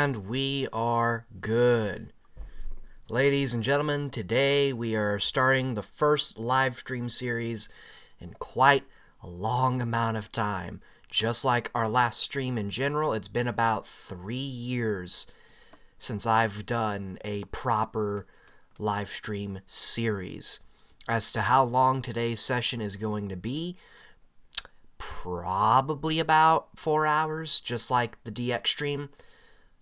And we are good. Ladies and gentlemen, today we are starting the first live stream series in quite a long amount of time. Just like our last stream in general, it's been about 3 years since I've done a proper live stream series. As to how long today's session is going to be, probably about 4 hours, just like the DX stream.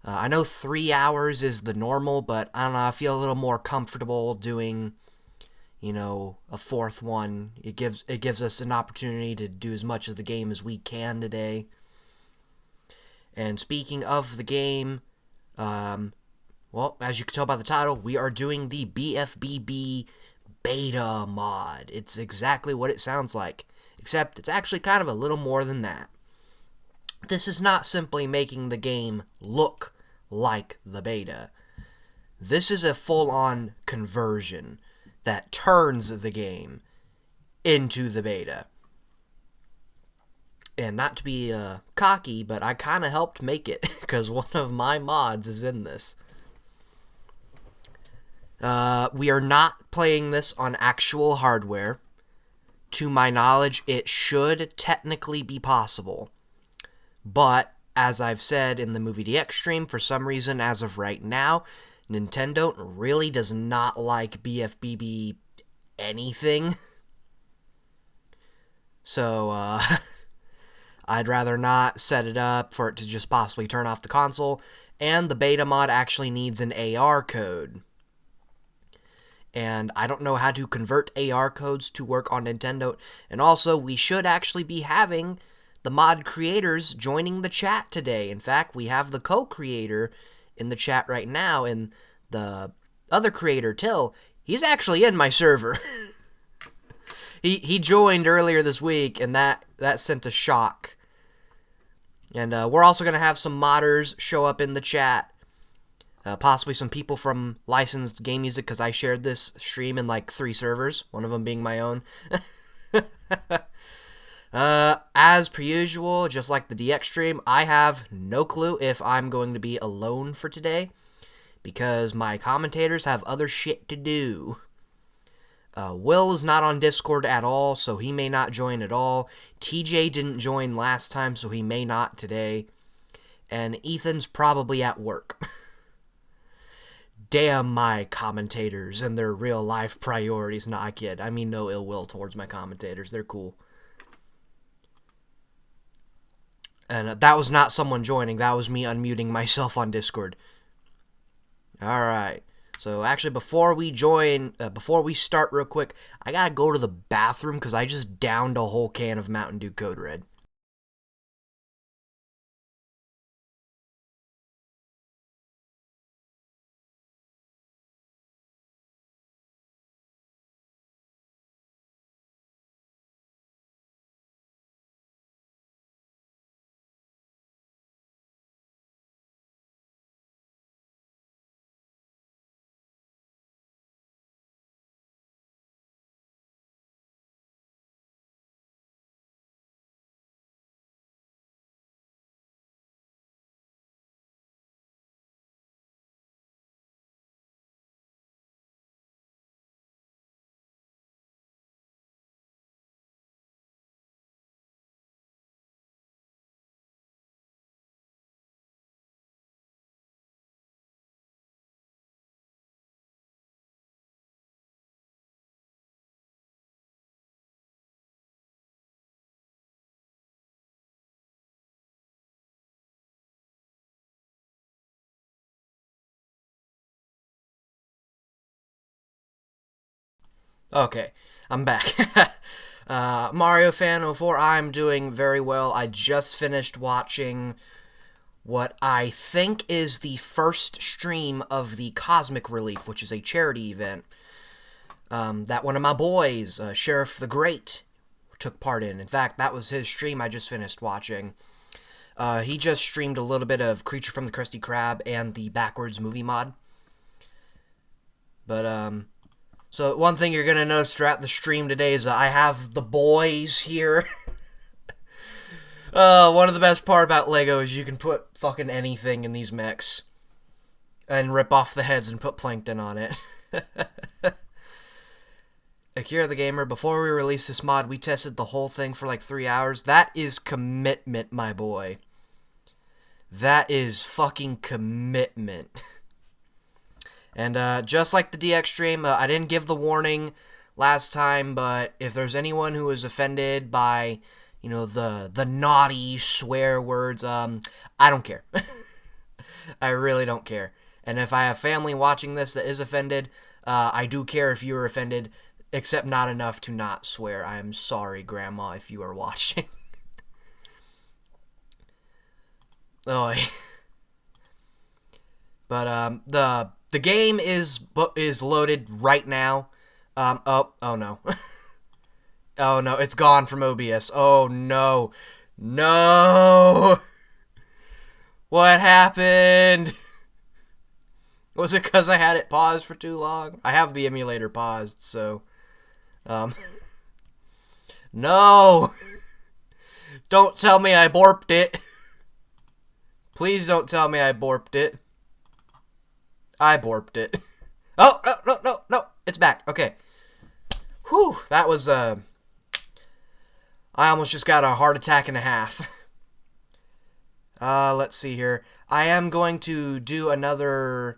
I know 3 hours is the normal, but I don't know, I feel a little more comfortable doing, a fourth one. It gives us an opportunity to do as much of the game as we can today. And speaking of the game, as you can tell by the title, we are doing the BFBB beta mod. It's exactly what it sounds like, except it's actually kind of a little more than that. This is not simply making the game look like the beta. This is a full-on conversion that turns the game into the beta. And not to be cocky, but I kind of helped make it, because one of my mods is in this. We are not playing this on actual hardware. To my knowledge, it should technically be possible. But, as I've said in the Movie DX stream, for some reason, as of right now, Nintendo really does not like BFBB anything. So, I'd rather not set it up for it to just possibly turn off the console. And the beta mod actually needs an AR code. And I don't know how to convert AR codes to work on Nintendo. And also, we should actually be having the mod creators joining the chat today. In fact, we have the co-creator in the chat right now, and the other creator, Till, he's actually in my server. He joined earlier this week, and that sent a shock. And we're also going to have some modders show up in the chat. Possibly some people from licensed game music, because I shared this stream in like 3 servers, one of them being my own. As per usual, just like the DX stream, I have no clue if I'm going to be alone for today, because my commentators have other shit to do. Will is not on Discord at all, so he may not join at all. TJ didn't join last time, so he may not today. And Ethan's probably at work. Damn my commentators and their real life priorities. No, I kid. I mean no ill will towards my commentators. They're cool. And that was not someone joining. That was me unmuting myself on Discord. Alright. So actually, before we start real quick, I gotta go to the bathroom because I just downed a whole can of Mountain Dew Code Red. Okay, I'm back. Mario Fan 04, I'm doing very well. I just finished watching what I think is the first stream of the Cosmic Relief, which is a charity event that one of my boys, Sheriff the Great, took part in. In fact, that was his stream I just finished watching. He just streamed a little bit of Creature from the Krusty Krab and the Backwards movie mod. But, so one thing you're going to notice throughout the stream today is I have the boys here. One of the best part about LEGO is you can put fucking anything in these mechs. And rip off the heads and put plankton on it. Akira the Gamer, before we released this mod, we tested the whole thing for like 3 hours. That is commitment, my boy. That is fucking commitment. And just like the DX stream, I didn't give the warning last time, but if there's anyone who is offended by, you know, the naughty swear words, I don't care. I really don't care. And if I have family watching this that is offended, I do care if you are offended, except not enough to not swear. I am sorry, Grandma, if you are watching. Oh, but the game is loaded right now. Oh no. Oh no, it's gone from OBS. Oh no. No. What happened? Was it because I had it paused for too long? I have the emulator paused, so... No! Don't tell me I borped it. Please don't tell me I borped it. I borped it. Oh, no. It's back. Okay. Whew, that was, I almost just got a heart attack and a half. Let's see here. I am going to do another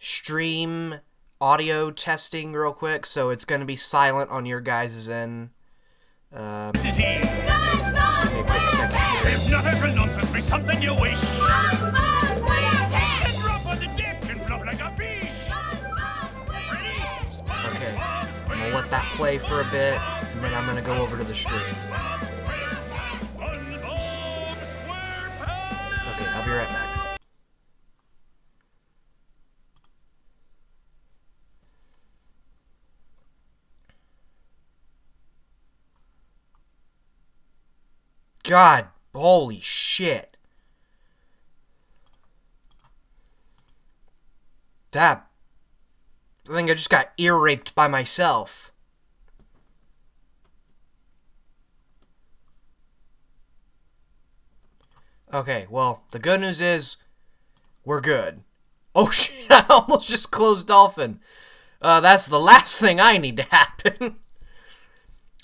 stream audio testing real quick, so it's going to be silent on your guys' end. Just give me a quick second here. If not nonsense be something you wish. Okay, I'm going to let that play for a bit, and then I'm going to go over to the stream. Okay, I'll be right back. God, holy shit. I think I just got ear raped by myself. Okay, well, the good news is, we're good. Oh shit, I almost just closed Dolphin. That's the last thing I need to happen.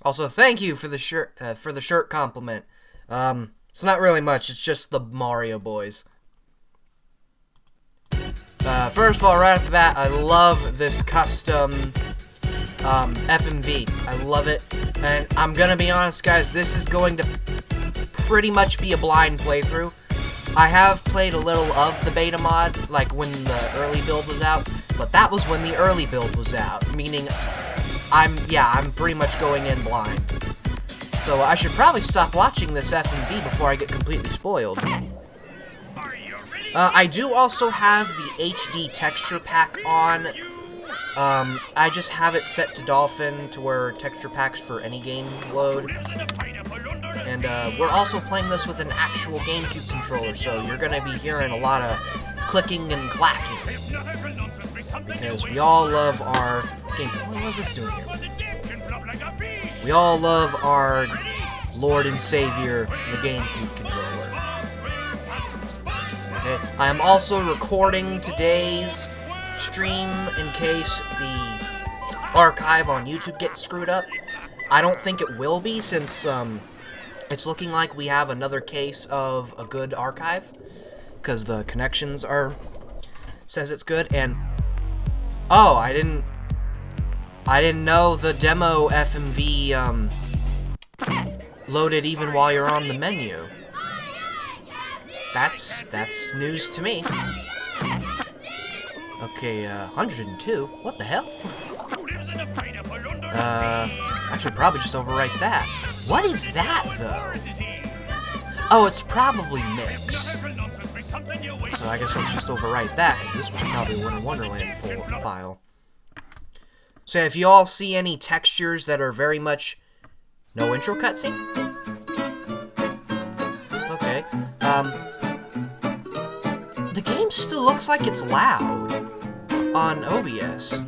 Also, thank you for the shirt compliment. It's not really much, it's just the Mario boys. First of all, right off the bat, I love this custom, FMV. I love it. And I'm gonna be honest, guys, this is going to pretty much be a blind playthrough. I have played a little of the beta mod, like when the early build was out, but that was when the early build was out, meaning I'm pretty much going in blind. So I should probably stop watching this FMV before I get completely spoiled. I do also have the HD texture pack on. I just have it set to Dolphin to where texture packs for any game load. And we're also playing this with an actual GameCube controller, so you're going to be hearing a lot of clicking and clacking. Because we all love our game. What was this doing here? We all love our Lord and Savior, the GameCube controller. Okay, I am also recording today's stream in case the archive on YouTube gets screwed up. I don't think it will be, since it's looking like we have another case of a good archive, because the connections says it's good. And oh, I didn't know the demo FMV loaded even while you're on the menu. That's news to me. Okay, 102? What the hell? I should probably just overwrite that. What is that, though? Oh, it's probably mix. So I guess let's just overwrite that, because this was probably a Winter Wonderland file. So if you all see any textures that are very much... No intro cutscene? Okay. The game still looks like it's loud on OBS.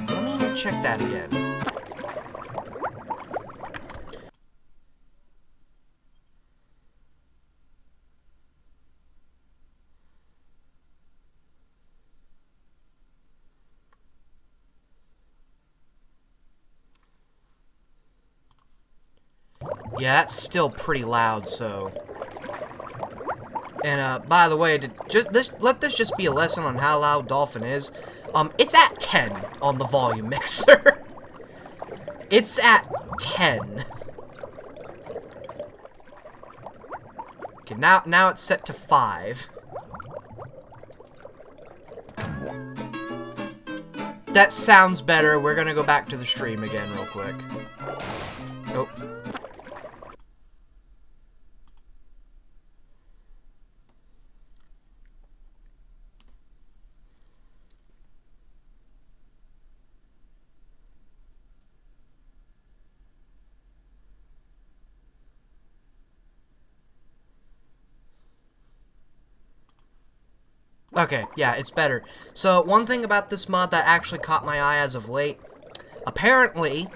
Let me check that again. Yeah, that's still pretty loud, so... And, by the way, let this just be a lesson on how loud Dolphin is. It's at 10 on the volume mixer. It's at 10. Okay, now it's set to 5. That sounds better. We're gonna go back to the stream again real quick. Oh. Okay, yeah, it's better. So, one thing about this mod that actually caught my eye as of late, apparently,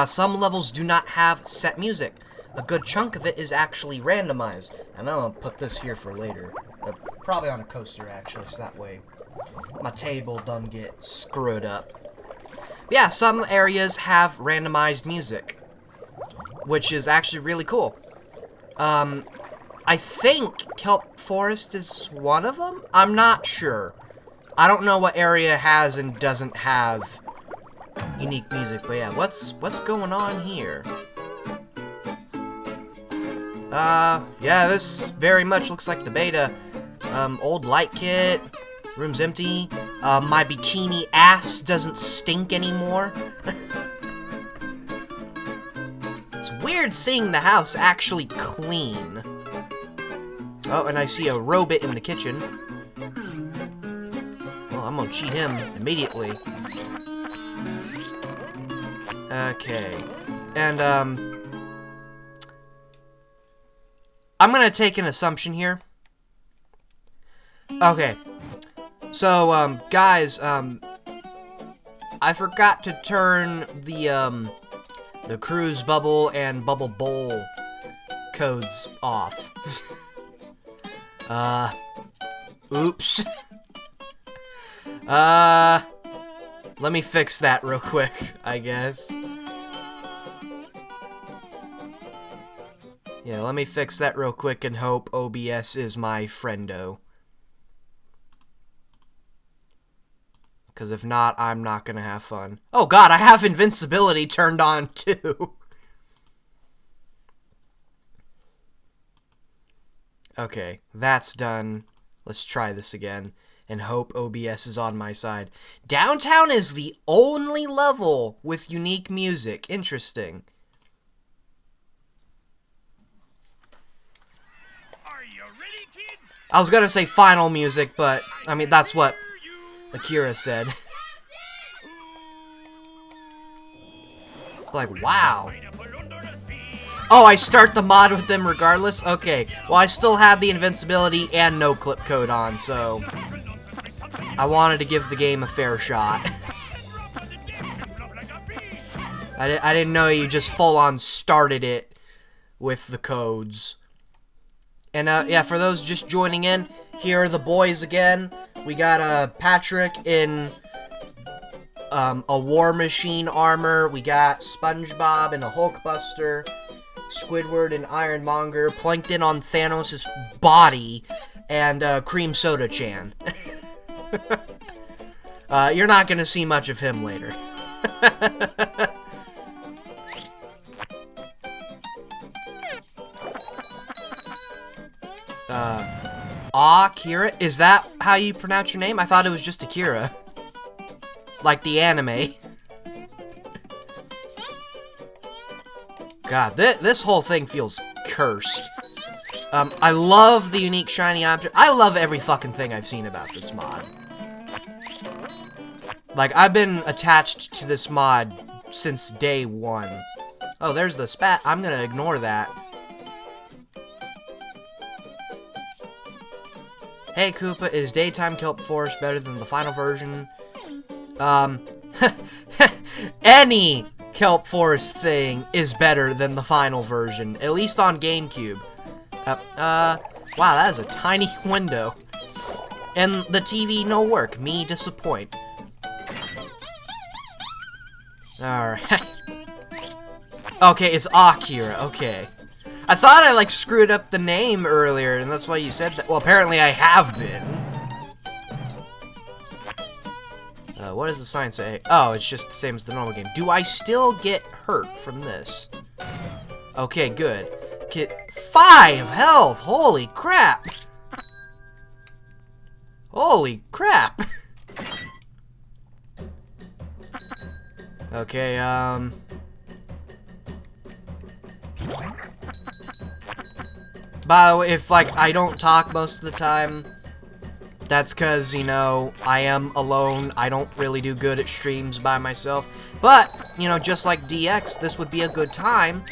some levels do not have set music. A good chunk of it is actually randomized. And I'm gonna put this here for later. Probably on a coaster, actually, so that way my table doesn't get screwed up. But yeah, some areas have randomized music, which is actually really cool. I think Kelp Forest is one of them? I'm not sure. I don't know what area has and doesn't have unique music, but yeah, what's going on here? Yeah, this very much looks like the beta. Old light kit, room's empty, my bikini ass doesn't stink anymore. It's weird seeing the house actually clean. Oh, and I see a robot in the kitchen. Well, I'm gonna cheat him immediately. Okay. And, I'm gonna take an assumption here. Okay. So, guys, I forgot to turn the cruise bubble and bubble bowl codes off. Oops. Let me fix that real quick, I guess. Yeah, let me fix that real quick and hope OBS is my friendo. Because if not, I'm not gonna have fun. Oh god, I have invincibility turned on too. Okay, that's done. Let's try this again and hope OBS is on my side. Downtown is the only level with unique music. Interesting. Are you ready, kids? I was gonna say final music, but, I mean, that's what Akira said. Like, wow. Oh, I start the mod with them regardless? Okay. Well, I still have the invincibility and no clip code on, so I wanted to give the game a fair shot. I didn't know you just full-on started it with the codes. And, yeah, for those just joining in, here are the boys again. We got, Patrick in, a War Machine armor. We got SpongeBob in a Hulkbuster. Squidward and Ironmonger, Plankton on Thanos' body, and Cream Soda Chan. You're not gonna see much of him later. Akira? Is that how you pronounce your name? I thought it was just Akira. Like the anime. God, this whole thing feels cursed. I love the unique shiny object. I love every fucking thing I've seen about this mod. Like, I've been attached to this mod since day one. Oh, there's the spat. I'm gonna ignore that. Hey, Koopa, is Daytime Kelp Forest better than the final version? Any Kelp Forest thing is better than the final version, at least on GameCube. Wow, that is a tiny window. And the TV no work, me disappoint. Alright. Okay, it's Akira. Okay. I thought I, like, screwed up the name earlier, and that's why you said that. Well, apparently I have been. What does the sign say? Oh, it's just the same as the normal game. Do I still get hurt from this? Okay, good. Get 5 health! Holy crap! Holy crap! Okay, by the way, if, like, I don't talk most of the time, that's because, you know, I am alone. I don't really do good at streams by myself. But, you know, just like DX, this would be a good time,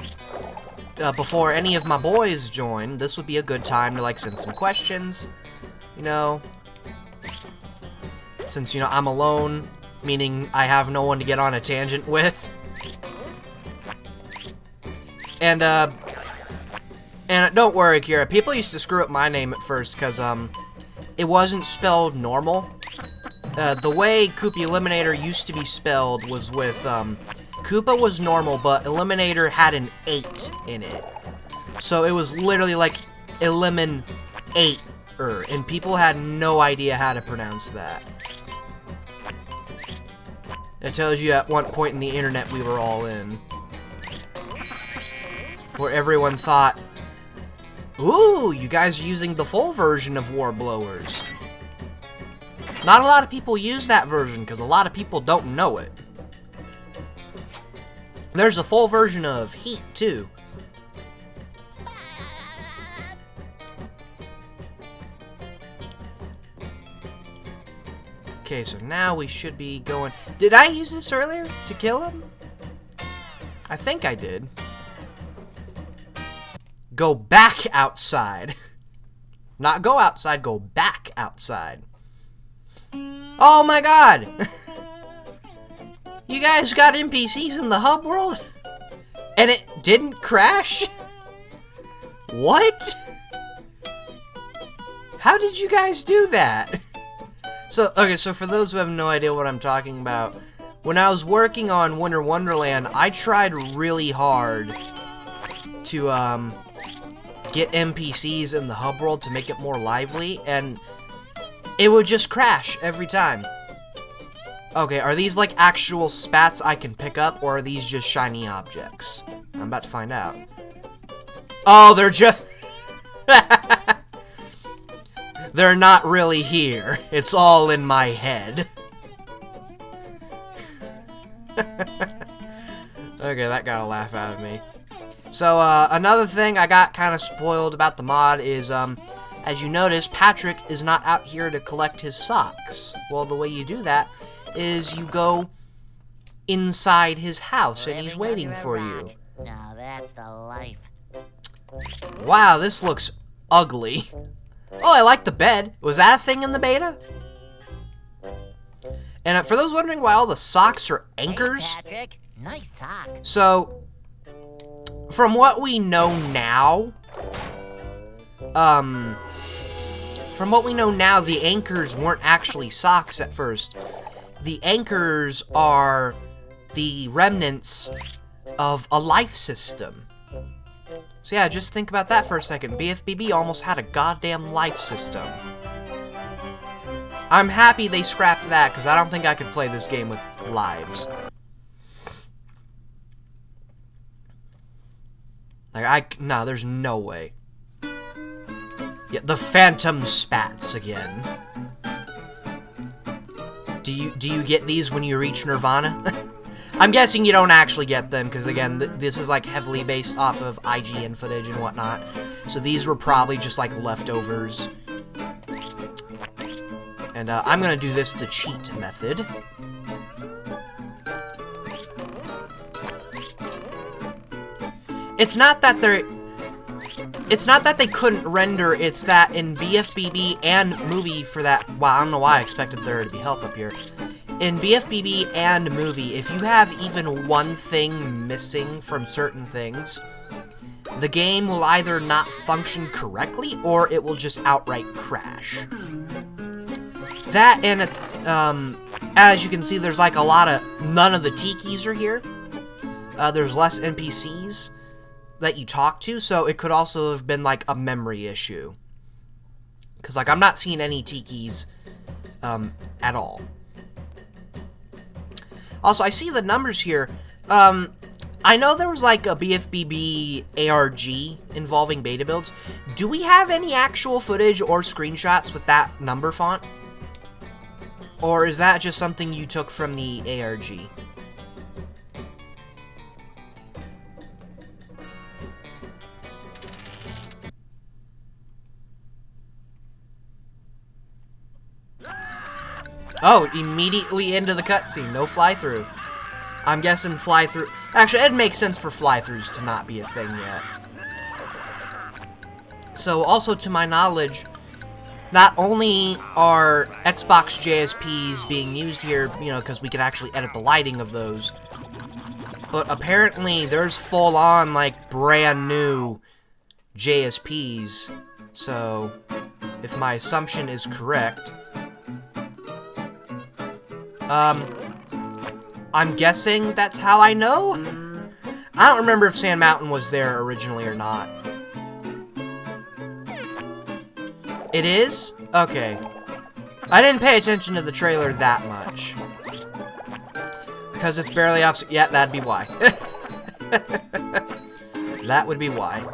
before any of my boys join, this would be a good time to, like, send some questions, you know. Since, you know, I'm alone, meaning I have no one to get on a tangent with. And don't worry, Kira, people used to screw up my name at first, because, it wasn't spelled normal. The way Koopa Eliminator used to be spelled was with, Koopa was normal, but Eliminator had an 8 in it. So it was literally like Elimin-8-er, and people had no idea how to pronounce that. It tells you at one point in the internet we were all in. Where everyone thought, ooh, you guys are using the full version of Warblowers. Not a lot of people use that version, because a lot of people don't know it. There's a full version of Heat, too. Okay, so now we should be going... Did I use this earlier to kill him? I think I did. Go back outside. Not go outside, go back outside. Oh my god! You guys got NPCs in the hub world? And it didn't crash? What? How did you guys do that? So, okay, so for those who have no idea what I'm talking about, when I was working on Winter Wonderland, I tried really hard to, get NPCs in the hub world to make it more lively, and it would just crash every time. Okay, are these like actual spats I can pick up, or are these just shiny objects? I'm about to find out. Oh, they're just... They're not really here. It's all in my head. Okay, that got a laugh out of me. So, another thing I got kind of spoiled about the mod is, as you notice, Patrick is not out here to collect his socks. Well, the way you do that is you go inside his house and he's waiting for you. Now that's the life. Wow, this looks ugly. Oh, I like the bed. Was that a thing in the beta? And for those wondering why all the socks are anchors, Hey, Patrick, nice sock. so from what we know now, the anchors weren't actually socks at first. The anchors are the remnants of a life system. So yeah, just think about that for a second. BFBB almost had a goddamn life system. I'm happy they scrapped that, because I don't think I could play this game with lives. Like, nah, there's no way. Yeah, the phantom spats again. Do you get these when you reach Nirvana? I'm guessing you don't actually get them, because again, this is like heavily based off of IGN footage and whatnot. So these were probably just like leftovers. And I'm gonna do this the cheat method. It's not that they couldn't render, it's that in BFBB and Movie for that, wow, I don't know why I expected there to be health up here. In BFBB and Movie, if you have even one thing missing from certain things, the game will either not function correctly, or it will just outright crash. That, and, as you can see, there's like a lot of, none of the tikis are here. there's less NPCs that you talk to, so it could also have been like a memory issue. Because, like, I'm not seeing any tikis at all. Also, I see the numbers here. I know there was like a BFBB ARG involving beta builds. Do we have any actual footage or screenshots with that number font? Or is that just something you took from the ARG? Oh, immediately into the cutscene. No fly-through. I'm guessing fly-through... Actually, it makes sense for fly-throughs to not be a thing yet. So, also to my knowledge, not only are Xbox JSPs being used here, you know, because we can actually edit the lighting of those, but apparently there's full-on, like, brand new JSPs. So, if my assumption is correct... I'm guessing that's how I know? I don't remember if Sand Mountain was there originally or not. It is? Okay. I didn't pay attention to the trailer that much. Because it's barely off... Yeah, that'd be why. That would be why.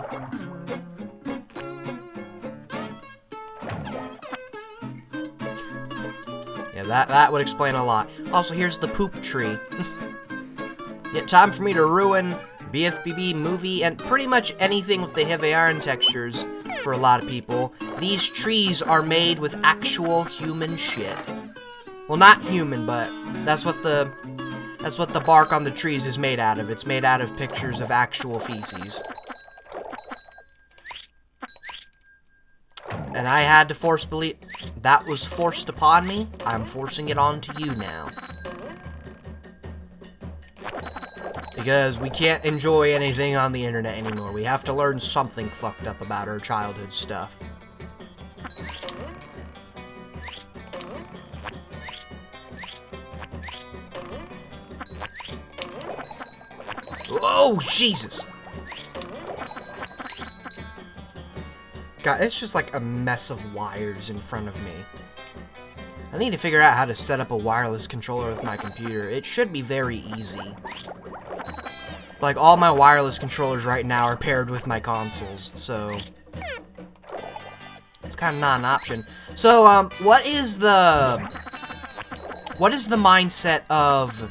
That would explain a lot. Also, here's the poop tree. Yeah, time for me to ruin BFBB movie and pretty much anything with the heavy iron textures for a lot of people. These trees are made with actual human shit. Well, not human, but that's what the bark on the trees is made out of. It's made out of pictures of actual feces. And I had to force believe... That was forced upon me. I'm forcing it onto you now. Because we can't enjoy anything on the internet anymore. We have to learn something fucked up about our childhood stuff. Oh, Jesus! God, it's just like a mess of wires in front of me. I need to figure out how to set up a wireless controller with my computer. It should be very easy. Like, all my wireless controllers right now are paired with my consoles, so... It's kind of not an option. So, what is the mindset of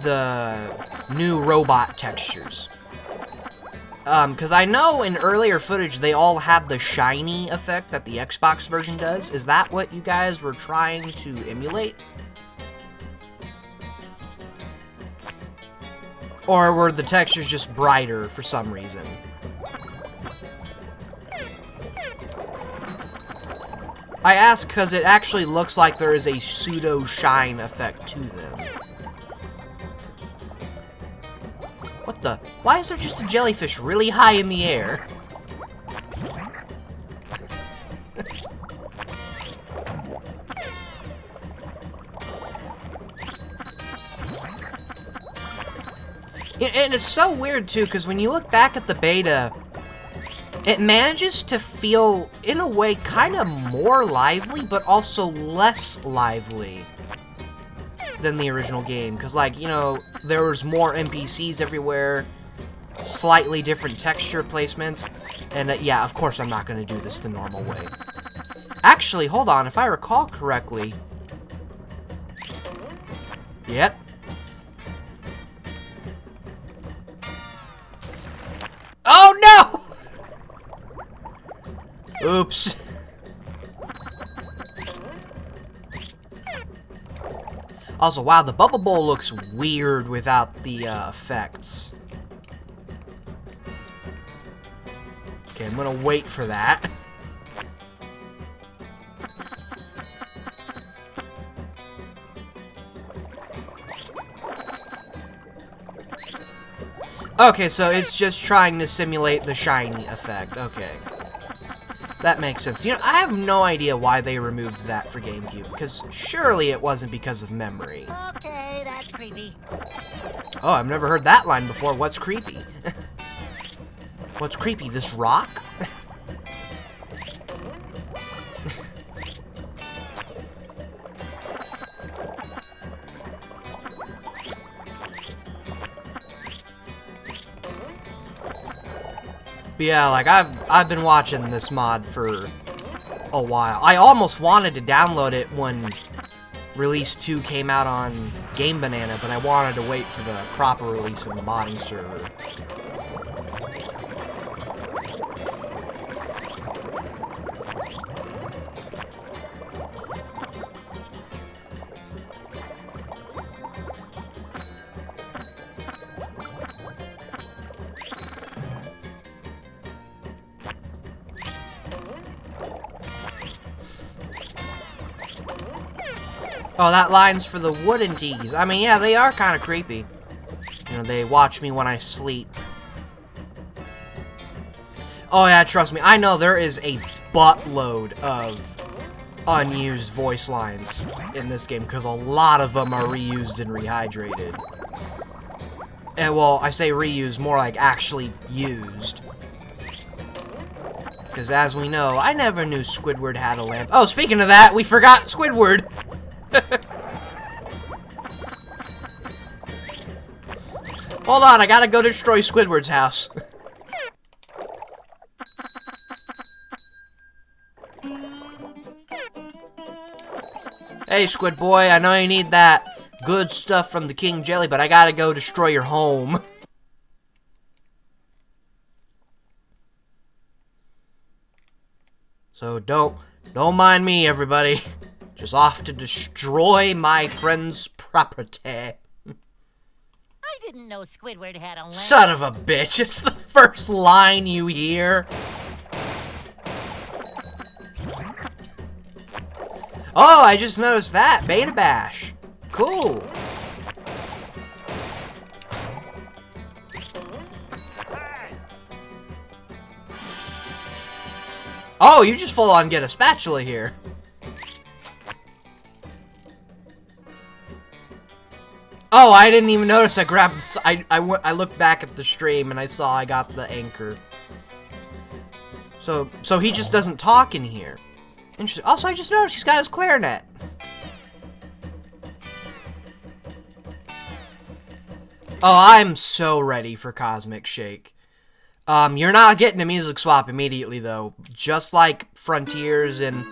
the new robot textures? Because I know in earlier footage they all had the shiny effect that the Xbox version does. Is that what you guys were trying to emulate? Or were the textures just brighter for some reason? I ask because it actually looks like there is a pseudo-shine effect to them. What the? Why is there just a jellyfish really high in the air? And it's so weird, too, because when you look back at the beta, it manages to feel, in a way, kind of more lively, but also less lively than the original game. Because, like, you know, there was more NPCs everywhere, slightly different texture placements, and, yeah, of course I'm not going to do this the normal way. Actually, hold on, if I recall correctly... Yep. Oh, no! Oops. Also, wow, the Bubble Bowl looks weird without the effects. Okay, I'm gonna wait for that. Okay, so it's just trying to simulate the shiny effect. Okay. That makes sense. You know, I have no idea why they removed that for GameCube, because surely it wasn't because of memory. Okay, that's creepy. Oh, I've never heard that line before. What's creepy? What's creepy? This rock? But yeah, like I've been watching this mod for a while. I almost wanted to download it when Release 2 came out on Game Banana, but I wanted to wait for the proper release in the modding server. Oh, that line's for the wooden tees. I mean, yeah, they are kind of creepy. You know, they watch me when I sleep. Oh, yeah, trust me. I know there is a buttload of unused voice lines in this game, because a lot of them are reused and rehydrated. And, well, I say reused, more like actually used. Because, as we know, I never knew Squidward had a lamp. Oh, speaking of that, we forgot Squidward! Hold on, I gotta go destroy Squidward's house. Hey, Squid Boy, I know you need that good stuff from the King Jelly, but I gotta go destroy your home. So don't mind me, everybody. Just off to destroy my friend's property. I didn't know Squidward had a lamp. Son of a bitch, it's the first line you hear. Oh, I just noticed that. Beta Bash. Cool. Oh, you just full on get a spatula here. Oh, I didn't even notice I grabbed this. I looked back at the stream and I saw I got the anchor. So he just doesn't talk in here. Interesting. Also, I just noticed he's got his clarinet. Oh, I'm so ready for Cosmic Shake. You're not getting a music swap immediately, though. Just like Frontiers and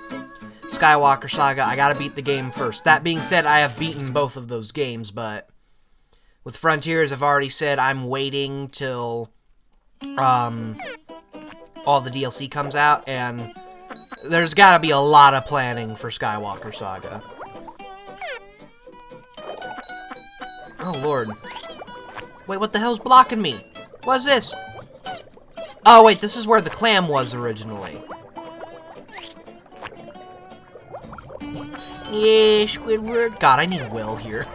Skywalker Saga, I gotta beat the game first. That being said, I have beaten both of those games, but with Frontiers, I've already said I'm waiting till all the DLC comes out, and there's gotta be a lot of planning for Skywalker Saga. Oh, Lord. Wait, what the hell's blocking me? What's this? Oh, wait, this is where the clam was originally. Yeah, Squidward. God, I need Will here.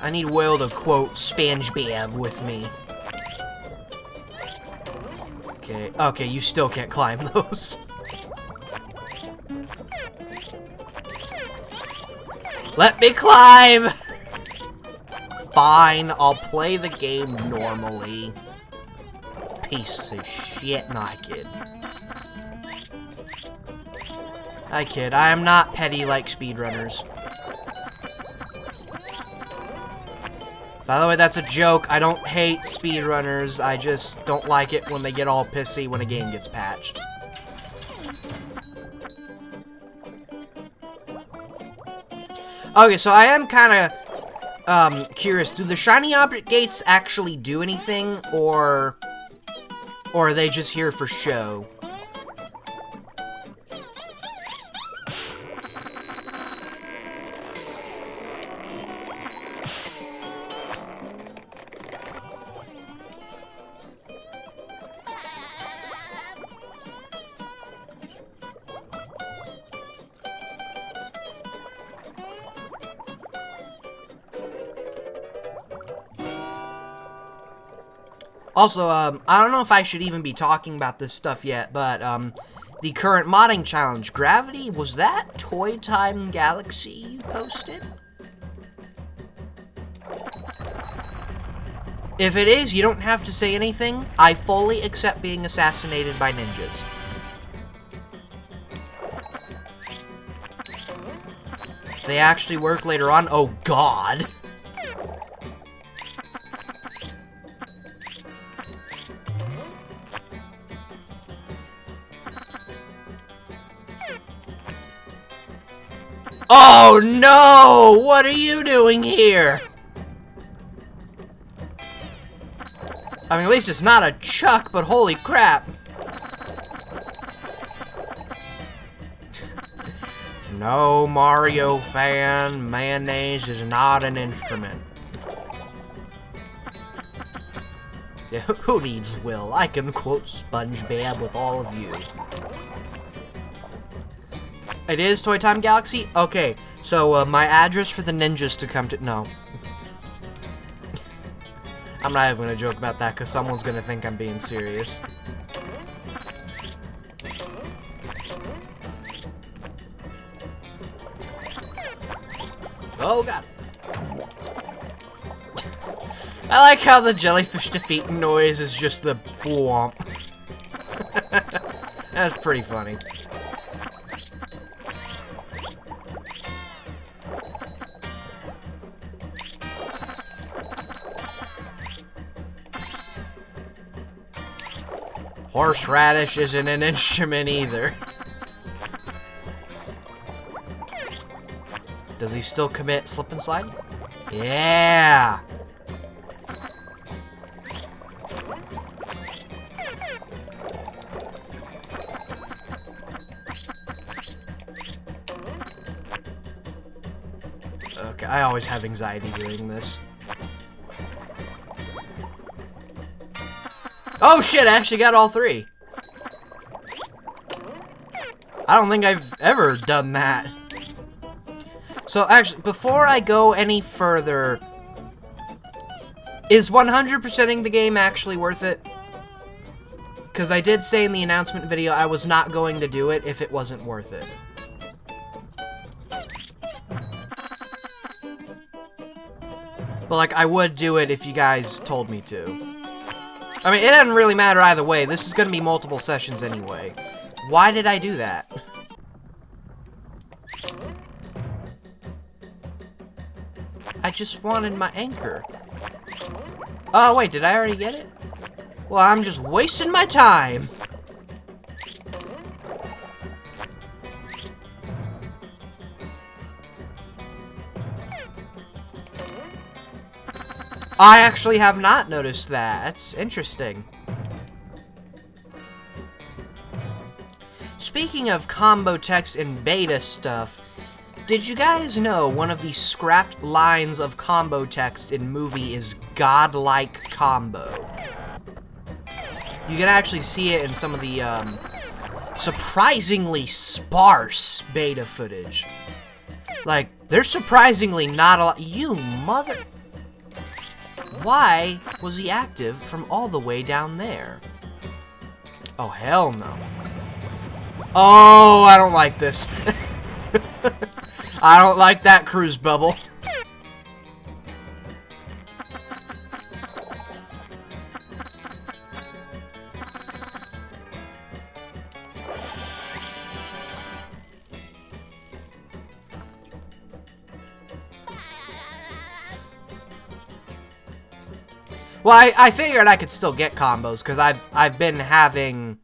I need Will to quote SpongeBob with me. Okay, you still can't climb those. Let me climb! Fine, I'll play the game normally. Piece of shit. No, I kid. I kid. I am not petty like speedrunners. By the way, that's a joke. I don't hate speedrunners. I just don't like it when they get all pissy when a game gets patched. Okay, so I am kind of curious. Do the shiny object gates actually do anything, or are they just here for show? Also, I don't know if I should even be talking about this stuff yet, but, the current modding challenge, Gravity, was that Toy Time Galaxy you posted? If it is, you don't have to say anything. I fully accept being assassinated by ninjas. They actually work later on. Oh, God. Oh, no! What are you doing here? I mean, at least it's not a Chuck, but holy crap. No, Mario fan, mayonnaise is not an instrument. Yeah, who needs Will? I can quote SpongeBob with all of you. It is Toy Time Galaxy? Okay, so my address for the ninjas to come to... No. I'm not even gonna joke about that because someone's gonna think I'm being serious. Oh, God. I like how the jellyfish defeat noise is just the womp. That's pretty funny. Horseradish isn't an instrument either. Does he still commit slip and slide? Yeah! Okay, I always have anxiety doing this. Oh shit, I actually got all three. I don't think I've ever done that. So actually, before I go any further, is 100%ing the game actually worth it? Because I did say in the announcement video I was not going to do it if it wasn't worth it. But like, I would do it if you guys told me to. I mean, it doesn't really matter either way. This is going to be multiple sessions anyway. Why did I do that? I just wanted my anchor. Oh, wait, did I already get it? Well, I'm just wasting my time. I actually have not noticed that. That's interesting. Speaking of combo text and beta stuff, did you guys know one of the scrapped lines of combo text in movie is godlike combo? You can actually see it in some of the surprisingly sparse beta footage. Like, there's surprisingly not a lot. You mother... Why was he active from all the way down there? Oh, hell no. Oh, I don't like this. I don't like that cruise bubble. Well, I figured I could still get combos because I've been having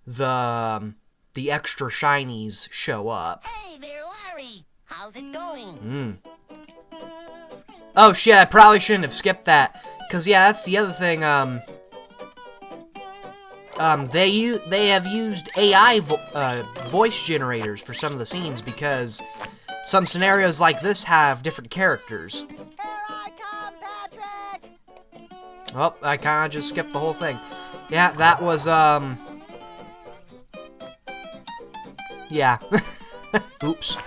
the extra shinies show up. Hey there, Larry. How's it going? Oh shit, I probably shouldn't have skipped that. Cause yeah, that's the other thing. They have used AI voice generators for some of the scenes because some scenarios like this have different characters. Here I come, Patrick. Oh, I kind of just skipped the whole thing. Yeah, that was yeah. Oops.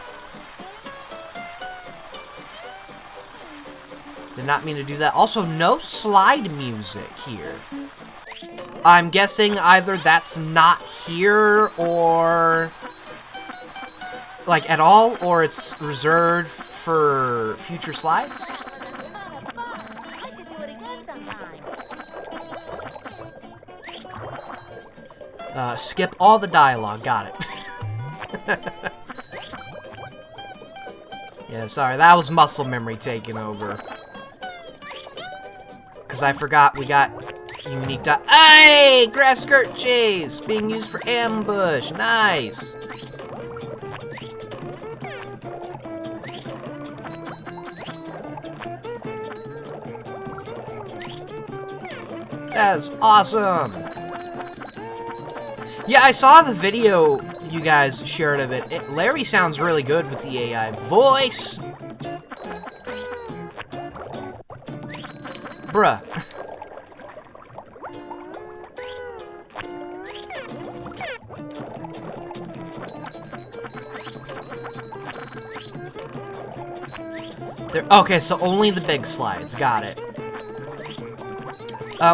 Did not mean to do that. Also, no slide music here. I'm guessing either that's not here or... like, at all, or it's reserved for future slides? I should do it again sometime. Skip all the dialogue. Got it. Yeah, sorry, that was muscle memory taking over. Because I forgot we got unique Hey! Grass skirt chase! Being used for ambush. Nice! That's awesome! Yeah, I saw the video you guys shared of it. Larry sounds really good with the AI voice. Bruh. Okay, so only the big slides. Got it.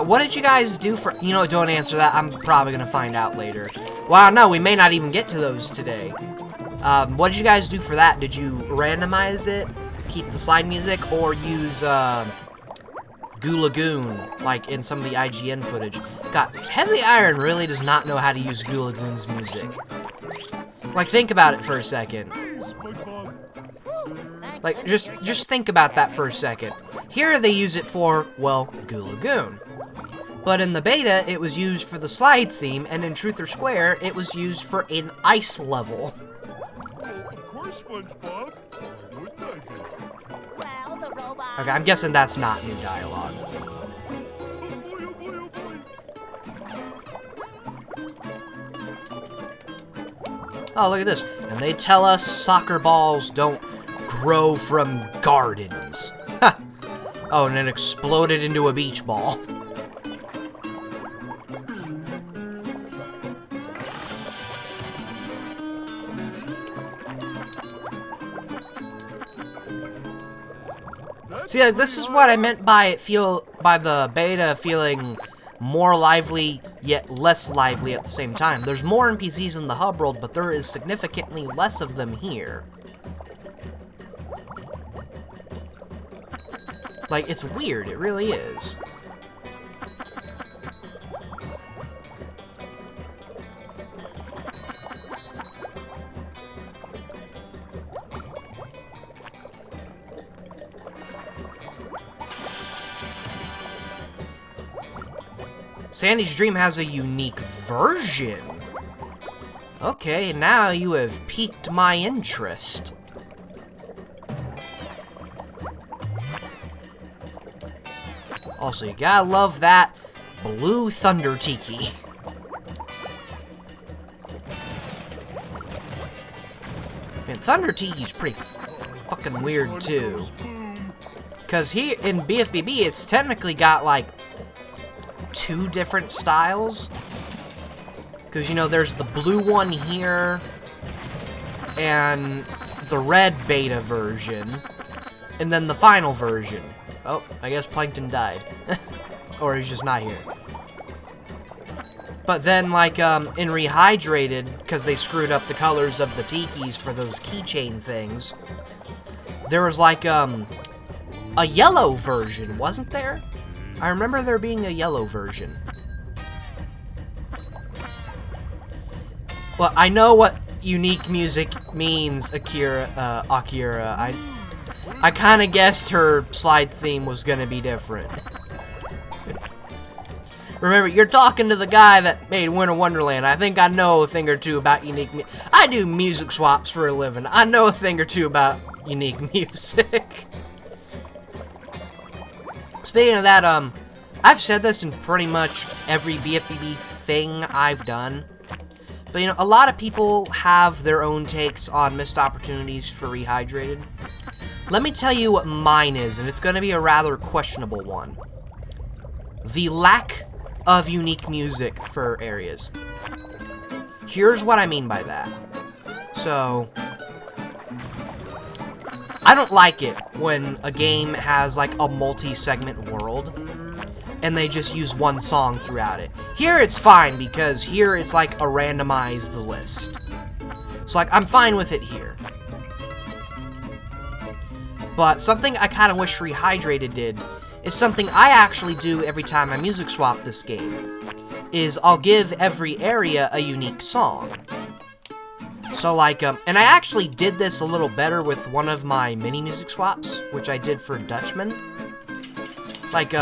What did you guys do for... You know what, don't answer that. I'm probably gonna find out later. Wow, no, we may not even get to those today. What did you guys do for that? Did you randomize it, keep the slide music, or use, Goo Lagoon, like in some of the IGN footage? God, Heavy Iron really does not know how to use Goo Lagoon's music. Like, think about it for a second. Like, just think about that for a second. Here they use it for, well, Goo Lagoon. But in the beta, it was used for the slide theme, and in Truth or Square, it was used for an ice level. Of course, SpongeBob. Wouldn't I be? Well, the robot. Okay, I'm guessing that's not new dialogue. Oh boy, oh boy, oh boy. Oh, look at this. And they tell us soccer balls don't grow from gardens. Ha! Oh, and it exploded into a beach ball. See, like, this is what I meant by the beta feeling more lively, yet less lively at the same time. There's more NPCs in the hub world, but there is significantly less of them here. Like, it's weird, it really is. Sandy's Dream has a unique version. Okay, now you have piqued my interest. Also, you gotta love that blue Thunder Tiki. Man, Thunder Tiki's pretty fucking weird too. Cause here in BFBB, it's technically got like 2 different styles. Cause you know, there's the blue one here, and the red beta version, and then the final version. Oh, I guess Plankton died. Or he's just not here. But then, like, in Rehydrated, because they screwed up the colors of the tikis for those keychain things, there was, like, a yellow version, wasn't there? I remember there being a yellow version. Well, I know what unique music means, Akira. I kind of guessed her slide theme was going to be different. Remember, you're talking to the guy that made Winter Wonderland. I think I know a thing or two about unique music. I do music swaps for a living. I know a thing or two about unique music. Speaking of that, I've said this in pretty much every BFBB thing I've done. But, you know, a lot of people have their own takes on missed opportunities for Rehydrated. Let me tell you what mine is, and it's going to be a rather questionable one. The lack of unique music for areas. Here's what I mean by that. So, I don't like it when a game has like a multi-segment world and they just use one song throughout it. Here it's fine because here it's like a randomized list. So like I'm fine with it here. But something I kind of wish Rehydrated did is something I actually do every time I music swap this game. Is I'll give every area a unique song. So like, and I actually did this a little better with one of my mini music swaps, which I did for Dutchman. Like,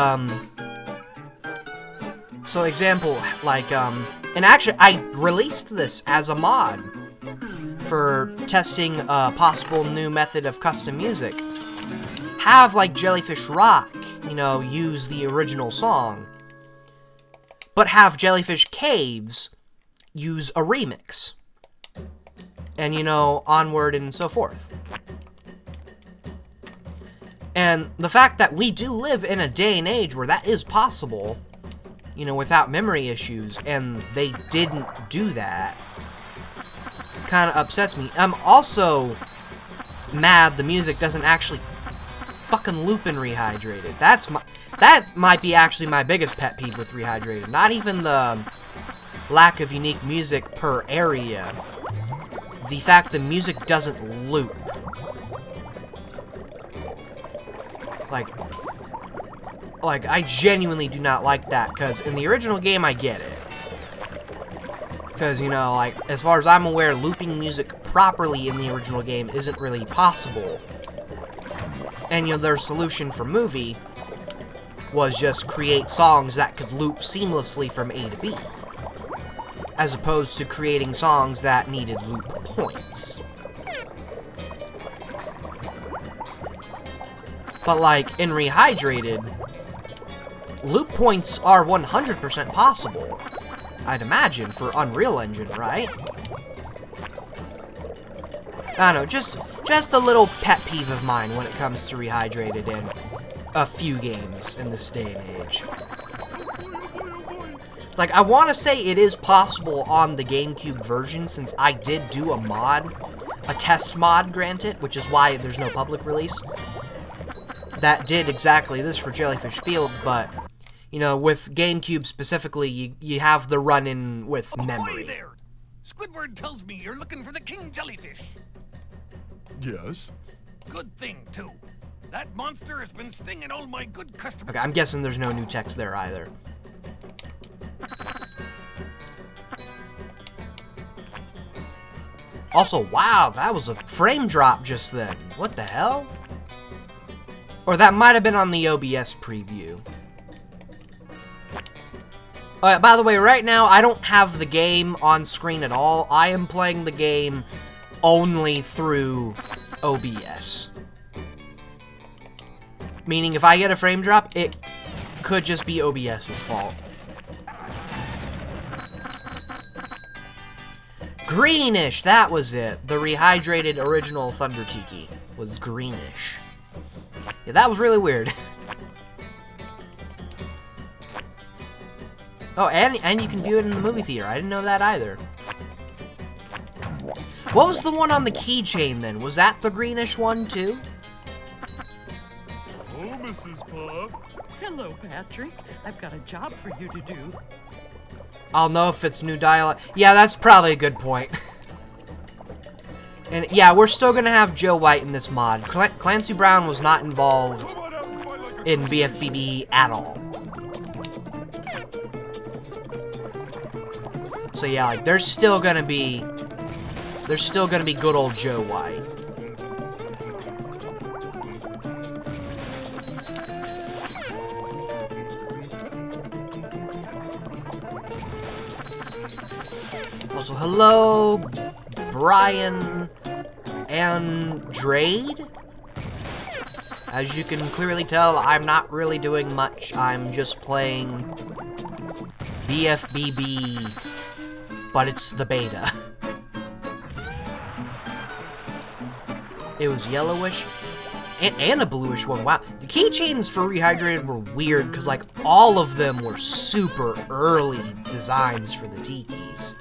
so example, like, and actually I released this as a mod for testing a possible new method of custom music. Have, like, Jellyfish Rock, you know, use the original song, but have Jellyfish Caves use a remix. And, you know, onward and so forth. And the fact that we do live in a day and age where that is possible, you know, without memory issues, and they didn't do that, kind of upsets me. I'm also mad the music doesn't actually fucking loop in Rehydrated. That might be actually my biggest pet peeve with Rehydrated. Not even the lack of unique music per area. The fact the music doesn't loop. Like, I genuinely do not like that, because in the original game, I get it. Because, you know, like, as far as I'm aware, looping music properly in the original game isn't really possible. And, you know, their solution for movie was just create songs that could loop seamlessly from A to B, as opposed to creating songs that needed loop points. But like, in Rehydrated, loop points are 100% possible, I'd imagine, for Unreal Engine, right? I don't know, just a little pet peeve of mine when it comes to Rehydrated in a few games in this day and age. Like, I want to say it is possible on the GameCube version, since I did do a mod, a test mod, granted, which is why there's no public release, that did exactly this for Jellyfish Fields, but, you know, with GameCube specifically, you have the run-in with memory. Ahoy there! Squidward tells me you're looking for the king jellyfish. Yes? Good thing, too. That monster has been stinging all my good customers. Okay, I'm guessing there's no new text there either. Also, wow, that was a frame drop just then. What the hell? Or that might have been on the OBS preview. By the way, right now, I don't have the game on screen at all. I am playing the game only through OBS. Meaning, if I get a frame drop, it could just be OBS's fault. Greenish, that was it. The Rehydrated original Thunder Tiki was greenish. Yeah, that was really weird. Oh, and you can view it in the movie theater. I didn't know that either. What was the one on the keychain then? Was that the greenish one too? Oh, Mrs. Puff. Hello, Patrick. I've got a job for you to do. I'll know if it's new dialogue. Yeah, that's probably a good point. And yeah, we're still gonna have Joe White in this mod. Clancy Brown was not involved in BFBB at all. So yeah, like there's still gonna be good old Joe White. Also, hello, Brian Andrade. As you can clearly tell, I'm not really doing much. I'm just playing BFBB, but it's the beta. It was yellowish, and a bluish one. Wow, the keychains for Rehydrated were weird, because like all of them were super early designs for the tikis.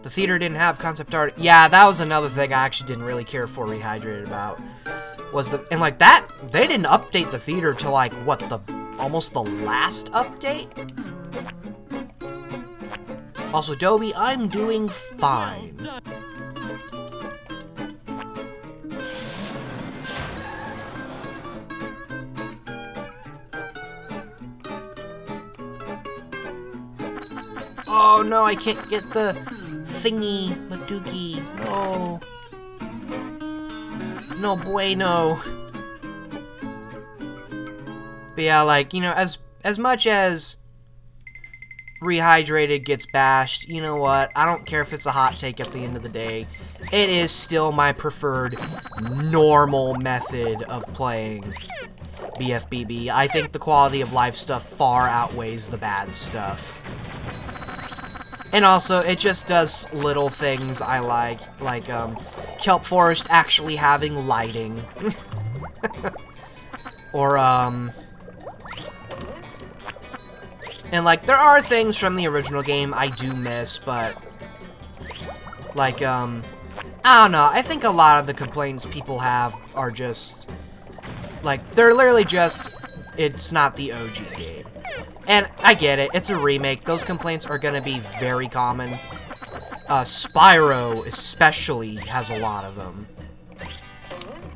The theater didn't have concept art. Yeah, that was another thing I actually didn't really care for Rehydrated about. And like that, they didn't update the theater till like, what, almost the last update? Also, Dobie, I'm doing fine. Oh no, I can't get the thingy, Madoogie. No. No bueno. But yeah, like, you know, as much as Rehydrated gets bashed, you know what? I don't care if it's a hot take at the end of the day. It is still my preferred normal method of playing BFBB. I think the quality of life stuff far outweighs the bad stuff. And also, it just does little things I like Kelp Forest actually having lighting. Or, and like, there are things from the original game I do miss, but, like, I don't know, I think a lot of the complaints people have are just, like, they're literally just, it's not the OG game. And I get it, it's a remake, those complaints are gonna be very common. Spyro especially has a lot of them.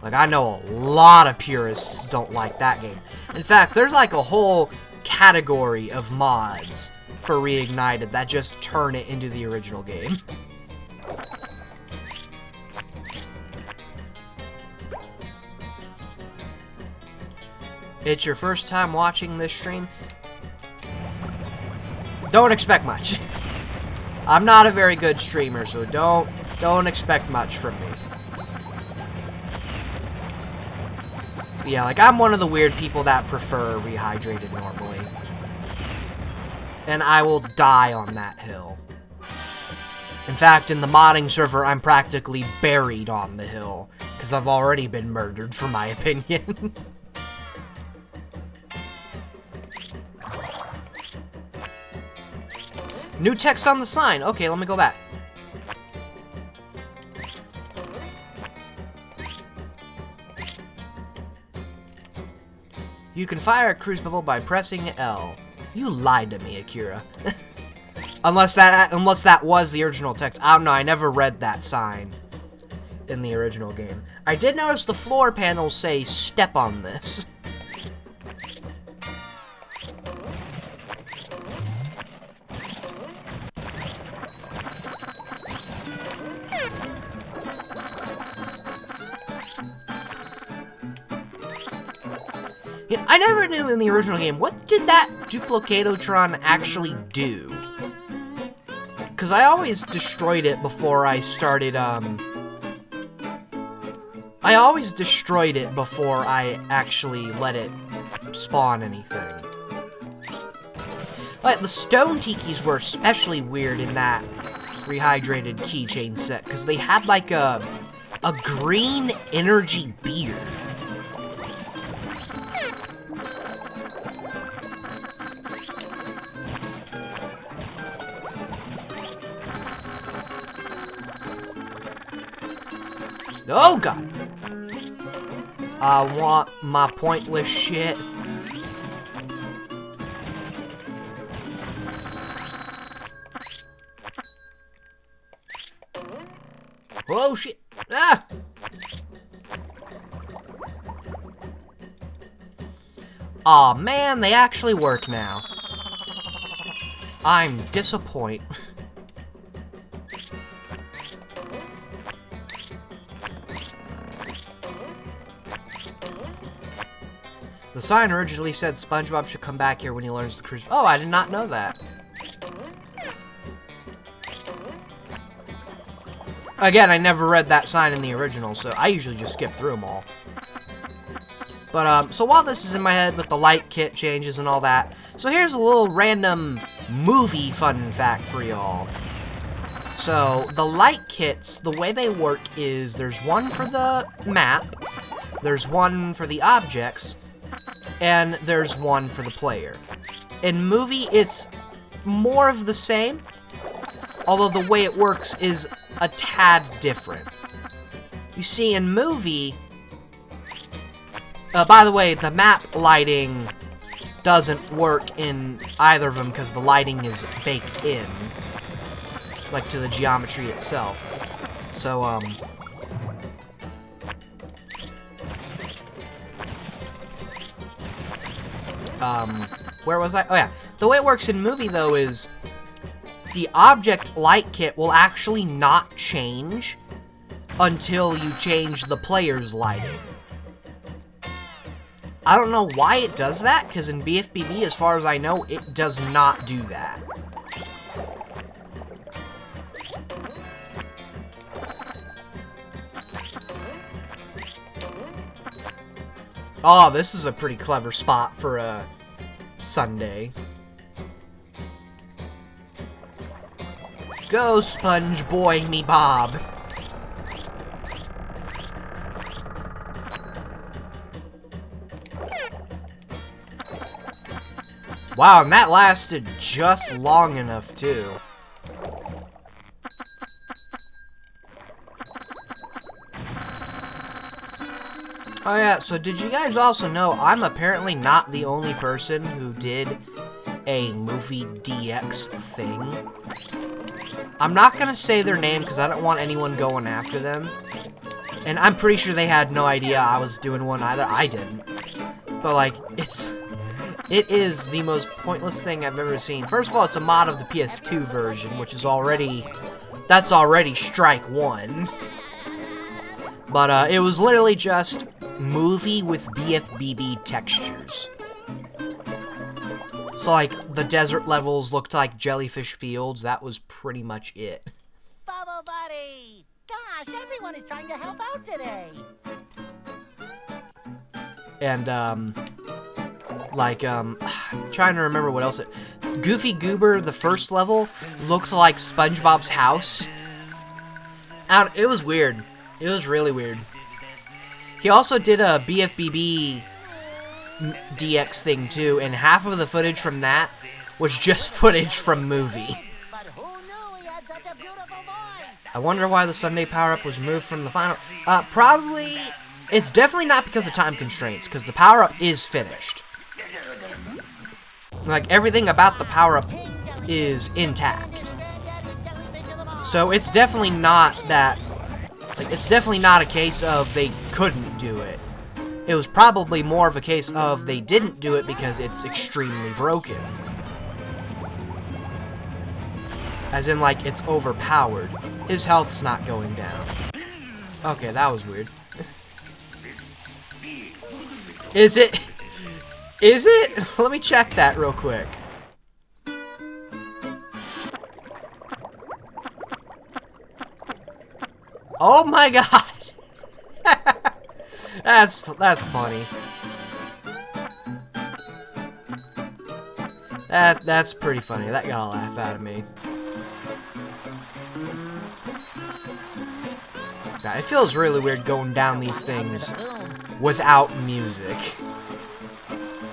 Like, I know a lot of purists don't like that game. In fact, there's like a whole category of mods for Reignited that just turn it into the original game. It's your first time watching this stream? Don't expect much. I'm not a very good streamer, so don't expect much from me. But yeah, like, I'm one of the weird people that prefer Rehydrated normally. And I will die on that hill. In fact, in the modding server, I'm practically buried on the hill, because I've already been murdered for my opinion. New text on the sign. Okay, let me go back. You can fire a cruise bubble by pressing L. You lied to me, Akira. unless that was the original text. I don't know, I never read that sign in the original game. I did notice the floor panels say, step on this. Yeah, I never knew in the original game, what did that Duplicatotron actually do? Because I always destroyed it before I started, I always destroyed it before I actually let it spawn anything. Like, the stone tikis were especially weird in that Rehydrated keychain set, because they had, like, a green energy beard. Oh god! I want my pointless shit. Oh shit! Ah! Aw man, they actually work now. I'm disappointed. The sign originally said SpongeBob should come back here when he learns the cruise. Oh, I did not know that. Again, I never read that sign in the original, so I usually just skip through them all. But, so while this is in my head with the light kit changes and all that, so here's a little random movie fun fact for y'all. So, the light kits, the way they work is there's one for the map, there's one for the objects, and there's one for the player. In movie, it's more of the same. although the way it works is a tad different. You see, in movie... by the way, the map lighting doesn't work in either of them because the lighting is baked in, like, to the geometry itself. So, where was I? Oh, yeah. The way it works in movie, though, is the object light kit will actually not change until you change the player's lighting. I don't know why it does that, because in BFBB, as far as I know, it does not do that. Oh, this is a pretty clever spot for a Sunday. Go, Sponge Boy me Bob. Wow, and that lasted just long enough, too. Oh yeah, so did you guys also know I'm apparently not the only person who did a movie DX thing? I'm not gonna say their name because I don't want anyone going after them. And I'm pretty sure they had no idea I was doing one either. I didn't. But like, it is the most pointless thing I've ever seen. First of all, it's a mod of the PS2 version, which is that's already strike one. But it was literally just movie with BFBB textures. So like, the desert levels looked like jellyfish fields. That was pretty much it. Bubble Buddy! Gosh, everyone is trying to help out today. And, trying to remember what else Goofy Goober, the first level, looked like SpongeBob's house. And it was weird. It was really weird. He also did a BFBB DX thing, too, and half of the footage from that was just footage from movie. But who knew he had such a beautiful voice? I wonder why the Sunday power-up was moved from the final... probably... It's definitely not because of time constraints, because the power-up is finished. Like, everything about the power-up is intact. So it's definitely not that... Like, it's definitely not a case of they couldn't do it. It was probably more of a case of they didn't do it because it's extremely broken. As in, like, it's overpowered. His health's not going down. Okay, that was weird. Is it? Is it? Let me check that real quick. Oh my god! That's funny. That's pretty funny. That got a laugh out of me. Yeah, it feels really weird going down these things without music.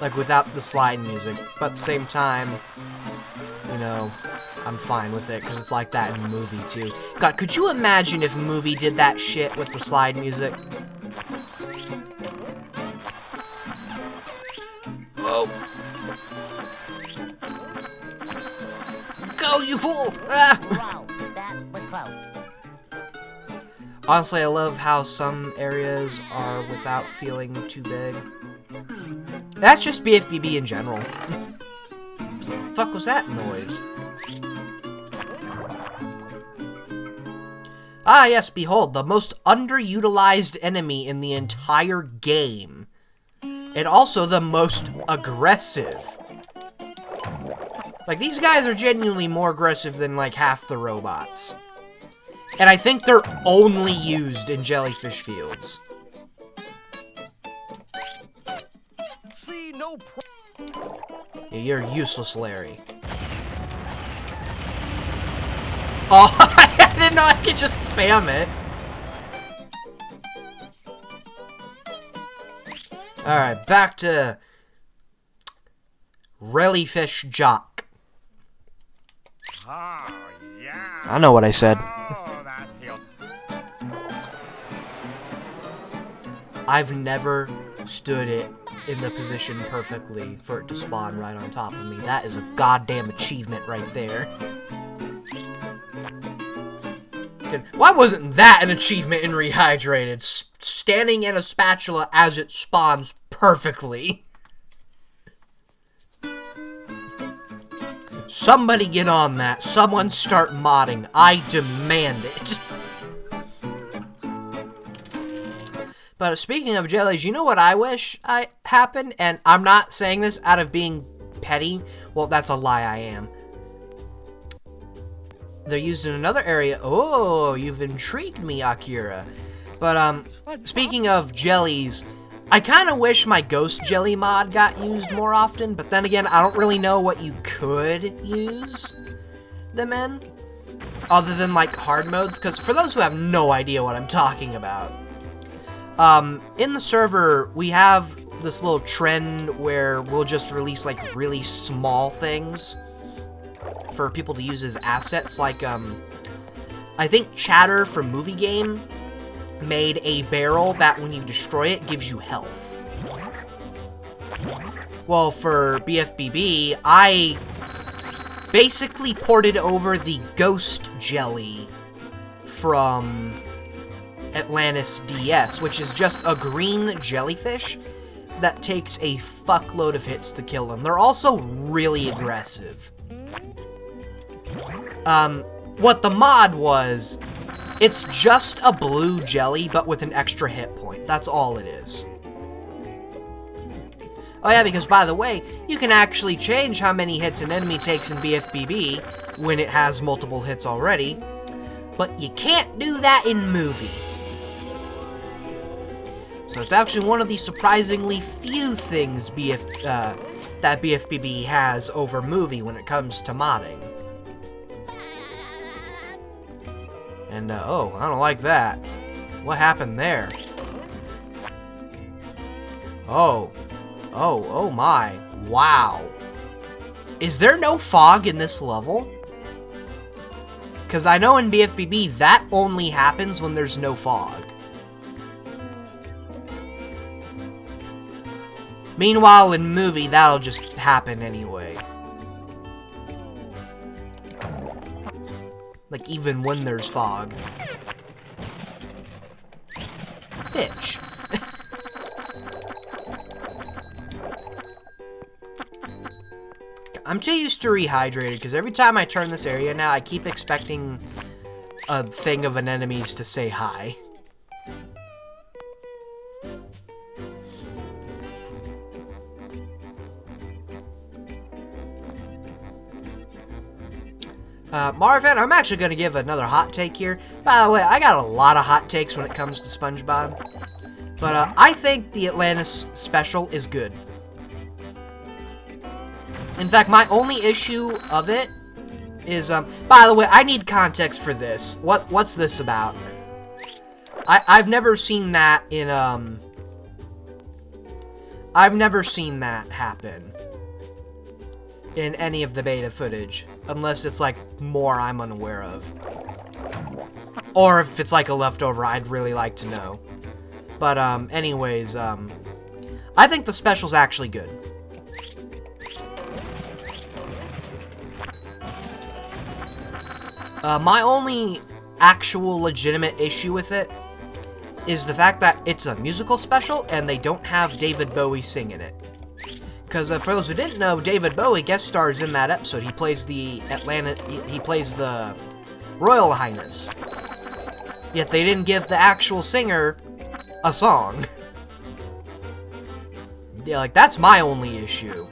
Like, without the slide music. But at the same time, you know, I'm fine with it, because it's like that in the movie, too. God, could you imagine if movie did that shit with the slide music? Oh. Go, you fool! Ah! Wow, that was close. Honestly, I love how some areas are without feeling too big. That's just BFBB in general. What the fuck was that noise? Ah, yes, behold, the most underutilized enemy in the entire game. And also the most aggressive. Like, these guys are genuinely more aggressive than, like, half the robots. And I think they're only used in jellyfish fields. See, no Yeah, you're useless, Larry. Oh, I didn't know I could just spam it. Alright, back to Rellyfish Jock. Oh, yeah. I know what I said. Oh, that feels... I've never stood it in the position perfectly for it to spawn right on top of me. That is a goddamn achievement right there. Why wasn't that an achievement in Rehydrated? Standing in a spatula as it spawns perfectly. Somebody get on that. Someone start modding. I demand it. But speaking of jellies, you know what I wish happened? And I'm not saying this out of being petty. Well, that's a lie, I am. They're used in another area. Oh, you've intrigued me, Akira. But, speaking of jellies, I kind of wish my ghost jelly mod got used more often, but then again, I don't really know what you could use them in, other than, like, hard modes, because for those who have no idea what I'm talking about, in the server, we have this little trend where we'll just release, like, really small things for people to use as assets, like, I think Chatter from Movie Game made a barrel that when you destroy it gives you health. Well, for BFBB, I basically ported over the ghost jelly from Atlantis DS, which is just a green jellyfish that takes a fuckload of hits to kill them. They're also really aggressive. What the mod was, it's just a blue jelly, but with an extra hit point. That's all it is. Oh yeah, because by the way, you can actually change how many hits an enemy takes in BFBB when it has multiple hits already, but you can't do that in Movie. So it's actually one of the surprisingly few things that BFBB has over Movie when it comes to modding. And, oh, I don't like that. What happened there? Oh my. Wow. Is there no fog in this level? Because I know in BFBB that only happens when there's no fog. Meanwhile, in Movie, that'll just happen anyway. Like, even when there's fog. Bitch. I'm too used to Rehydrated, because every time I turn this area now, I keep expecting a thing of an enemies to say hi. Marvin, I'm actually going to give another hot take here. By the way, I got a lot of hot takes when it comes to SpongeBob. But, I think the Atlantis special is good. In fact, my only issue of it is, by the way, I need context for this. What's this about? I've never seen that in, I've never seen that happen in any of the beta footage, unless it's, like, more I'm unaware of. Or if it's, like, a leftover, I'd really like to know. But, anyways, I think the special's actually good. My only actual legitimate issue with it is the fact that it's a musical special, and they don't have David Bowie singing it. Because for those who didn't know, David Bowie guest stars in that episode. He plays the he plays the Royal Highness. Yet they didn't give the actual singer a song. Yeah, like, that's my only issue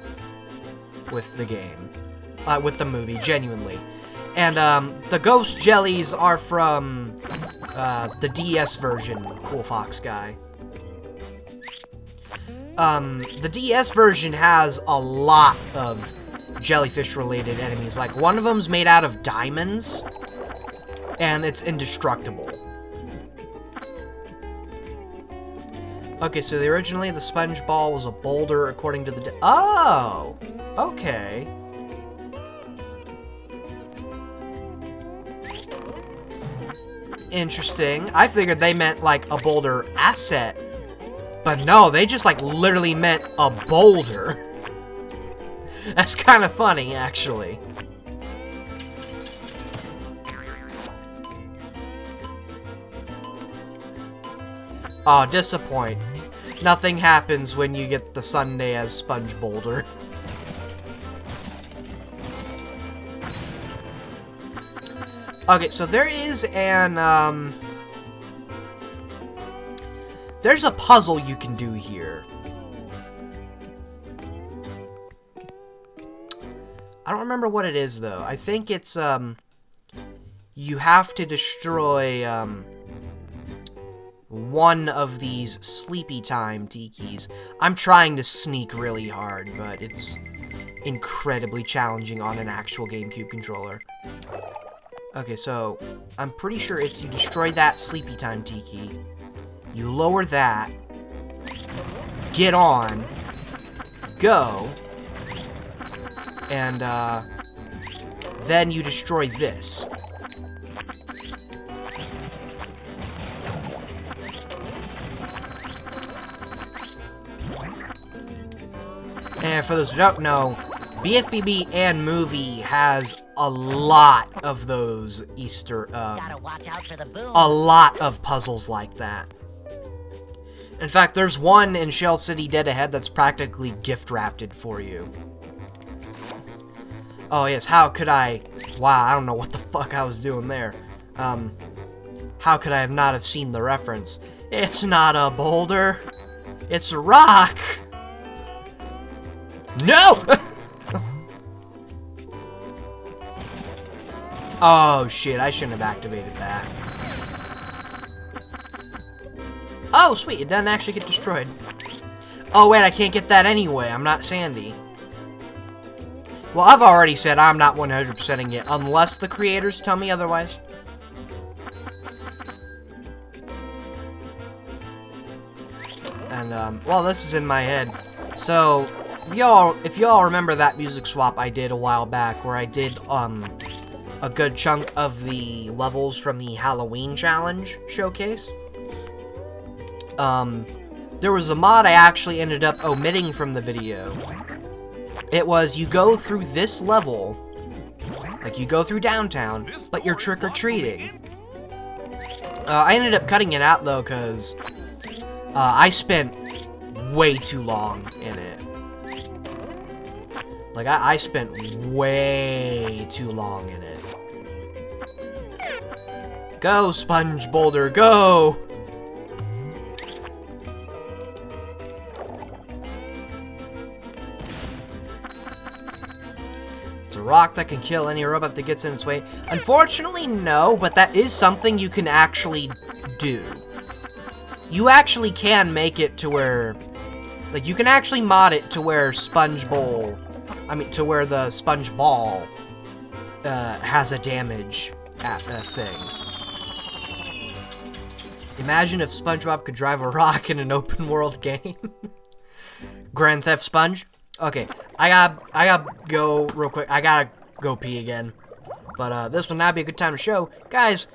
with the game. With the movie, genuinely. And, the Ghost Jellies are from, the DS version, Cool Fox guy. The DS version has a lot of jellyfish-related enemies. Like, one of them's made out of diamonds, and it's indestructible. Okay, so originally the sponge ball was a boulder, according to the... Oh! Okay. Interesting. I figured they meant, like, a boulder asset. But no, they just, like, literally meant a boulder. That's kind of funny, actually. Oh, disappoint. Nothing happens when you get the Sunday as Sponge Boulder. Okay, so there is an, there's a puzzle you can do here. I don't remember what it is, though. I think it's, you have to destroy, one of these sleepy time tikis. I'm trying to sneak really hard, but it's incredibly challenging on an actual GameCube controller. Okay, so I'm pretty sure it's you destroy that sleepy time tiki, you lower that, get on, go, and then you destroy this. And for those who don't know, BFBB and Movie has a lot of those Gotta watch out for the boom. a lot of puzzles like that. In fact, there's one in Shell City Dead Ahead that's practically gift-wrapped for you. Oh yes, how could I... Wow, I don't know what the fuck I was doing there. How could I have not have seen the reference? It's not a boulder. It's a rock. No! Oh shit, I shouldn't have activated that. Oh sweet, it doesn't actually get destroyed. Oh wait, I can't get that anyway, I'm not Sandy. Well, I've already said I'm not 100%ing it, unless the creators tell me otherwise. And, well, this is in my head. So, if y'all remember that music swap I did a while back, where I did, a good chunk of the levels from the Halloween Challenge showcase, there was a mod I actually ended up omitting from the video. It was, you go through this level, like you go through downtown, but you're trick-or-treating. I ended up cutting it out, though, because I spent way too long in it. Like, I spent way too long in it. Go, Sponge Boulder, go! It's a rock that can kill any robot that gets in its way. Unfortunately, no, but that is something you can actually do. You actually can make it to where... Like, you can actually mod it to where to where the Sponge Ball has a damage thing. Imagine if SpongeBob could drive a rock in an open world game. Grand Theft Sponge? Okay, I gotta go real quick. I gotta go pee again. But this will now be a good time to show. Guys,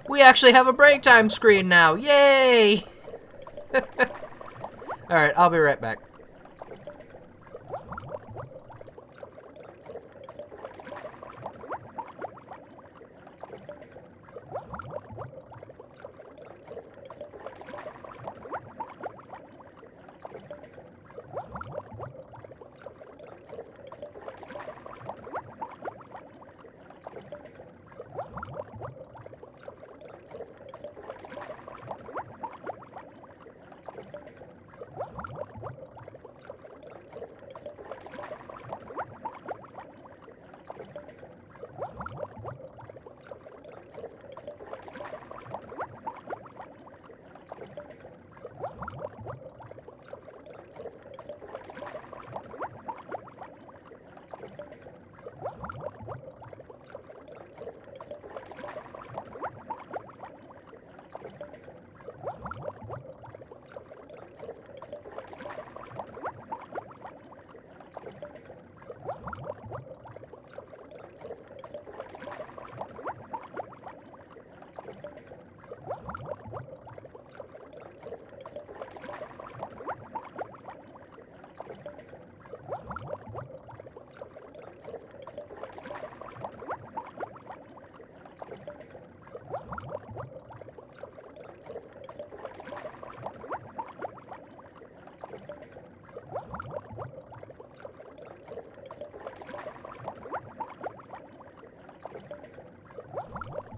we actually have a break time screen now. Yay! Alright, I'll be right back.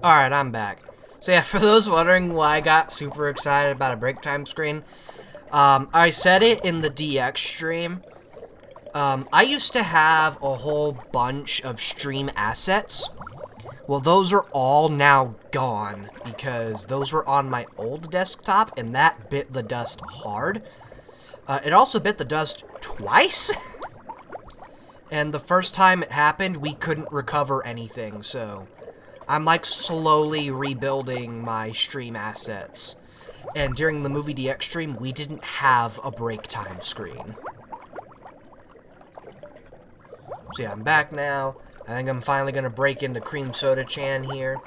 Alright, I'm back. So yeah, for those wondering why I got super excited about a break time screen, I said it in the DX stream. I used to have a whole bunch of stream assets. Well, those are all now gone because those were on my old desktop and that bit the dust hard. It also bit the dust twice. And the first time it happened, we couldn't recover anything, so I'm like slowly rebuilding my stream assets. And during the Movie DX stream, we didn't have a break time screen. So yeah, I'm back now. I think I'm finally gonna break into Cream Soda Chan here.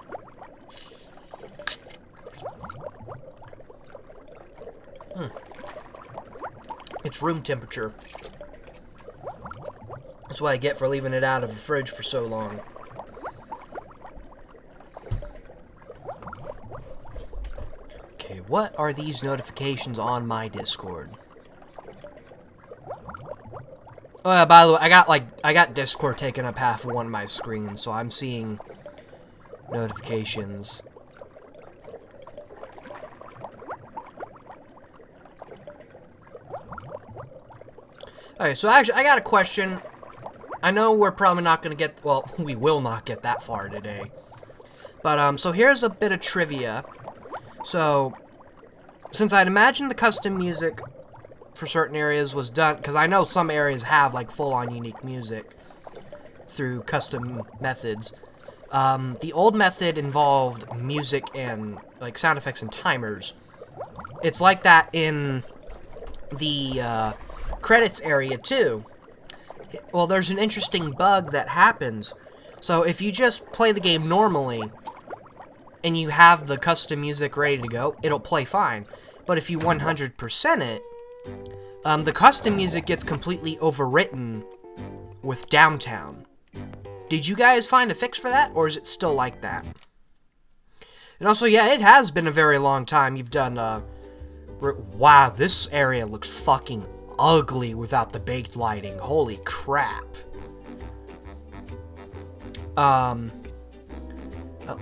It's room temperature. That's what I get for leaving it out of the fridge for so long. Okay, what are these notifications on my Discord? Oh yeah, by the way, I got Discord taking up half of one of my screens, so I'm seeing notifications. Okay, so actually, I got a question. I know we're probably not gonna get, well, we will not get that far today. But, so here's a bit of trivia. So, since I'd imagine the custom music for certain areas was done, because I know some areas have, like, full-on unique music through custom methods. The old method involved music and, like, sound effects and timers. It's like that in the, credits area, too. Well, there's an interesting bug that happens. So, if you just play the game normally, and you have the custom music ready to go, it'll play fine. But if you 100% it, the custom music gets completely overwritten with Downtown. Did you guys find a fix for that, or is it still like that? And also, yeah, it has been a very long time you've done, wow, this area looks fucking ugly without the baked lighting. Holy crap.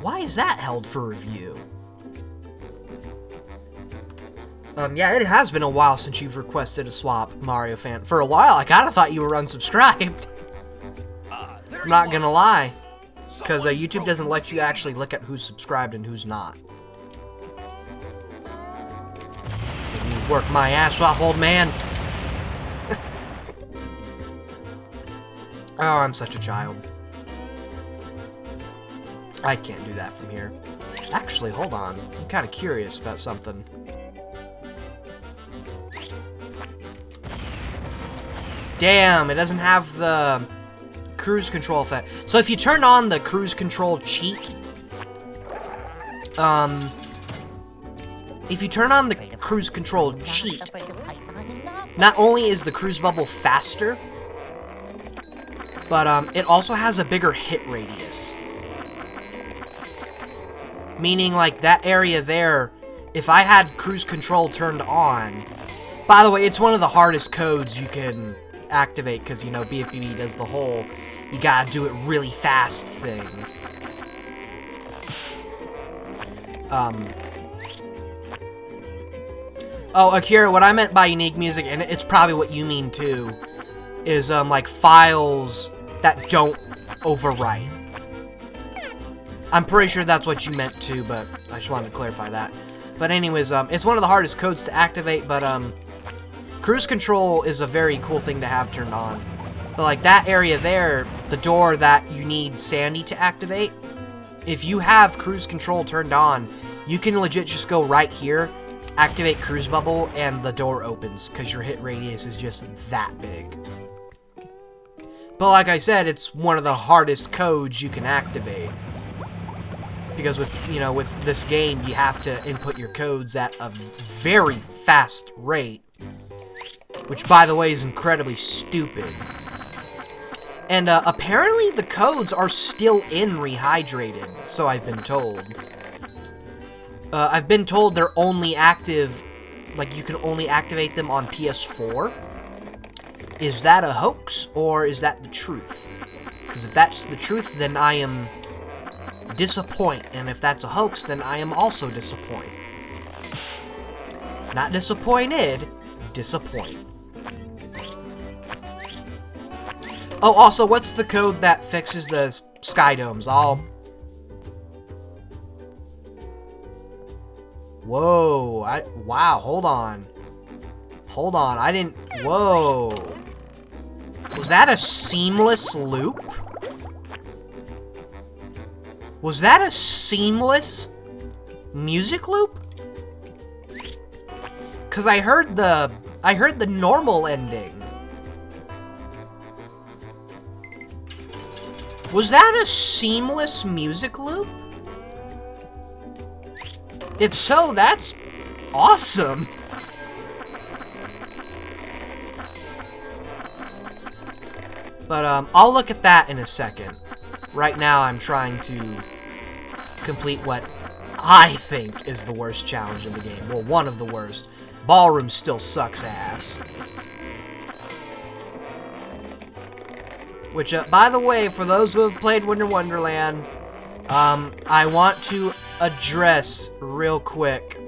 Why is that held for review? Yeah, it has been a while since you've requested a swap, Mario fan. For a while, I kinda thought you were unsubscribed. I'm not gonna lie. Because YouTube doesn't let you actually look at who's subscribed and who's not. Make me work my ass off, old man. Oh, I'm such a child. I can't do that from here. Actually, hold on. I'm kind of curious about something. Damn, it doesn't have the cruise control effect. So if you turn on the cruise control cheat, if you turn on the cruise control cheat, not only is the cruise bubble faster, but it also has a bigger hit radius. Meaning, like, that area there, if I had cruise control turned on... By the way, it's one of the hardest codes you can activate, because, you know, BFBB does the whole, you gotta do it really fast thing. Oh, Akira, what I meant by unique music, and it's probably what you mean too, is, like, files that don't overwrite. I'm pretty sure that's what you meant too, but I just wanted to clarify that. But anyways, it's one of the hardest codes to activate, but, cruise control is a very cool thing to have turned on. But, like, that area there, the door that you need Sandy to activate, if you have cruise control turned on, you can legit just go right here, activate cruise bubble, and the door opens, because your hit radius is just that big. But like I said, it's one of the hardest codes you can activate. Because with, you know, with this game, you have to input your codes at a very fast rate. Which, by the way, is incredibly stupid. And, apparently the codes are still in Rehydrated, so I've been told. I've been told they're only active, like, you can only activate them on PS4. Is that a hoax, or is that the truth? Because if that's the truth, then I am disappoint. And if that's a hoax, then I am also disappoint. Not disappointed, disappoint. Oh, also, what's the code that fixes the sky domes? Whoa, wow, hold on. Hold on, I didn't... Whoa. Was that a seamless loop? Was that a seamless music loop? Cause I heard the normal ending. Was that a seamless music loop? If so, that's awesome. But I'll look at that in a second. Right now I'm trying to complete what I think is the worst challenge in the game. Well, one of the worst. Ballroom still sucks ass. Which, by the way, for those who have played Winter Wonderland, I want to address real quick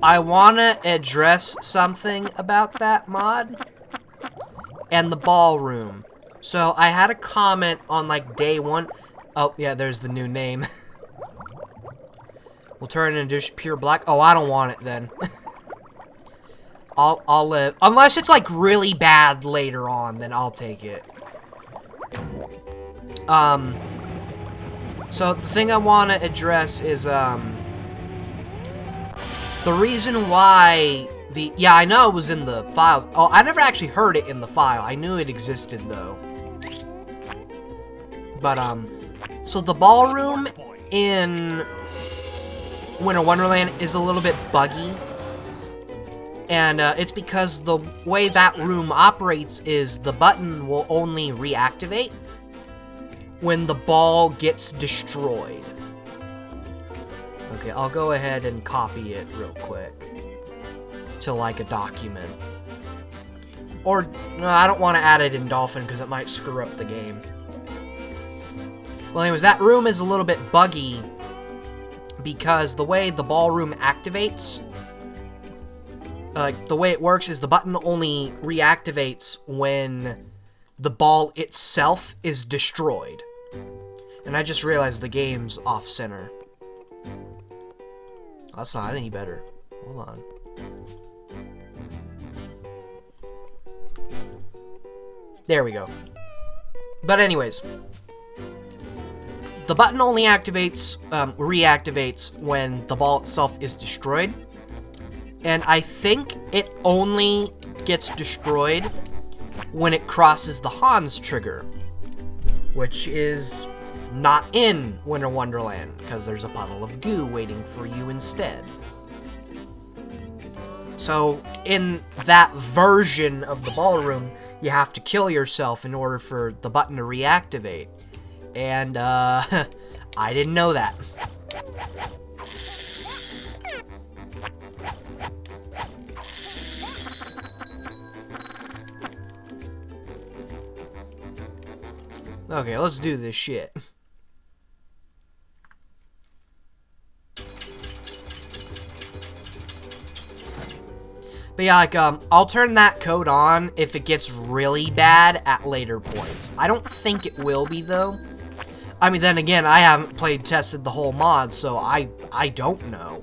I want to address something about that mod and the ballroom. So, I had a comment on, like, day 1. Oh, yeah, there's the new name. We'll turn it into just pure black. Oh, I don't want it then. I'll live. Unless it's, like, really bad later on, then I'll take it. So, the thing I want to address is, the reason why yeah, I know it was in the files. Oh, I never actually heard it in the file. I knew it existed, though. But, so the ballroom in Winter Wonderland is a little bit buggy. And, it's because the way that room operates is the button will only reactivate when the ball gets destroyed. Okay, I'll go ahead and copy it real quick to, like, a document. Or, no, I don't want to add it in Dolphin because it might screw up the game. Well, anyways, that room is a little bit buggy because the way the ballroom activates, the way it works is the button only reactivates when the ball itself is destroyed. And I just realized the game's off-center. That's not any better. Hold on. There we go. But anyways, the button only activates, reactivates when the ball itself is destroyed. And I think it only gets destroyed when it crosses the Hans trigger, which is not in Winter Wonderland, because there's a puddle of goo waiting for you instead. So, in that version of the ballroom, you have to kill yourself in order for the button to reactivate. And, I didn't know that. Okay, let's do this shit. But yeah, like, I'll turn that code on if it gets really bad at later points. I don't think it will be, though. I mean, then again, I haven't tested the whole mod, so I don't know.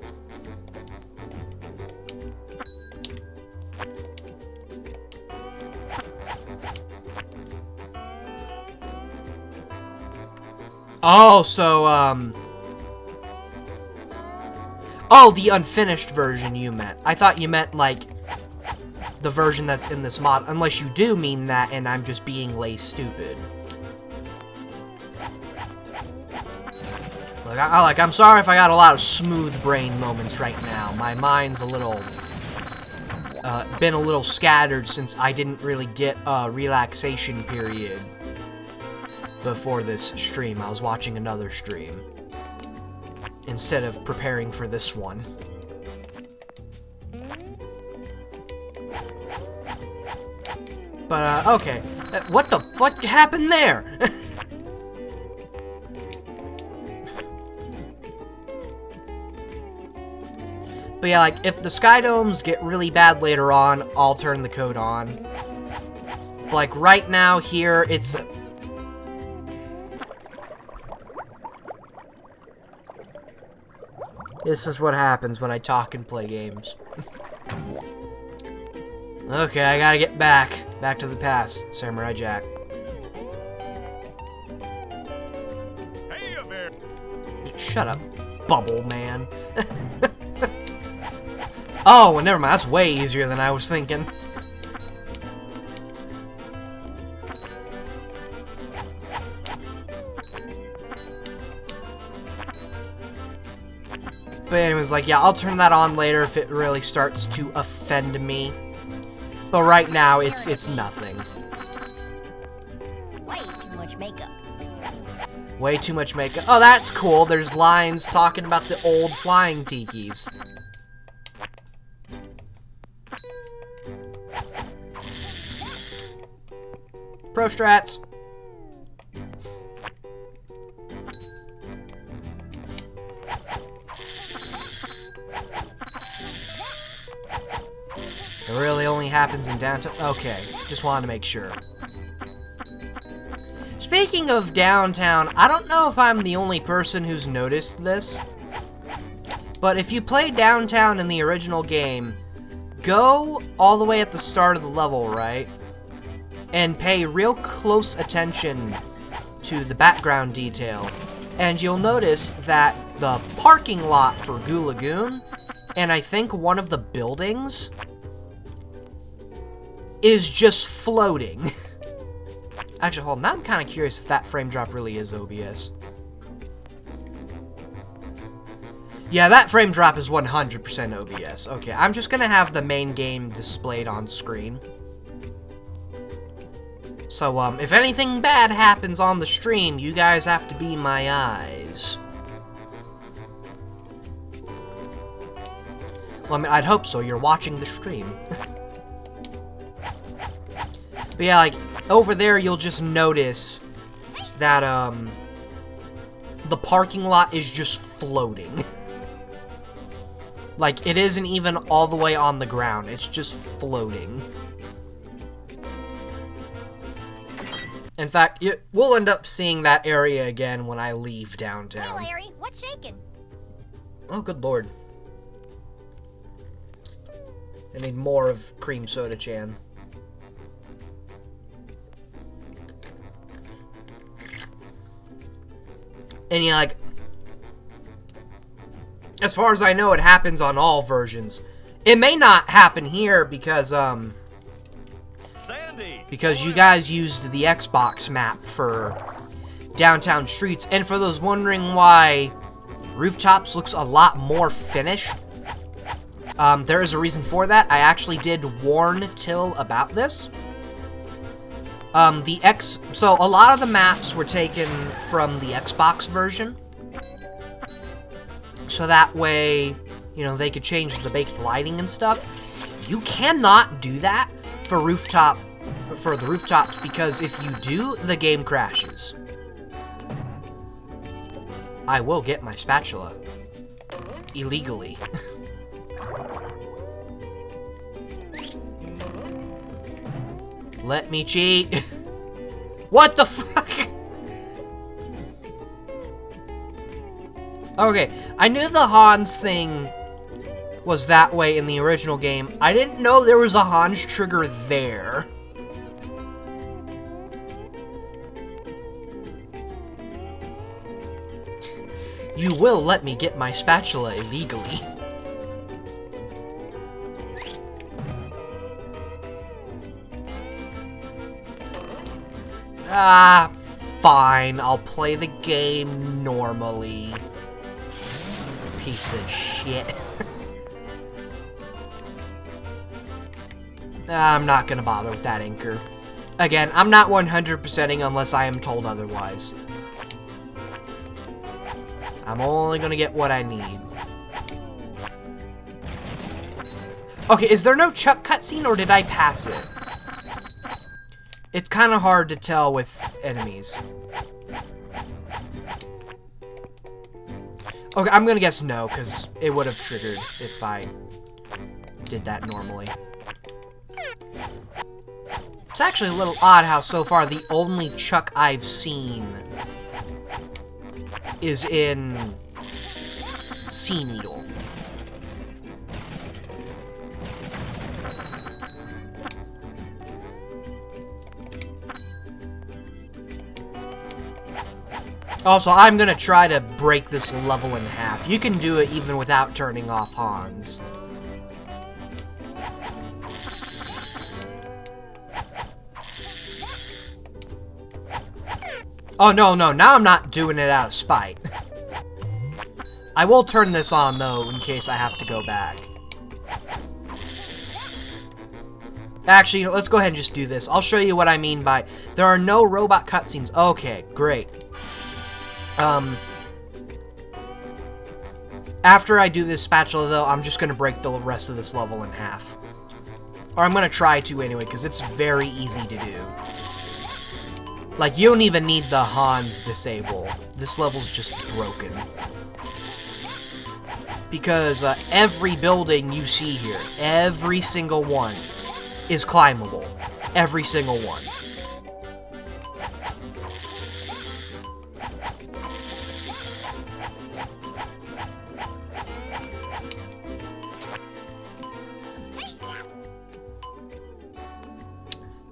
Oh, so, oh, the unfinished version you meant. I thought you meant, like, the version that's in this mod, unless you do mean that and I'm just being lay stupid. I'm sorry if I got a lot of smooth brain moments right now. My mind's a little, been a little scattered since I didn't really get a relaxation period before this stream. I was watching another stream instead of preparing for this one. But, okay. What the fuck happened there? But yeah, like, if the sky domes get really bad later on, I'll turn the code on. Like, right now, here, it's... This is what happens when I talk and play games. Okay, I gotta get back. Back to the past, Samurai Jack. Hey there. Shut up, Bubble Man. Oh, well, never mind. That's way easier than I was thinking. But anyways, like, yeah, I'll turn that on later if it really starts to offend me. But right now, it's nothing. Way too much makeup. Way too much makeup. Oh, that's cool. There's lines talking about the old flying tikis. Pro strats. It really only happens in downtown. Okay, just wanted to make sure. Speaking of downtown, I don't know if I'm the only person who's noticed this, but if you play downtown in the original game, go all the way at the start of the level, right? And pay real close attention to the background detail. And you'll notice that the parking lot for Goo Lagoon, and I think one of the buildings, is just floating. Actually, hold on. Now I'm kind of curious if that frame drop really is OBS. Yeah, that frame drop is 100% OBS. Okay, I'm just gonna have the main game displayed on screen. So, if anything bad happens on the stream, you guys have to be my eyes. Well, I mean, I'd hope so. You're watching the stream. But yeah, like, over there, you'll just notice that, the parking lot is just floating. Like, it isn't even all the way on the ground. It's just floating. In fact, we'll end up seeing that area again when I leave downtown. Well, Larry, what's shaking? Oh, good lord. I need more of Cream Soda Chan. And yeah, like, as far as I know, it happens on all versions. It may not happen here because, because you guys used the Xbox map for downtown streets. And for those wondering why Rooftops looks a lot more finished, there is a reason for that. I actually did warn Till about this. So a lot of the maps were taken from the Xbox version. So that way, you know, they could change the baked lighting and stuff. You cannot do that for the rooftops, because if you do, the game crashes. I will get my spatula. Illegally. Let me cheat. What the fuck? Okay, I knew the Hans thing was that way in the original game. I didn't know there was a Hans trigger there. You will let me get my spatula illegally. Ah, fine. I'll play the game normally. Piece of shit. I'm not gonna bother with that anchor. Again, I'm not 100%ing unless I am told otherwise. I'm only gonna get what I need. Okay, is there no Chuck cutscene, or did I pass it? it's kind of hard to tell with enemies. Okay, I'm gonna guess no, because it would have triggered if I did that normally. It's actually a little odd how so far the only Chuck I've seen is in Sea Needle. Also, I'm gonna try to break this level in half. You can do it even without turning off Hans. Oh, no, now I'm not doing it out of spite. I will turn this on, though, in case I have to go back. Actually, let's go ahead and just do this. I'll show you what I mean by there are no robot cutscenes. Okay, great. After I do this spatula, though, I'm just gonna break the rest of this level in half. Or I'm gonna try to anyway, because it's very easy to do. Like, you don't even need the Hans disable. This level's just broken. Because every building you see here, every single one, is climbable. Every single one.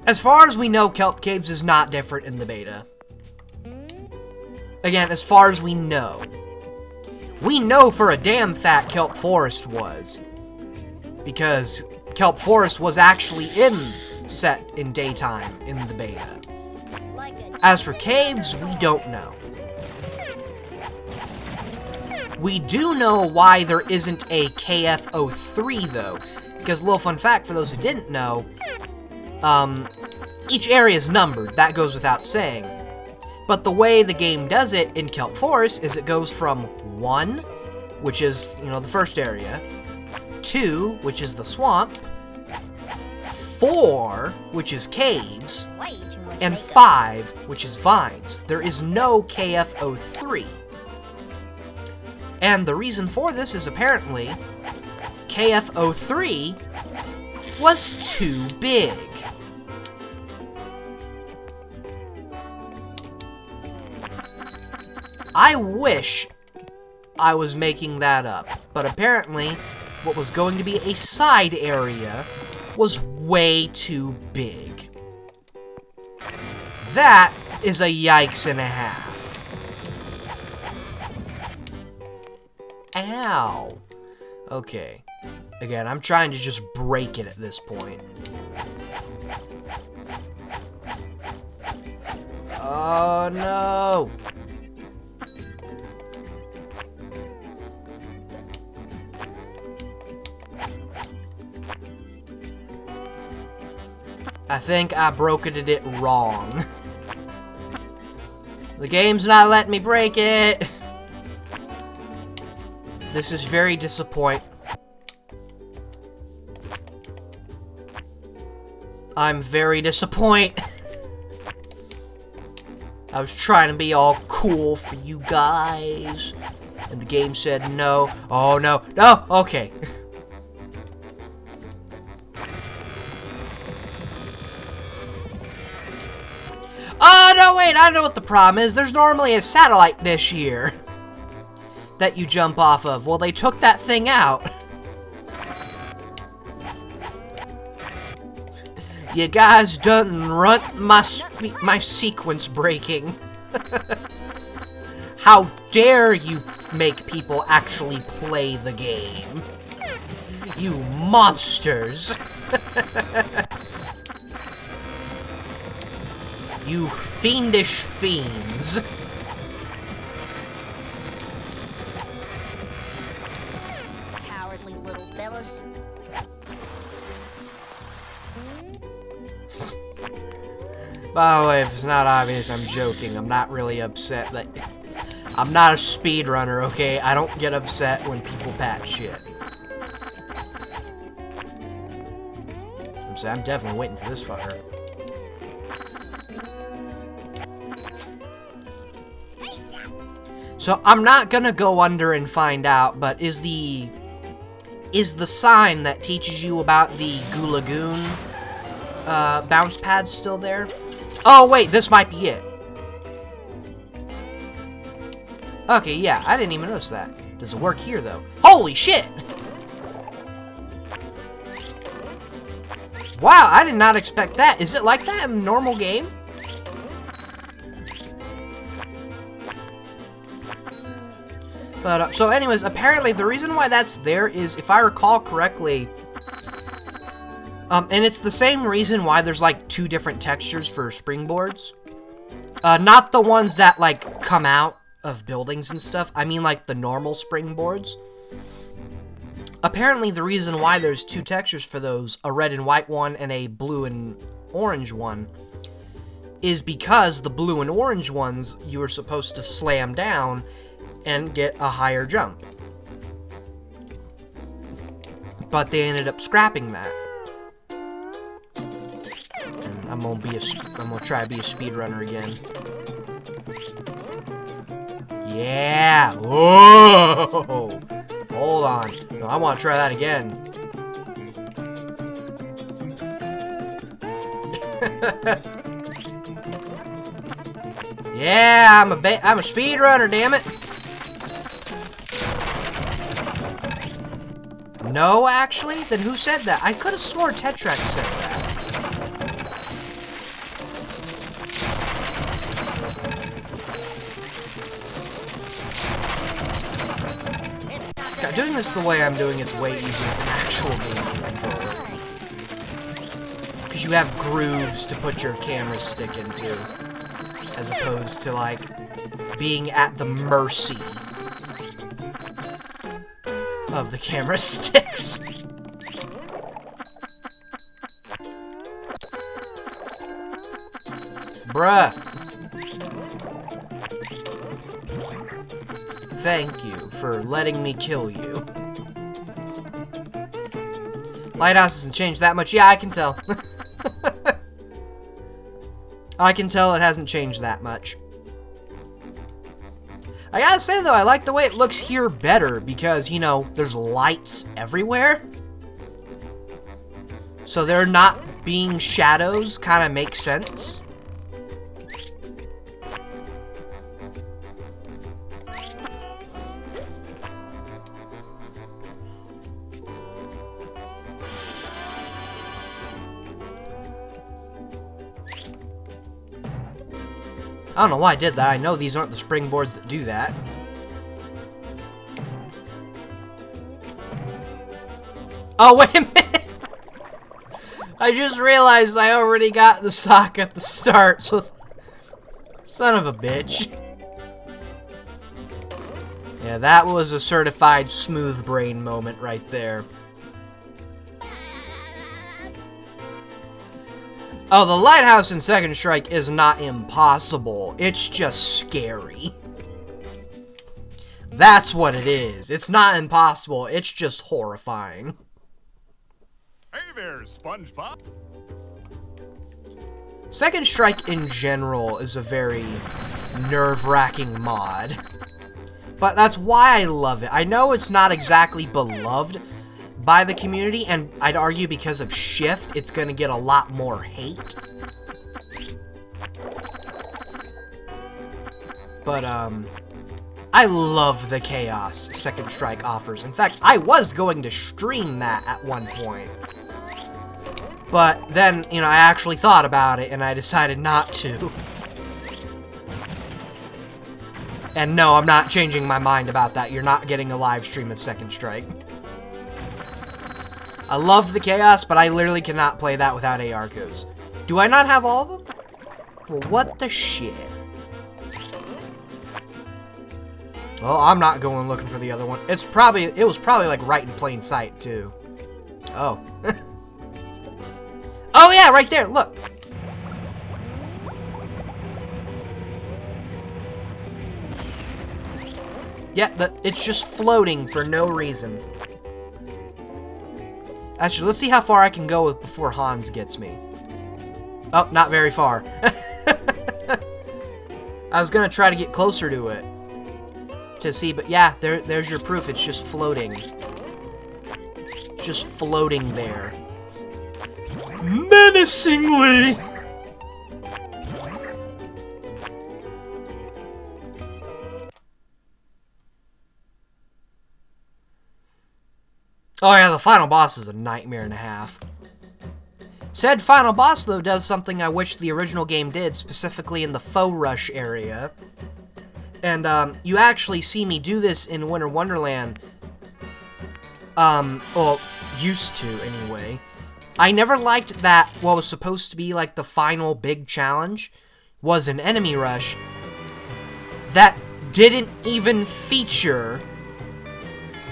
As far as we know, Kelp Caves is not different in the beta. Again, as far as we know. We know for a damn fact Kelp Forest was. Because Kelp Forest was actually set in daytime in the beta. As for caves, we don't know. We do know why there isn't a KF03 though. Because, little fun fact for those who didn't know, each area is numbered, that goes without saying. But the way the game does it in Kelp Forest is it goes from 1, which is, the first area, 2, which is the swamp, 4, which is caves, and 5, which is vines. There is no KF03. And the reason for this is apparently KF03 was too big. I wish I was making that up, but apparently what was going to be a side area was way too big. That is a yikes and a half. Ow. Okay. Again, I'm trying to just break it at this point. Oh no! I think I broketed it wrong. The game's not letting me break it. This is very disappointing. I'm very disappointed. I was trying to be all cool for you guys, and the game said no. Oh no, no, okay. Oh, no, wait, I know what the problem is. There's normally a satellite dish here that you jump off of. Well, they took that thing out. You guys done runt my sequence breaking. How dare you make people actually play the game? You monsters. You fiendish fiends. Cowardly little fellas. By the way, if it's not obvious, I'm joking. I'm not really upset. I'm not a speedrunner, okay? I don't get upset when people patch shit. I'm definitely waiting for this fucker. So I'm not gonna go under and find out, but is the sign that teaches you about the Goo Lagoon bounce pads still there? Oh wait, this might be it. Okay, yeah, I didn't even notice that. Does it work here though? Holy shit! Wow, I did not expect that. Is it like that in the normal game? But, so anyways, apparently the reason why that's there is, if I recall correctly, and it's the same reason why there's, like, 2 different textures for springboards. Not the ones that, like, come out of buildings and stuff. I mean, like, the normal springboards. Apparently, the reason why there's 2 textures for those, a red and white one and a blue and orange one, is because the blue and orange ones you were supposed to slam down and get a higher jump. But they ended up scrapping that. And I'm gonna try to be a speedrunner again. Yeah! Whoa! Hold on. No, I want to try that again. Yeah, I'm a speedrunner, damn it. No, actually? Then who said that? I could have swore Tetrax said that. God, doing this the way I'm doing it's way easier with an actual game controller. Because you have grooves to put your camera stick into. As opposed to, like, being at the mercy of the camera sticks. Bruh. Thank you for letting me kill you. Lighthouse hasn't changed that much. Yeah, I can tell. I can tell it hasn't changed that much. I gotta say, though, I like the way it looks here better because, you know, there's lights everywhere. So there not being shadows kind of makes sense. I don't know why I did that. I know these aren't the springboards that do that. Oh, wait a minute! I just realized I already got the sock at the start, so... Son of a bitch. Yeah, that was a certified smooth brain moment right there. Oh, the lighthouse in Second Strike is not impossible. It's just scary. That's what it is. It's not impossible. It's just horrifying. Hey there, SpongeBob. Second Strike in general is a very nerve-wracking mod. But that's why I love it. I know it's not exactly beloved by the community, and I'd argue because of Shift, it's gonna get a lot more hate. But, I love the chaos Second Strike offers. In fact, I was going to stream that at one point. But then, you know, I actually thought about it, and I decided not to. And no, I'm not changing my mind about that. You're not getting a live stream of Second Strike. I love the chaos, but I literally cannot play that without AR codes. Do I not have all of them? Well, what the shit? Well, I'm not going looking for the other one. It was probably like right in plain sight too. Oh. Oh yeah, right there, look. Yeah, it's just floating for no reason. Actually, let's see how far I can go before Hans gets me. Oh, not very far. I was gonna try to get closer to it. to see, but yeah, there's your proof. It's just floating. It's just floating there. Menacingly! Oh yeah, the final boss is a nightmare and a half. Said final boss, though, does something I wish the original game did, specifically in the Foe Rush area. And, you actually see me do this in Winter Wonderland. Well, used to, anyway. I never liked that what was supposed to be, like, the final big challenge was an enemy rush that didn't even feature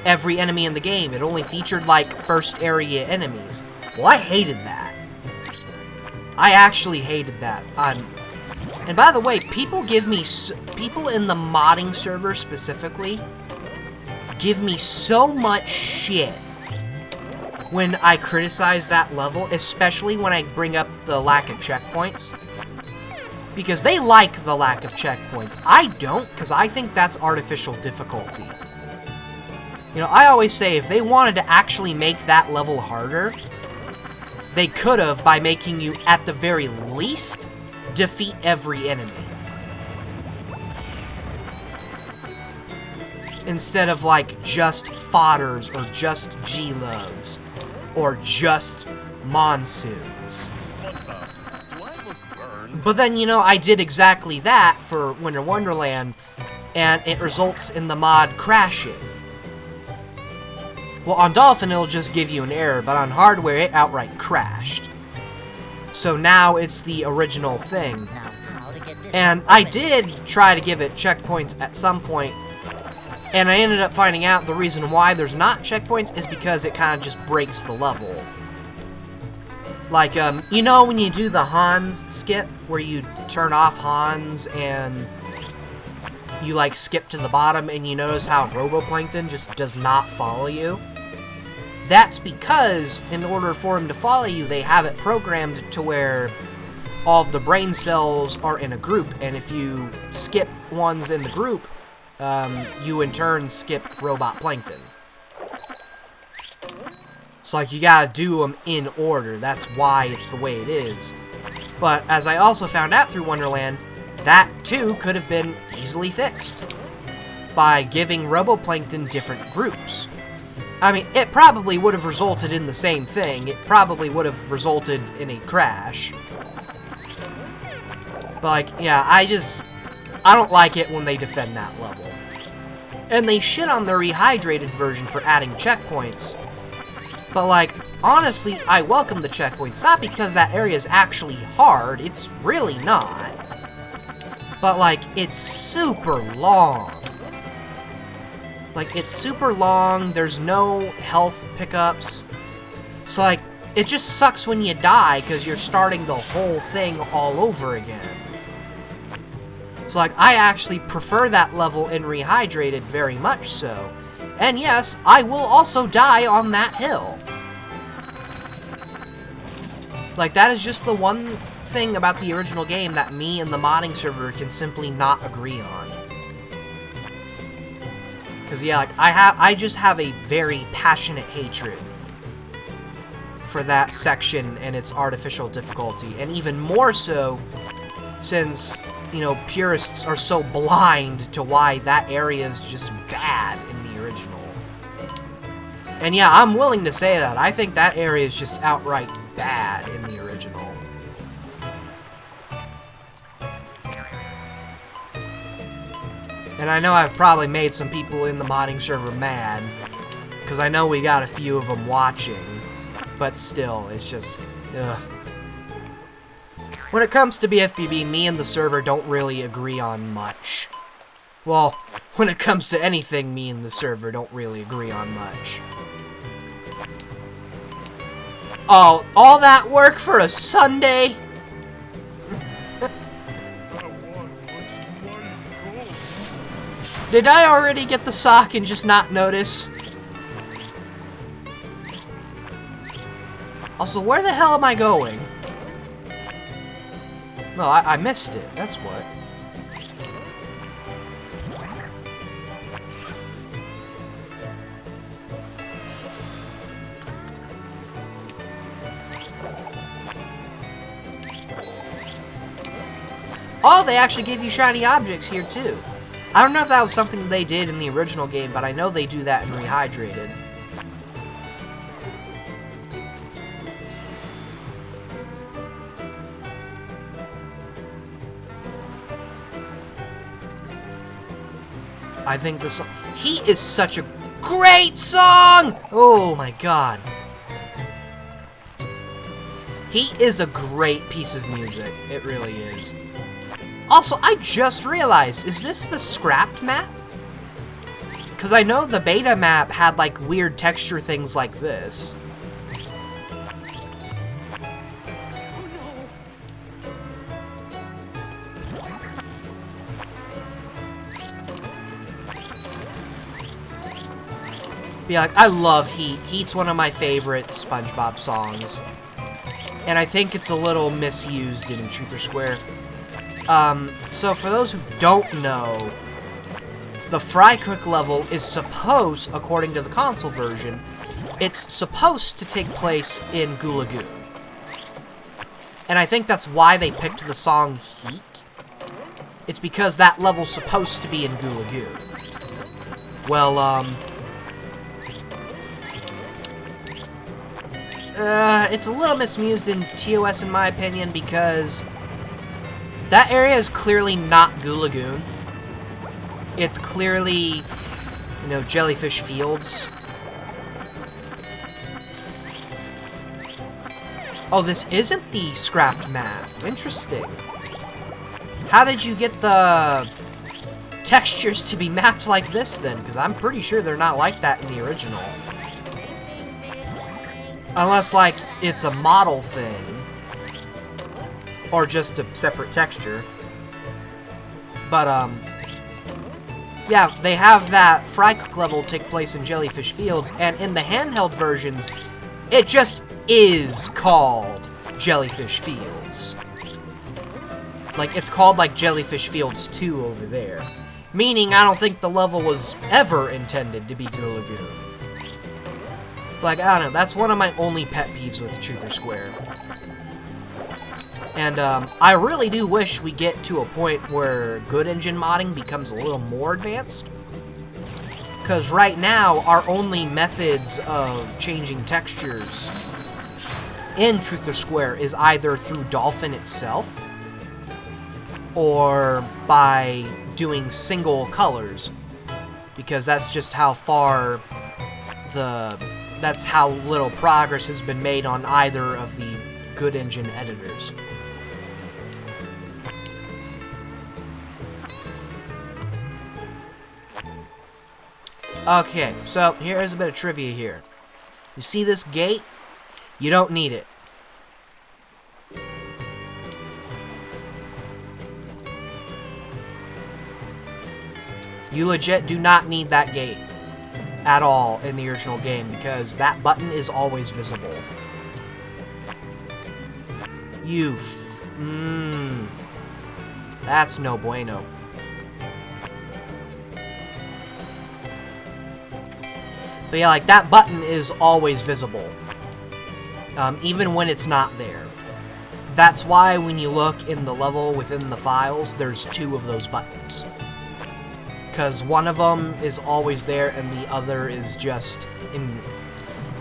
every enemy in the game. It only featured, like, first area enemies. Well, I hated that. I actually hated that. And by the way, people in the modding server specifically give me so much shit when I criticize that level, especially when I bring up the lack of checkpoints. Because they like the lack of checkpoints. I don't, because I think that's artificial difficulty. You know, I always say if they wanted to actually make that level harder, they could have by making you, at the very least, defeat every enemy. Instead of, like, just fodders, or just G-Loves, or just monsoons. But then, you know, I did exactly that for Winter Wonderland, and it results in the mod crashing. Well, on Dolphin, it'll just give you an error, but on hardware, it outright crashed. So now it's the original thing. And I did try to give it checkpoints at some point, and I ended up finding out the reason why there's not checkpoints is because it kind of just breaks the level. Like, you know when you do the Hans skip, where you turn off Hans and you, like, skip to the bottom, and you notice how Roboplankton just does not follow you? That's because, in order for him to follow you, they have it programmed to where all of the brain cells are in a group, and if you skip ones in the group, you in turn skip Robot Plankton. So, like, you gotta do them in order. That's why it's the way it is. But, as I also found out through Wonderland, that, too, could have been easily fixed by giving Roboplankton different groups. I mean, it probably would have resulted in the same thing. It probably would have resulted in a crash. But, like, yeah, I don't like it when they defend that level. And they shit on the rehydrated version for adding checkpoints. But, like, honestly, I welcome the checkpoints. Not because that area is actually hard. It's really not. But, like, it's super long. Like, it's super long, there's no health pickups. So, like, it just sucks when you die, because you're starting the whole thing all over again. So, like, I actually prefer that level in Rehydrated very much so. And yes, I will also die on that hill. Like, that is just the one thing about the original game that me and the modding server can simply not agree on. Because, yeah, like, I just have a very passionate hatred for that section and its artificial difficulty. And even more so, since, you know, purists are so blind to why that area is just bad in the original. And yeah, I'm willing to say that. I think that area is just outright bad in the original. And I know I've probably made some people in the modding server mad, because I know we got a few of them watching, but still, it's just, ugh. When it comes to BFBB, me and the server don't really agree on much. Well, when it comes to anything, me and the server don't really agree on much. Oh, all that work for a Sunday? Did I already get the sock and just not notice? Also, where the hell am I going? No, I missed it, that's what. Oh, they actually gave you shiny objects here, too. I don't know if that was something they did in the original game, but I know they do that in Rehydrated. I think this song... Heat is such a great song! Oh my god. Heat is a great piece of music. It really is. Also, I just realized, is this the scrapped map? Because I know the beta map had, like, weird texture things like this. But yeah, like, I love Heat. Heat's one of my favorite SpongeBob songs. And I think it's a little misused in Truth or Square. So for those who don't know, the Fry Cook level is supposed, according to the console version, it's supposed to take place in Goo Lagoon. And I think that's why they picked the song Heat. It's because that level's supposed to be in Goo Lagoon. Well, it's a little misused in TOS in my opinion because that area is clearly not Goo Lagoon. It's clearly, you know, Jellyfish Fields. Oh, this isn't the scrapped map. Interesting. How did you get the textures to be mapped like this then? Because I'm pretty sure they're not like that in the original. Unless, like, it's a model thing. Or just a separate texture. But, yeah, they have that Fry Cook level take place in Jellyfish Fields, and in the handheld versions, it just is called Jellyfish Fields. Like, it's called, like, Jellyfish Fields 2 over there. Meaning, I don't think the level was ever intended to be Goo Lagoon. Like, I don't know, that's one of my only pet peeves with Truth or Square. And, I really do wish we get to a point where good engine modding becomes a little more advanced. Because right now, our only methods of changing textures in Truth or Square is either through Dolphin itself, or by doing single colors. Because that's just how far that's how little progress has been made on either of the good engine editors. Okay, so here's a bit of trivia here. You see this gate? You don't need it. You legit do not need that gate at all in the original game because that button is always visible. That's no bueno. But yeah, like, that button is always visible. Even when it's not there. That's why when you look in the level within the files, there's 2 of those buttons. Because one of them is always there, and the other is just in...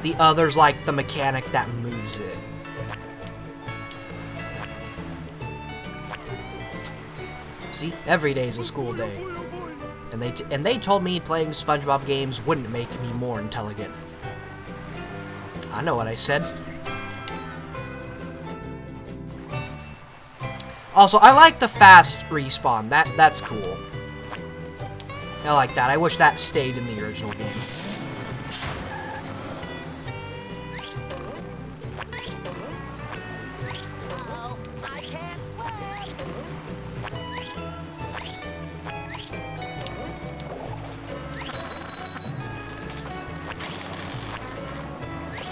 The other's like the mechanic that moves it. See? Every day is a school day. And they told me playing SpongeBob games wouldn't make me more intelligent. I know what I said. Also, I like the fast respawn. That's cool. I like that. I wish that stayed in the original game. Oh, I can't swim.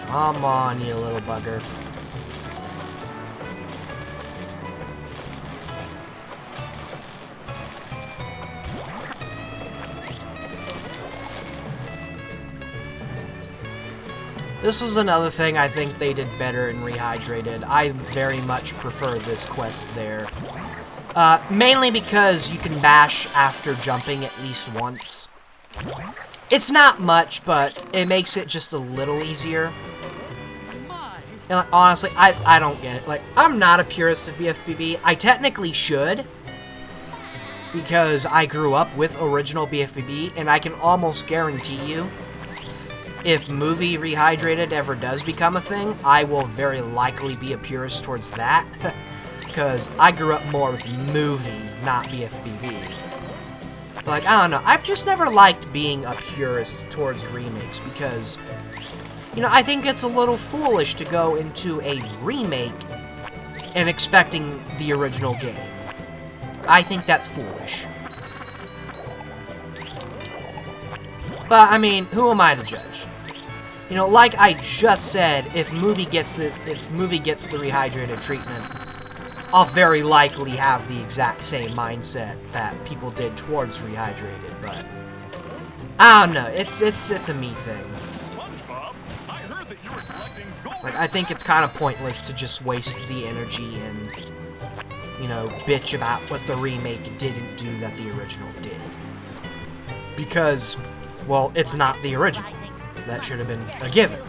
Come on, you little bugger. This was another thing I think they did better in Rehydrated. I very much prefer this quest there. Mainly because you can bash after jumping at least once. It's not much, but it makes it just a little easier. And honestly, I don't get it. Like, I'm not a purist of BFBB. I technically should, because I grew up with original BFBB, and I can almost guarantee you, if Movie Rehydrated ever does become a thing, I will very likely be a purist towards that, because I grew up more with Movie, not BFBB. But, like, I don't know, I've just never liked being a purist towards remakes, because, you know, I think it's a little foolish to go into a remake and expecting the original game. I think that's foolish. But, I mean, who am I to judge? You know, like I just said, if Movie gets the rehydrated treatment, I'll very likely have the exact same mindset that people did towards rehydrated, but I don't know, it's a me thing. SpongeBob, I heard that you were collecting gold. Like, I think it's kind of pointless to just waste the energy and, you know, bitch about what the remake didn't do that the original did. Because, well, it's not the original. That should have been a given.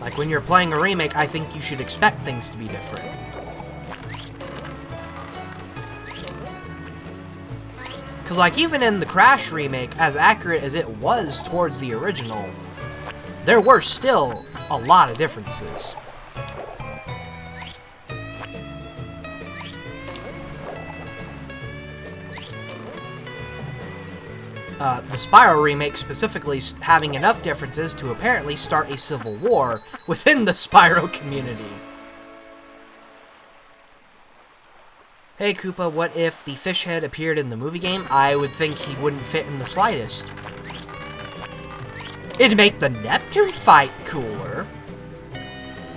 Like, when you're playing a remake, I think you should expect things to be different. Because, like, even in the Crash remake, as accurate as it was towards the original, there were still a lot of differences. The Spyro remake specifically having enough differences to apparently start a civil war within the Spyro community. Hey Koopa, what if the fish head appeared in the movie game? I would think he wouldn't fit in the slightest. It'd make the Neptune fight cooler.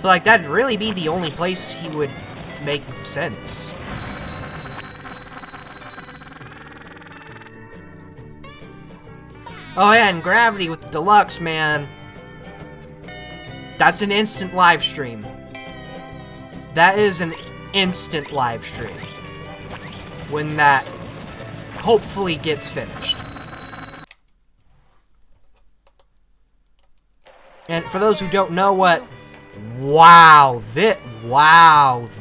But, like, that'd really be the only place he would make sense. Oh yeah, and Gravity with Deluxe, man. That's an instant live stream. That is an instant live stream. When that hopefully gets finished. And for those who don't know what... Wow,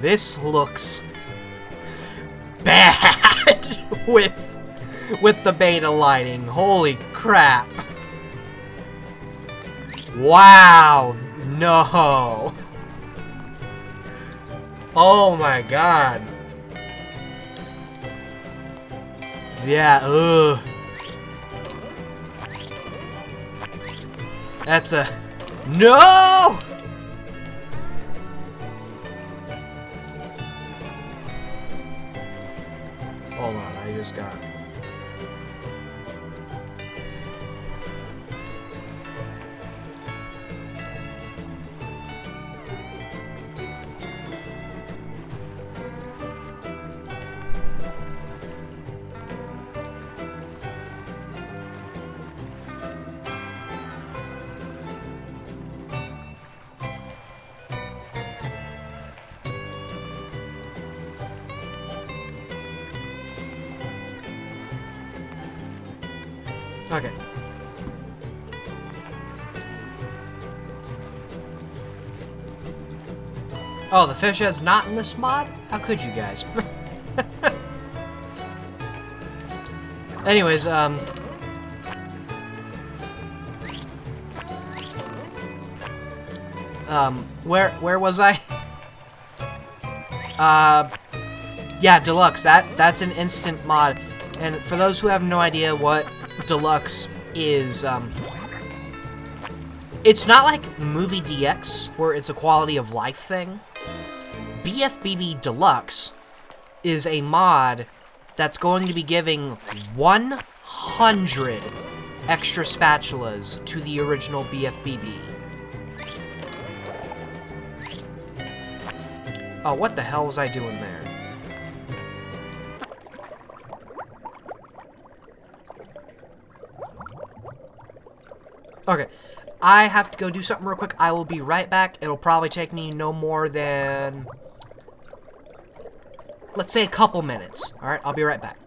this looks bad with the beta lighting. Holy crap. Wow, no. Oh my god. Yeah, ugh. That's a... No! Hold on, I just got... Okay. Oh, the fish head's not in this mod? How could you guys? Anyways, where was I? Yeah, Deluxe, that's an instant mod. And for those who have no idea what Deluxe is, it's not like Movie DX, where it's a quality of life thing. BFBB Deluxe is a mod that's going to be giving 100 extra spatulas to the original BFBB. Oh, what the hell was I doing there? Okay, I have to go do something real quick. I will be right back. It'll probably take me no more than let's say a couple minutes. All right, I'll be right back.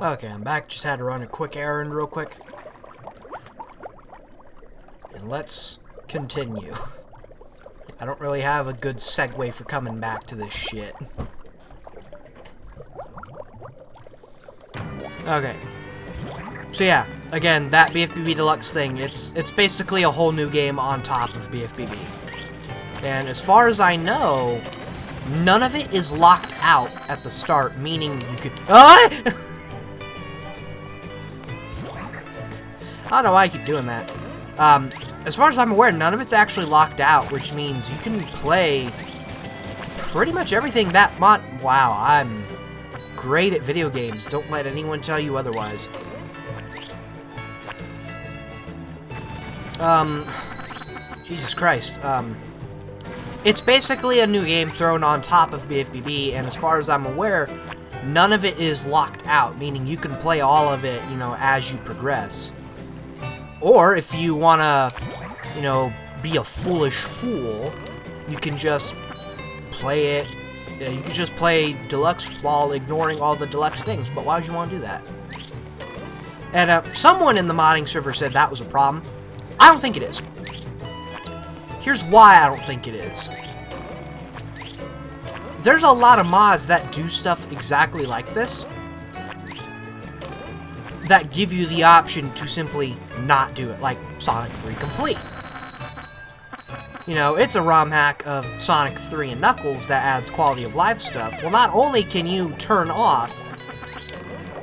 Okay, I'm back. Just had to run a quick errand real quick. And let's continue. I don't really have a good segue for coming back to this shit. Okay. So yeah, again, that BFBB Deluxe thing, it's basically a whole new game on top of BFBB. And as far as I know, none of it is locked out at the start, meaning you could... Ah! I don't know why I keep doing that. As far as I'm aware, none of it's actually locked out, which means you can play pretty much everything that mod... Wow, I'm great at video games. Don't let anyone tell you otherwise. Jesus Christ. It's basically a new game thrown on top of BFBB, and as far as I'm aware, none of it is locked out, meaning you can play all of it, you know, as you progress. Or, if you wanna, you know, be a foolish fool, you can just play it, you can just play Deluxe while ignoring all the Deluxe things, but why would you want to do that? And, someone in the modding server said that was a problem. I don't think it is. Here's why I don't think it is. There's a lot of mods that do stuff exactly like this, that give you the option to simply not do it, like Sonic 3 Complete. You know, it's a ROM hack of Sonic 3 and Knuckles that adds quality of life stuff. Well, not only can you turn off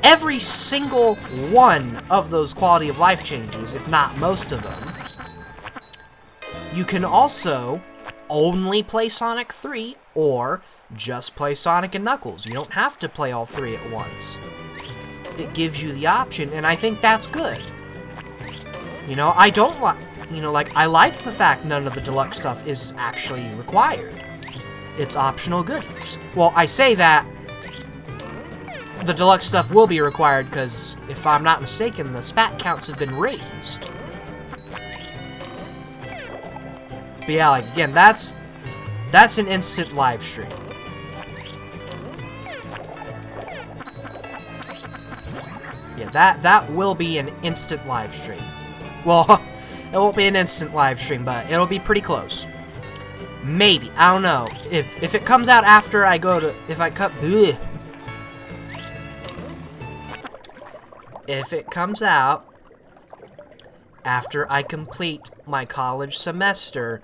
every single one of those quality of life changes, if not most of them, you can also only play Sonic 3 or just play Sonic and Knuckles. You don't have to play all three at once. It gives you the option, and I think that's good. You know, I don't like, you know, like, I like the fact none of the Deluxe stuff is actually required. It's optional goodies. Well, I say that the Deluxe stuff will be required because, if I'm not mistaken, the spat counts have been raised. But yeah, like, again, that's an instant live stream. Yeah, that will be an instant live stream. Well, it won't be an instant live stream, but it'll be pretty close. Maybe, I don't know. If it comes out after I go to, if it comes out after I complete my college semester,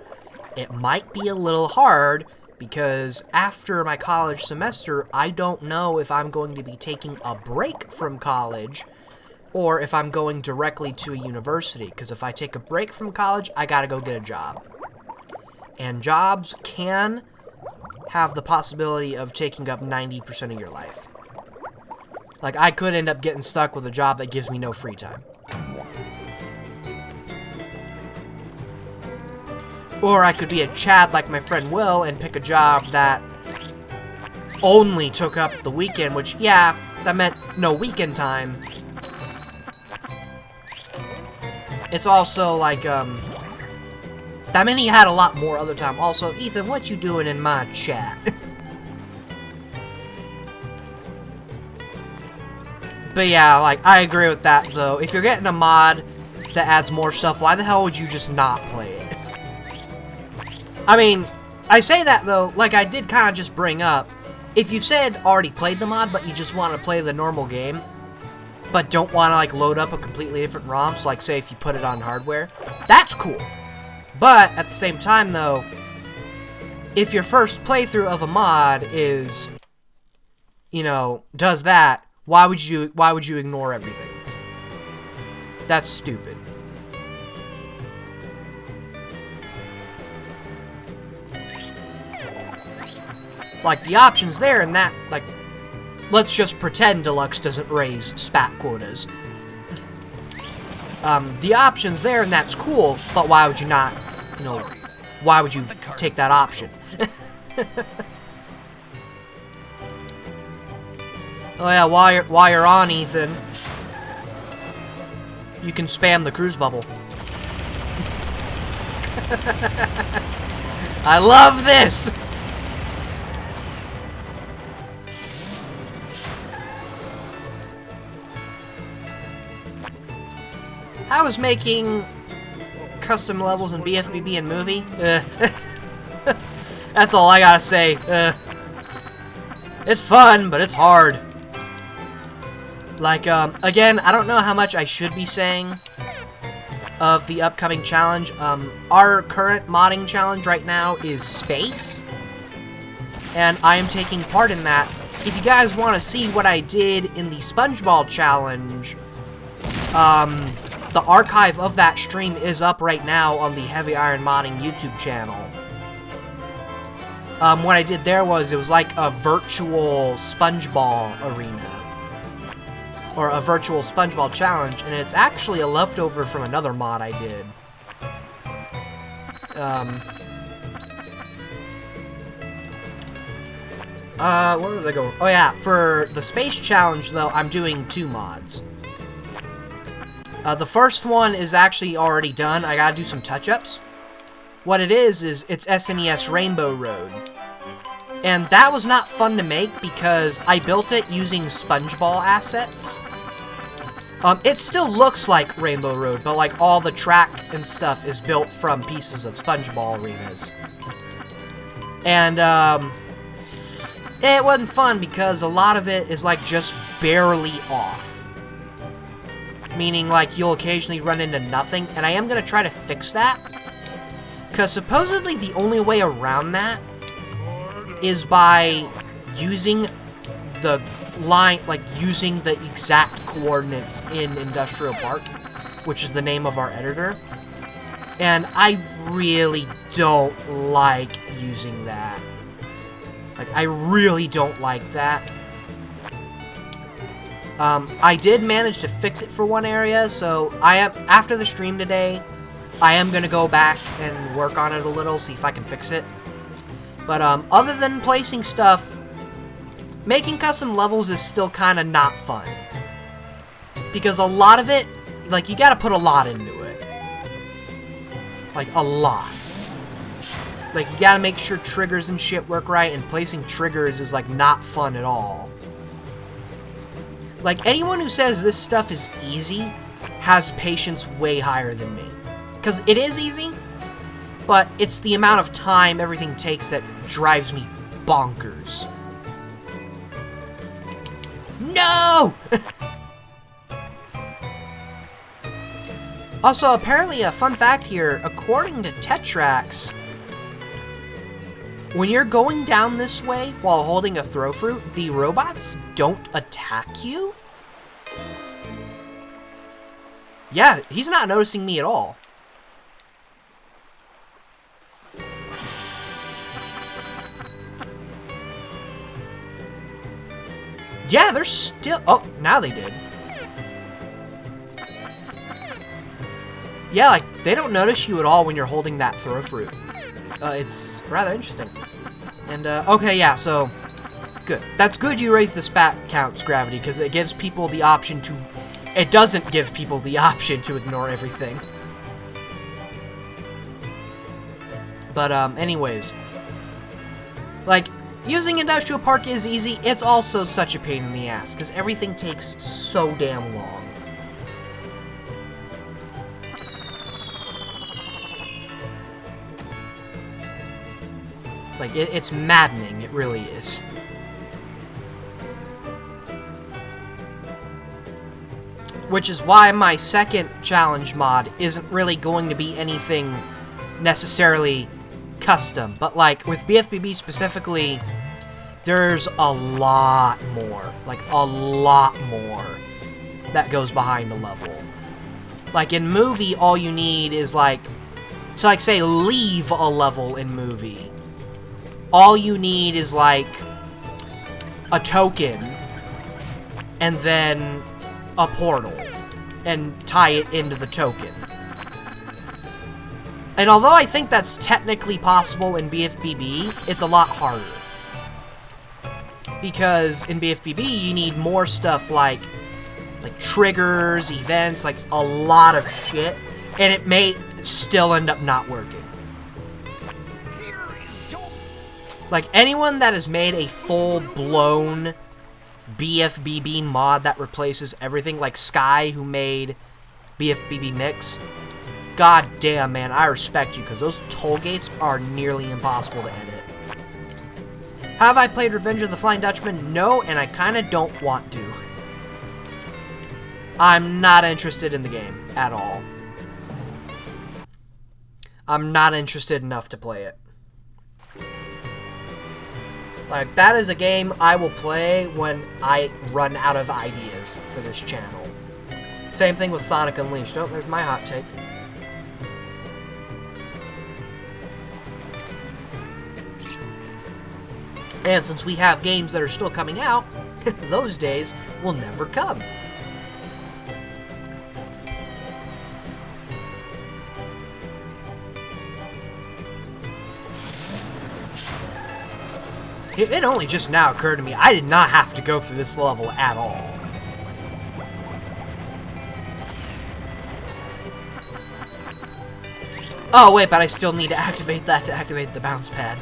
it might be a little hard, because after my college semester, I don't know if I'm going to be taking a break from college or if I'm going directly to a university, because if I take a break from college, I gotta go get a job. And jobs can have the possibility of taking up 90% of your life. Like, I could end up getting stuck with a job that gives me no free time. Or I could be a Chad like my friend Will and pick a job that only took up the weekend, which, yeah, that meant no weekend time. It's also like, that meant he had a lot more other time. Also, Ethan, what you doing in my chat? But yeah, like, I agree with that, though. If you're getting a mod that adds more stuff, why the hell would you just not play it? I mean, I say that, though, like I did kind of just bring up, if you've said already played the mod, but you just want to play the normal game, but don't want to, like, load up a completely different ROM, so, like, say if you put it on hardware, that's cool. But, at the same time, though, if your first playthrough of a mod is, you know, does that, why would you ignore everything? That's stupid. Like, the option's there, and that, like, let's just pretend Deluxe doesn't raise spat quotas. The option's there, and that's cool, but why would you not, you know, why would you take that option? Oh yeah, while you're on, Ethan, you can spam the cruise bubble. I love this! I was making custom levels in BFBB and movie. That's all I gotta say. It's fun, but it's hard. Like, again, I don't know how much I should be saying of the upcoming challenge. Our current modding challenge right now is space, and I am taking part in that. If you guys want to see what I did in the SpongeBob challenge, the archive of that stream is up right now on the Heavy Iron Modding YouTube channel. What I did there was, it was like a virtual SpongeBob arena. Or a virtual SpongeBob challenge, and it's actually a leftover from another mod I did. Where was I going? Oh yeah, for the space challenge though, I'm doing 2 mods. The first one is actually already done. I gotta do some touch-ups. What it is it's SNES Rainbow Road. And that was not fun to make because I built it using SpongeBob assets. It still looks like Rainbow Road, but like all the track and stuff is built from pieces of SpongeBob arenas. And it wasn't fun because a lot of it is like just barely off. Meaning like you'll occasionally run into nothing, and I am gonna try to fix that. Because supposedly the only way around that is by using the line, like using the exact coordinates in Industrial Park, which is the name of our editor. And I really don't like using that. Like, I really don't like that. I did manage to fix it for one area, so after the stream today, I am gonna go back and work on it a little, see if I can fix it. But, other than placing stuff, making custom levels is still kind of not fun. Because a lot of it, like, you gotta put a lot into it. Like, a lot. Like, you gotta make sure triggers and shit work right, and placing triggers is, like, not fun at all. Like, anyone who says this stuff is easy has patience way higher than me. Because it is easy, but it's the amount of time everything takes that drives me bonkers. No! Also, apparently, a fun fact here, according to Tetrax, when you're going down this way while holding a throw fruit, the robots don't attack you? Yeah, he's not noticing me at all. Yeah, they're still... Oh, now they did. Yeah, like, they don't notice you at all when you're holding that throw fruit. It's rather interesting. And, okay, yeah, so... Good. That's good you raised the spat counts, Gravity, because it gives people the option to... It doesn't give people the option to ignore everything. But, anyways. Like... Using Industrial Park is easy, it's also such a pain in the ass, because everything takes so damn long. Like, it's maddening, it really is. Which is why my second challenge mod isn't really going to be anything necessarily custom, but like with BFBB specifically, there's a lot more, like a lot more that goes behind the level. Like in movie, all you need is like, to like say leave a level in movie, all you need is like a token and then a portal and tie it into the token. And although I think that's technically possible in BFBB, it's a lot harder. Because in BFBB, you need more stuff like triggers, events, like a lot of shit, and it may still end up not working. Like, anyone that has made a full-blown BFBB mod that replaces everything, like Sky, who made BFBB mix. God damn, man, I respect you, because those toll gates are nearly impossible to edit. Have I played Revenge of the Flying Dutchman? No, and I kind of don't want to. I'm not interested in the game at all. I'm not interested enough to play it. Like, that is a game I will play when I run out of ideas for this channel. Same thing with Sonic Unleashed. Oh, there's my hot take. And since we have games that are still coming out, those days will never come. It only just now occurred to me, I did not have to go through this level at all. Oh wait, but I still need to activate that to activate the bounce pad.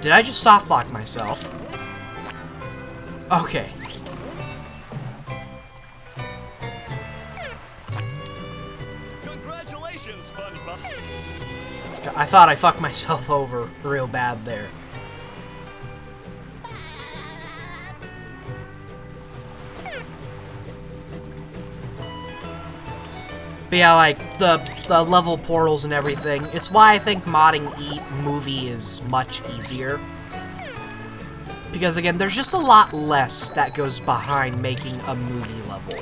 Did I just soft lock myself? Okay. Congratulations, SpongeBob. I thought I fucked myself over real bad there. But yeah, like, the level portals and everything, it's why I think modding movie is much easier. Because, again, there's just a lot less that goes behind making a movie level.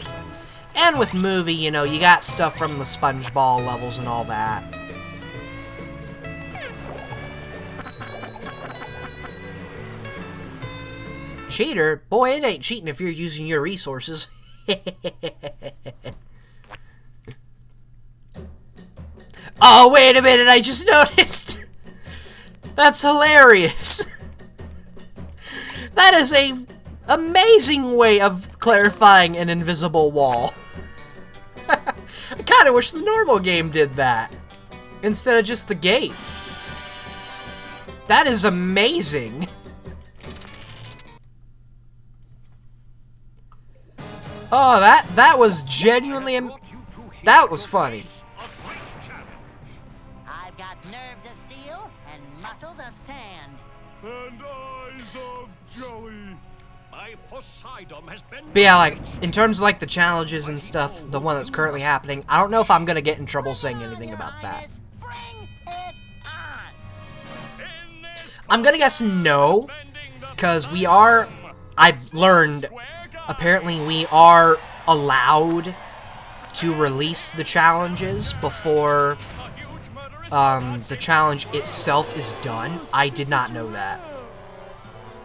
And with movie, you know, you got stuff from the SpongeBob levels and all that. Cheater? Boy, it ain't cheating if you're using your resources. Oh, wait a minute, I just noticed! That's hilarious! That is a amazing way of clarifying an invisible wall. I kinda wish the normal game did that, instead of just the gates. That is amazing! Oh, that was genuinely, that was funny. I've got nerves of steel and muscles of sand. And eyes of jelly. My Poseidon has been... But yeah, like, in terms of, like, the challenges and stuff, the one that's currently happening, I don't know if I'm gonna get in trouble saying anything about that. Bring it on. I'm gonna guess no, because we are, I've learned, apparently we are allowed to release the challenges before the challenge itself is done. I did not know that.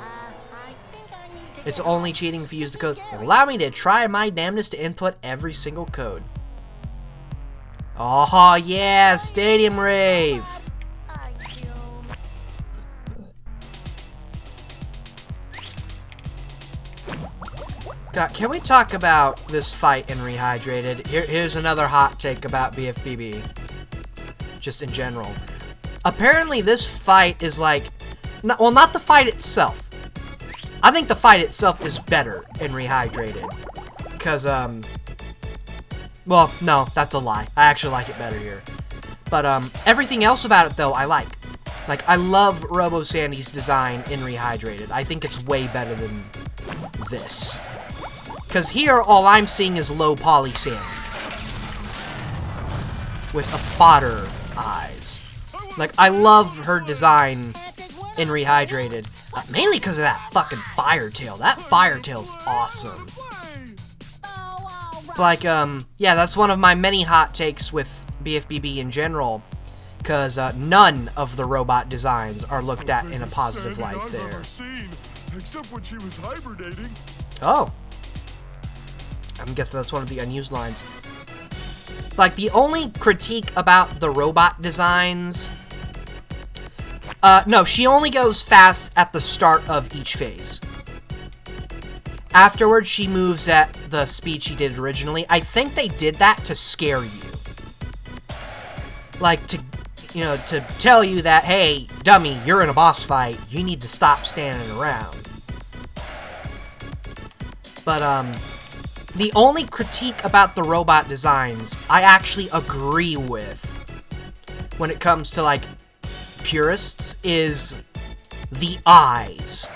I think I need to It's only cheating if you use the code. Allow me to try my damnedest to input every single code. Oh yeah, Stadium Rave! I assume. God, can we talk about this fight in Rehydrated? Here's another hot take about BFBB. Just in general. Apparently this fight is like... well, not the fight itself. I think the fight itself is better in Rehydrated. Because, well, no, that's a lie. I actually like it better here. But, everything else about it, though, I like. Like, I love Robo Sandy's design in Rehydrated. I think it's way better than this. Because here, all I'm seeing is low poly Sandy. With a fodder eyes. Like, I love her design in Rehydrated. Mainly because of that fucking fire tail. That fire tail's awesome. Like, yeah, that's one of my many hot takes with BFBB in general. Because none of the robot designs are looked at in a positive light there. Except when she was hibernating. Oh. I'm guessing that's one of the unused lines. Like, the only critique about the robot designs... no, she only goes fast at the start of each phase. Afterwards, she moves at the speed she did originally. I think they did that to scare you. Like, you know, to tell you that, hey, dummy, you're in a boss fight, you need to stop standing around. But, the only critique about the robot designs I actually agree with when it comes to, like, purists is the eyes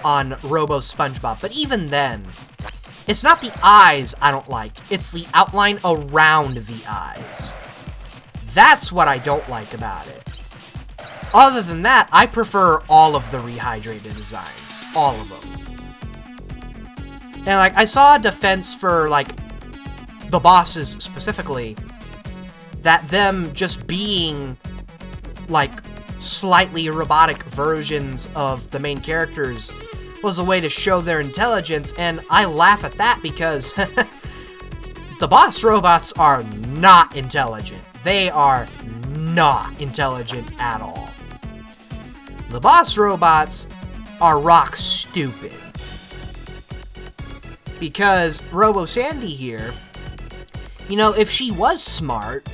on Robo SpongeBob. But even then, it's not the eyes I don't like, it's the outline around the eyes. That's what I don't like about it. Other than that, I prefer all of the rehydrated designs. All of them. And, like, I saw a defense for, like, the bosses specifically, that them just being, like, slightly robotic versions of the main characters was a way to show their intelligence, and I laugh at that because the boss robots are not intelligent. They are not intelligent at all. The boss robots are rock stupid. Because Robo Sandy here, you know, if she was smart,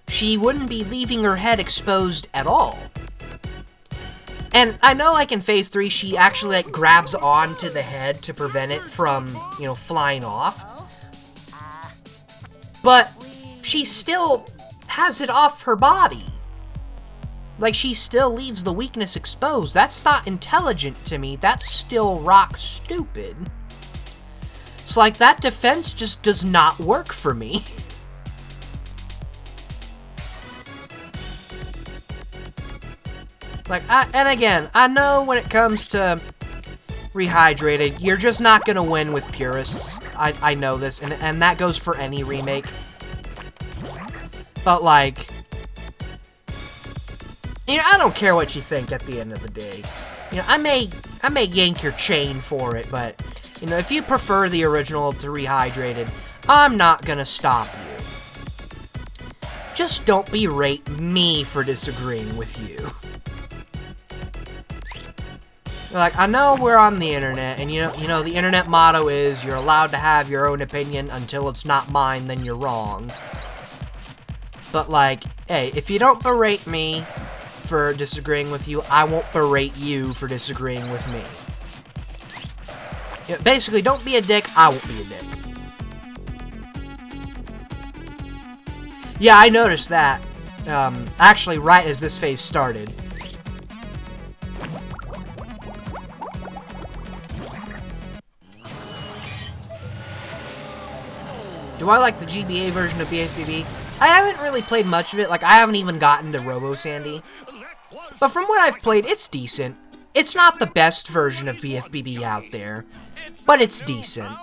she wouldn't be leaving her head exposed at all. And I know, like, in Phase 3, she actually, like, grabs onto the head to prevent it from, you know, flying off. But she still has it off her body. Like, she still leaves the weakness exposed. That's not intelligent to me. That's still rock stupid. So, like, that defense just does not work for me. Like, and again, I know when it comes to rehydrated, you're just not gonna win with purists. I know this, and that goes for any remake. But, like, you know, I don't care what you think at the end of the day. You know, I may yank your chain for it, but, you know, if you prefer the original to rehydrated, I'm not gonna stop you. Just don't berate me for disagreeing with you. Like, I know we're on the internet, and you know the internet motto is you're allowed to have your own opinion until it's not mine, then you're wrong. But, like, hey, if you don't berate me for disagreeing with you, I won't berate you for disagreeing with me. Yeah, basically, don't be a dick, I won't be a dick. Yeah, I noticed that. Actually, right as this phase started. Do I like the GBA version of BFBB? I haven't really played much of it, like, I haven't even gotten to Robo Sandy. But from what I've played, it's decent. It's not the best version of BFBB out there, but it's decent.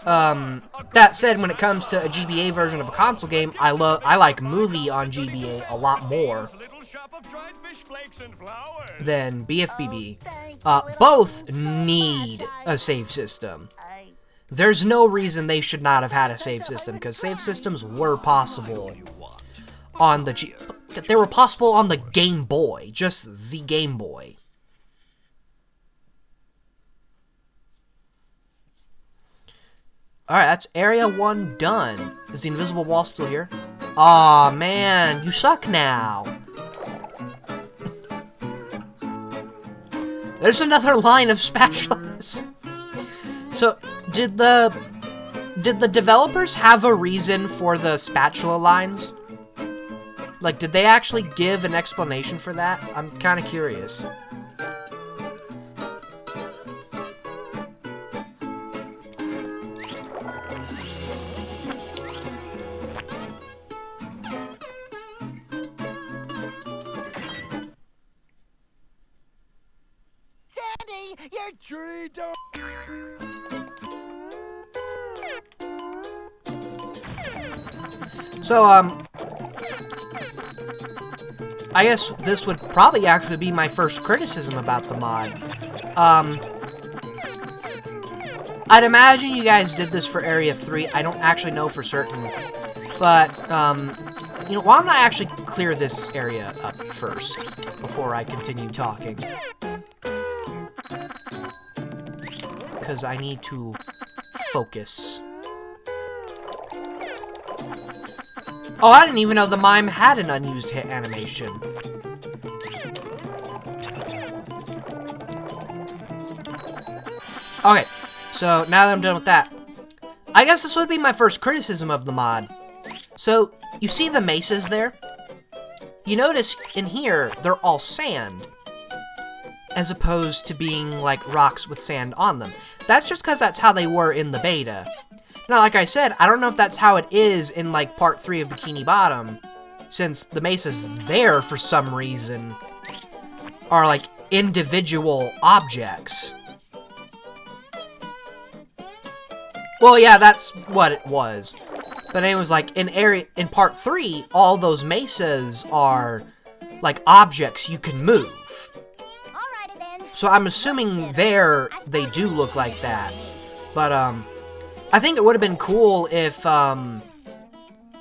That said, when it comes to a GBA version of a console game, I like Movie on GBA a lot more than BFBB. Both need a save system. There's no reason they should not have had a save system, because save systems were possible on the they were possible on the Game Boy, just the Game Boy. Alright, that's Area 1 done. Is the invisible wall still here? Aw, man, you suck now. There's another line of spatulas. So, did the developers have a reason for the spatula lines? Like, did they actually give an explanation for that? I'm kind of curious. Sandy, you're tree dog. So, I guess this would probably actually be my first criticism about the mod. I'd imagine you guys did this for Area 3. I don't actually know for certain. But, you know, why don't I actually clear this area up first before I continue talking? Because I need to focus. Oh, I didn't even know the mime had an unused hit animation. Okay, so now that I'm done with that, I guess this would be my first criticism of the mod. So, you see the mesas there? You notice in here, they're all sand, as opposed to being like rocks with sand on them. That's just because that's how they were in the beta. Now, like I said, I don't know if that's how it is in like part 3 of Bikini Bottom, since the mesas there, for some reason, are like individual objects. Well, yeah, that's what it was. But it was like in part 3, all those mesas are like objects you can move. Alrighty then. So I'm assuming there they do look like that. But I think it would have been cool if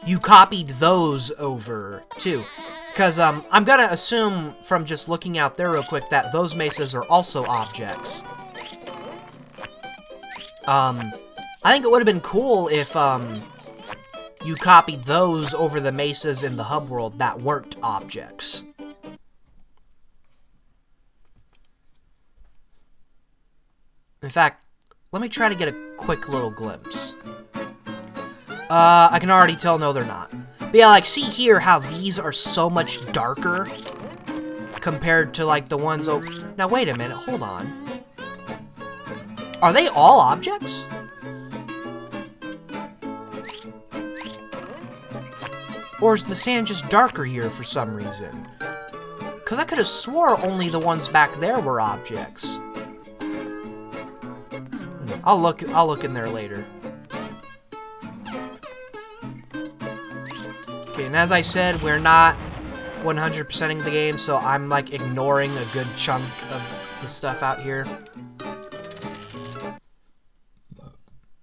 you copied those over too. Because I'm gonna assume from just looking out there real quick that those mesas are also objects. I think it would have been cool if, you copied those over the mesas in the hub world that weren't objects. In fact, let me try to get a quick little glimpse. I can already tell, no, they're not. But yeah, like, see here how these are so much darker compared to, like, the ones over... Now, wait a minute, hold on. Are they all objects? Or is the sand just darker here for some reason? Because I could have swore only the ones back there were objects. I'll look in there later. Okay, and as I said, we're not 100%ing the game, so I'm like ignoring a good chunk of the stuff out here.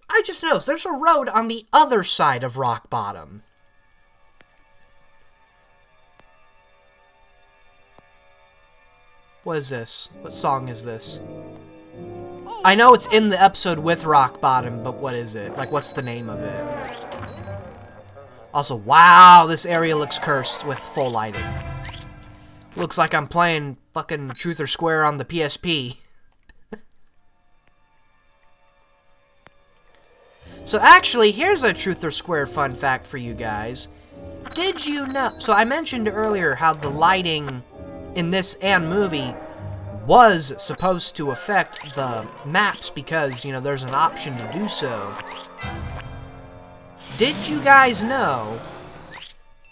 I just noticed there's a road on the other side of Rock Bottom. What is this? What song is this? I know it's in the episode with Rock Bottom, but what is it? Like, what's the name of it? Also, wow, this area looks cursed with full lighting. Looks like I'm playing fucking Truth or Square on the PSP. So actually, here's a Truth or Square fun fact for you guys. Did you know... So I mentioned earlier how the lighting in this and movie was supposed to affect the maps because, you know, there's an option to do so. Did you guys know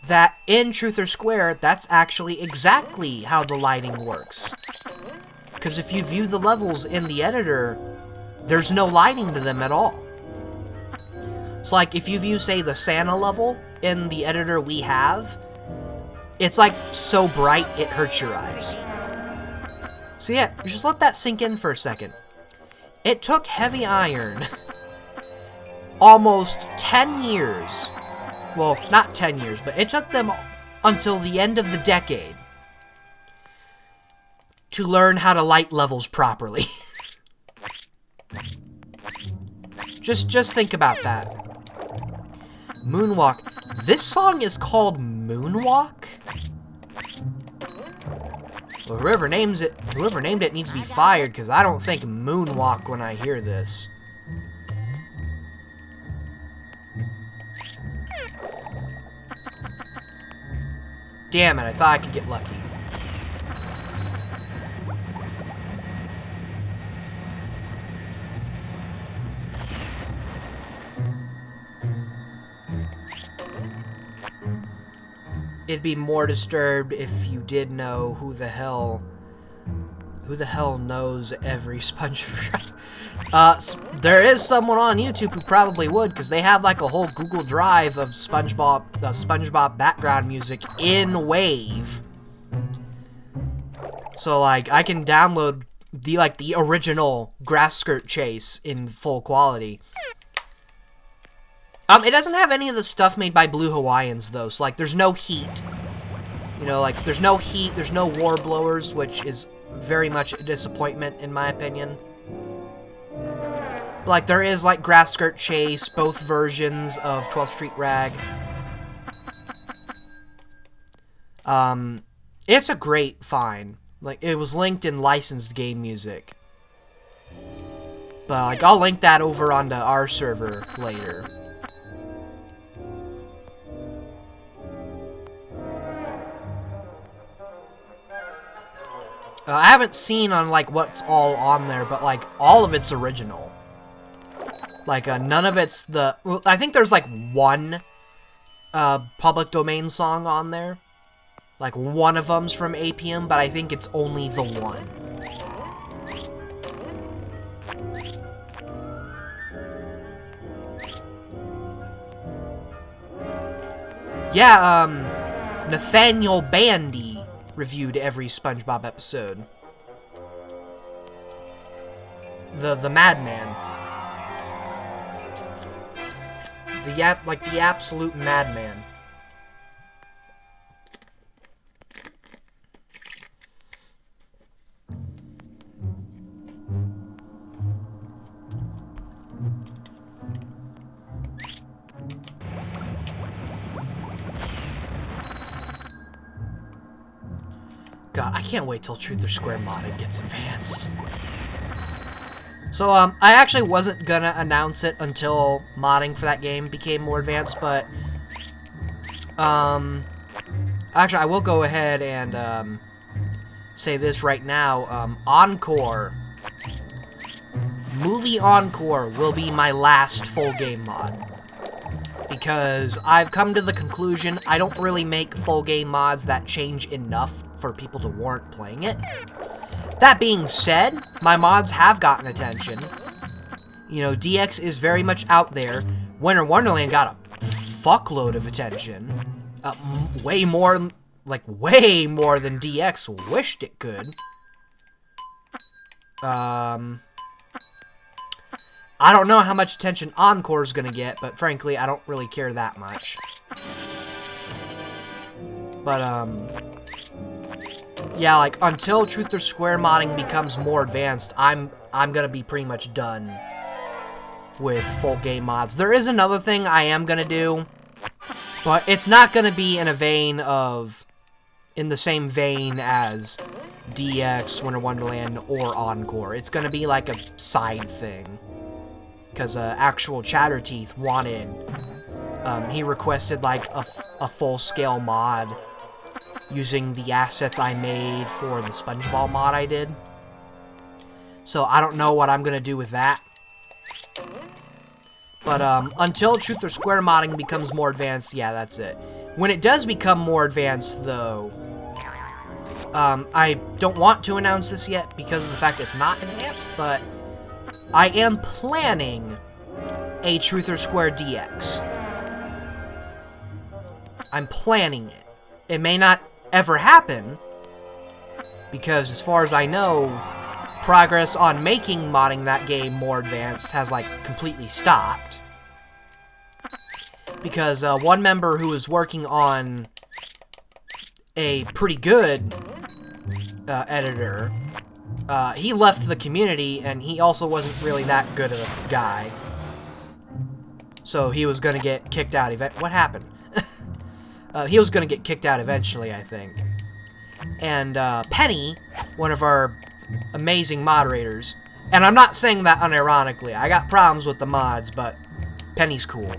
that in Truth or Square, that's actually exactly how the lighting works? Because if you view the levels in the editor, there's no lighting to them at all. So, like, if you view, say, the Santa level in the editor we have, it's, like, so bright it hurts your eyes. So, yeah, just let that sink in for a second. It took Heavy Iron almost 10 years. Well, not 10 years, but it took them until the end of the decade to learn how to light levels properly. Just think about that. Moonwalk. This song is called Moonwalk? Well, whoever named it needs to be fired, because I don't think Moonwalk when I hear this. Damn it, I thought I could get lucky. It'd be more disturbed if you did know who the hell knows every SpongeBob. There is someone on YouTube who probably would, because they have like a whole Google Drive of SpongeBob background music in Wave. So like I can download the original Grass Skirt Chase in full quality. It doesn't have any of the stuff made by Blue Hawaiians, though, so, like, there's no heat. You know, like, there's no heat, there's no war blowers, which is very much a disappointment, in my opinion. But, like, there is, like, Grass Skirt Chase, both versions of 12th Street Rag. It's a great find. Like, it was linked in licensed game music. But, like, I'll link that over onto our server later. I haven't seen on, like, what's all on there, but, like, all of it's original. Like, none of it's the... Well, I think there's, like, one public domain song on there. Like, one of them's from APM, but I think it's only the one. Yeah, Nathaniel Bandy reviewed every SpongeBob episode. The madman. The absolute madman. God, I can't wait till Truth or Square modding gets advanced. So, I actually wasn't gonna announce it until modding for that game became more advanced, but, actually, I will go ahead and, say this right now, Encore. Movie Encore will be my last full game mod. Because I've come to the conclusion I don't really make full game mods that change enough for people to warrant playing it. That being said, my mods have gotten attention. You know, DX is very much out there. Winter Wonderland got a fuckload of attention. Way more than DX wished it could. I don't know how much attention Encore's gonna get, but frankly, I don't really care that much. But, yeah, like, until Truth or Square modding becomes more advanced, I'm gonna be pretty much done with full game mods. There is another thing I am gonna do, but it's not gonna be in the same vein as DX, Winter Wonderland, or Encore. It's gonna be like a side thing. Because actual Chatterteeth wanted, he requested like a full-scale mod using the assets I made for the SpongeBob mod I did. So I don't know what I'm gonna do with that. But until Truth or Square modding becomes more advanced, yeah, that's it. When it does become more advanced, though, I don't want to announce this yet because of the fact it's not advanced, but I am planning a Truth or Square DX. I'm planning it. It may not ever happen, because as far as I know, progress on making modding that game more advanced has, like, completely stopped. Because one member who was working on a pretty good editor, he left the community, and he also wasn't really that good of a guy. So he was gonna get kicked out What happened? He was gonna get kicked out eventually, I think. And Penny, one of our amazing moderators, and I'm not saying that unironically, I got problems with the mods, but Penny's cool.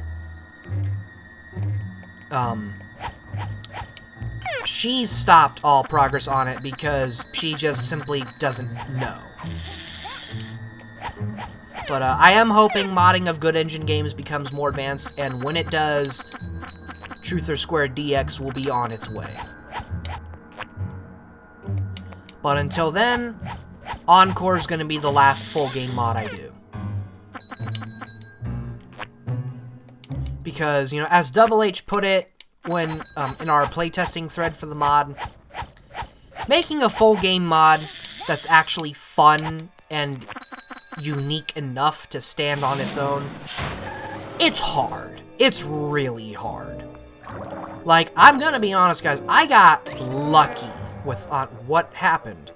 She stopped all progress on it because she just simply doesn't know. But I am hoping modding of good engine games becomes more advanced, and when it does, Truth or Square DX will be on its way. But until then, Encore is going to be the last full game mod I do. Because, you know, as Double H put it when in our playtesting thread for the mod, making a full game mod that's actually fun and unique enough to stand on its own, it's hard. It's really hard. Like, I'm gonna be honest, guys, I got lucky with what happened.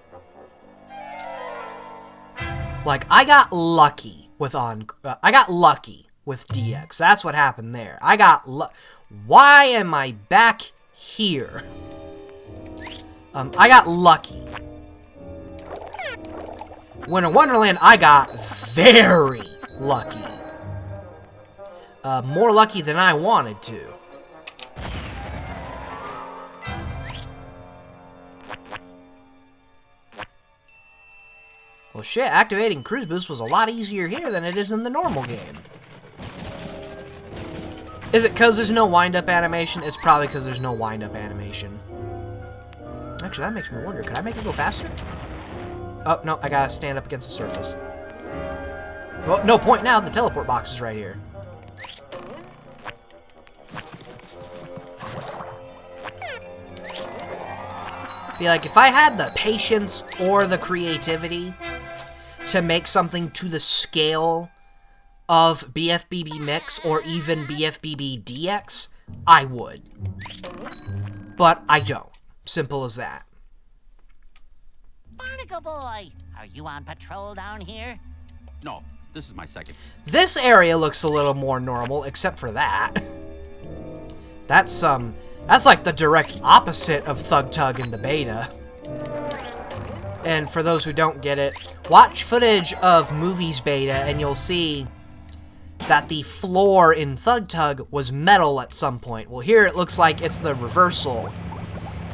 Like, I got lucky with DX. That's what happened there. Why am I back here? I got lucky. Winter Wonderland, I got very lucky. More lucky than I wanted to. Well, shit, activating Cruise Boost was a lot easier here than it is in the normal game. Is it because there's no wind-up animation? It's probably because there's no wind-up animation. Actually, that makes me wonder, could I make it go faster? Oh, no, I gotta stand up against the surface. Well, no point now, the teleport box is right here. Be like, if I had the patience or the creativity to make something to the scale of BFBB Mix or even BFBB DX, I would. But I don't. Simple as that. Barnacle Boy, are you on patrol down here? No, this is my second. This area looks a little more normal, except for that. That's like the direct opposite of Thug Tug in the beta. And for those who don't get it, watch footage of Movies beta and you'll see that the floor in Thug Tug was metal at some point. Well, here it looks like it's the reversal.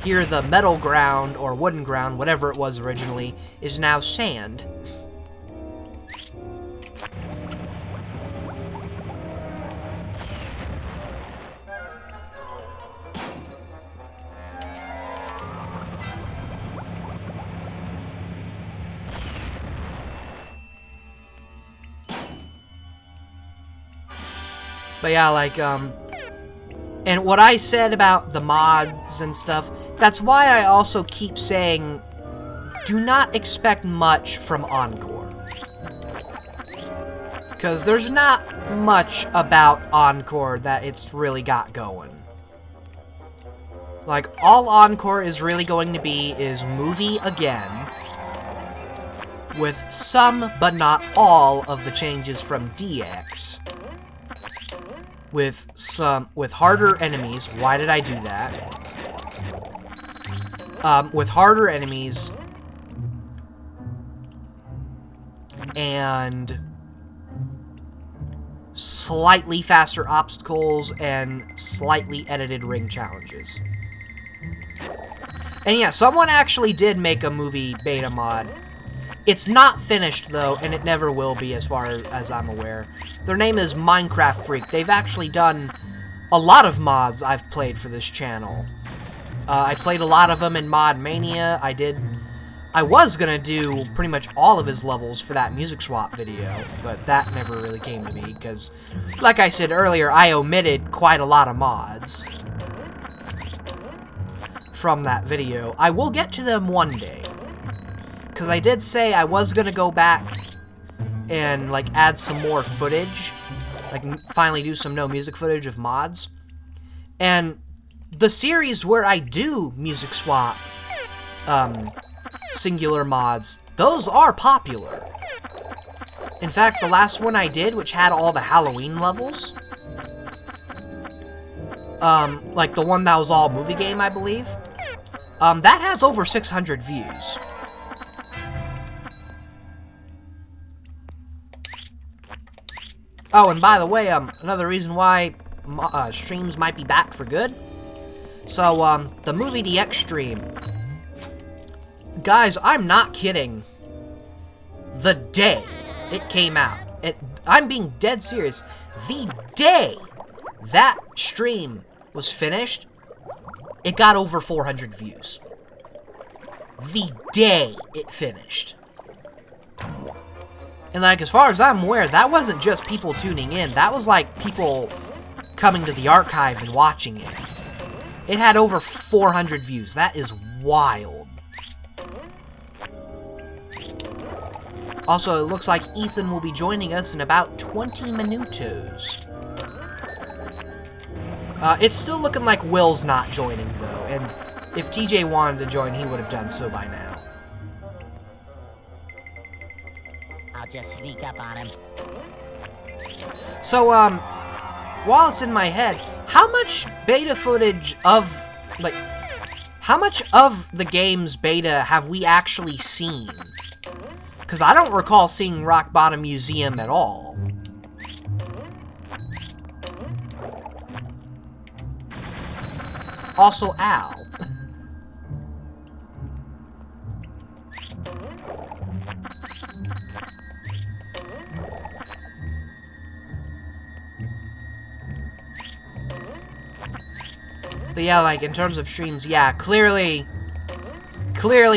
Here the metal ground, or wooden ground, whatever it was originally, is now sand. But yeah, like, and what I said about the mods and stuff, that's why I also keep saying, do not expect much from Encore. Because there's not much about Encore that it's really got going. Like, all Encore is really going to be is movie again, with some, but not all, of the changes from DX. With harder enemies. Why did I do that? With harder enemies and slightly faster obstacles and slightly edited ring challenges. And yeah, someone actually did make a movie beta mod. It's not finished, though, and it never will be, as far as I'm aware. Their name is Minecraft Freak. They've actually done a lot of mods I've played for this channel. I played a lot of them in Mod Mania. I was gonna do pretty much all of his levels for that music swap video, but that never really came to me, because, like I said earlier, I omitted quite a lot of mods from that video. I will get to them one day. Because I did say I was going to go back and, like, add some more footage. Like, finally do some no music footage of mods. And the series where I do music swap singular mods, those are popular. In fact, the last one I did, which had all the Halloween levels, like the one that was all movie game, I believe, that has over 600 views. Oh, and by the way, another reason why streams might be back for good. So, the Movie DX stream. Guys, I'm not kidding. The day it came out, I'm being dead serious. The day that stream was finished, it got over 400 views. The day it finished. And, like, as far as I'm aware, that wasn't just people tuning in. That was, like, people coming to the archive and watching it. It had over 400 views. That is wild. Also, it looks like Ethan will be joining us in about 20 minutos. It's still looking like Will's not joining, though. And if TJ wanted to join, he would have done so by now. I'll just sneak up on him. So, while it's in my head, how much beta footage of, like, How much of the game's beta have we actually seen? Because I don't recall seeing Rock Bottom Museum at all. Also, ow. But yeah, like, in terms of streams, yeah, clearly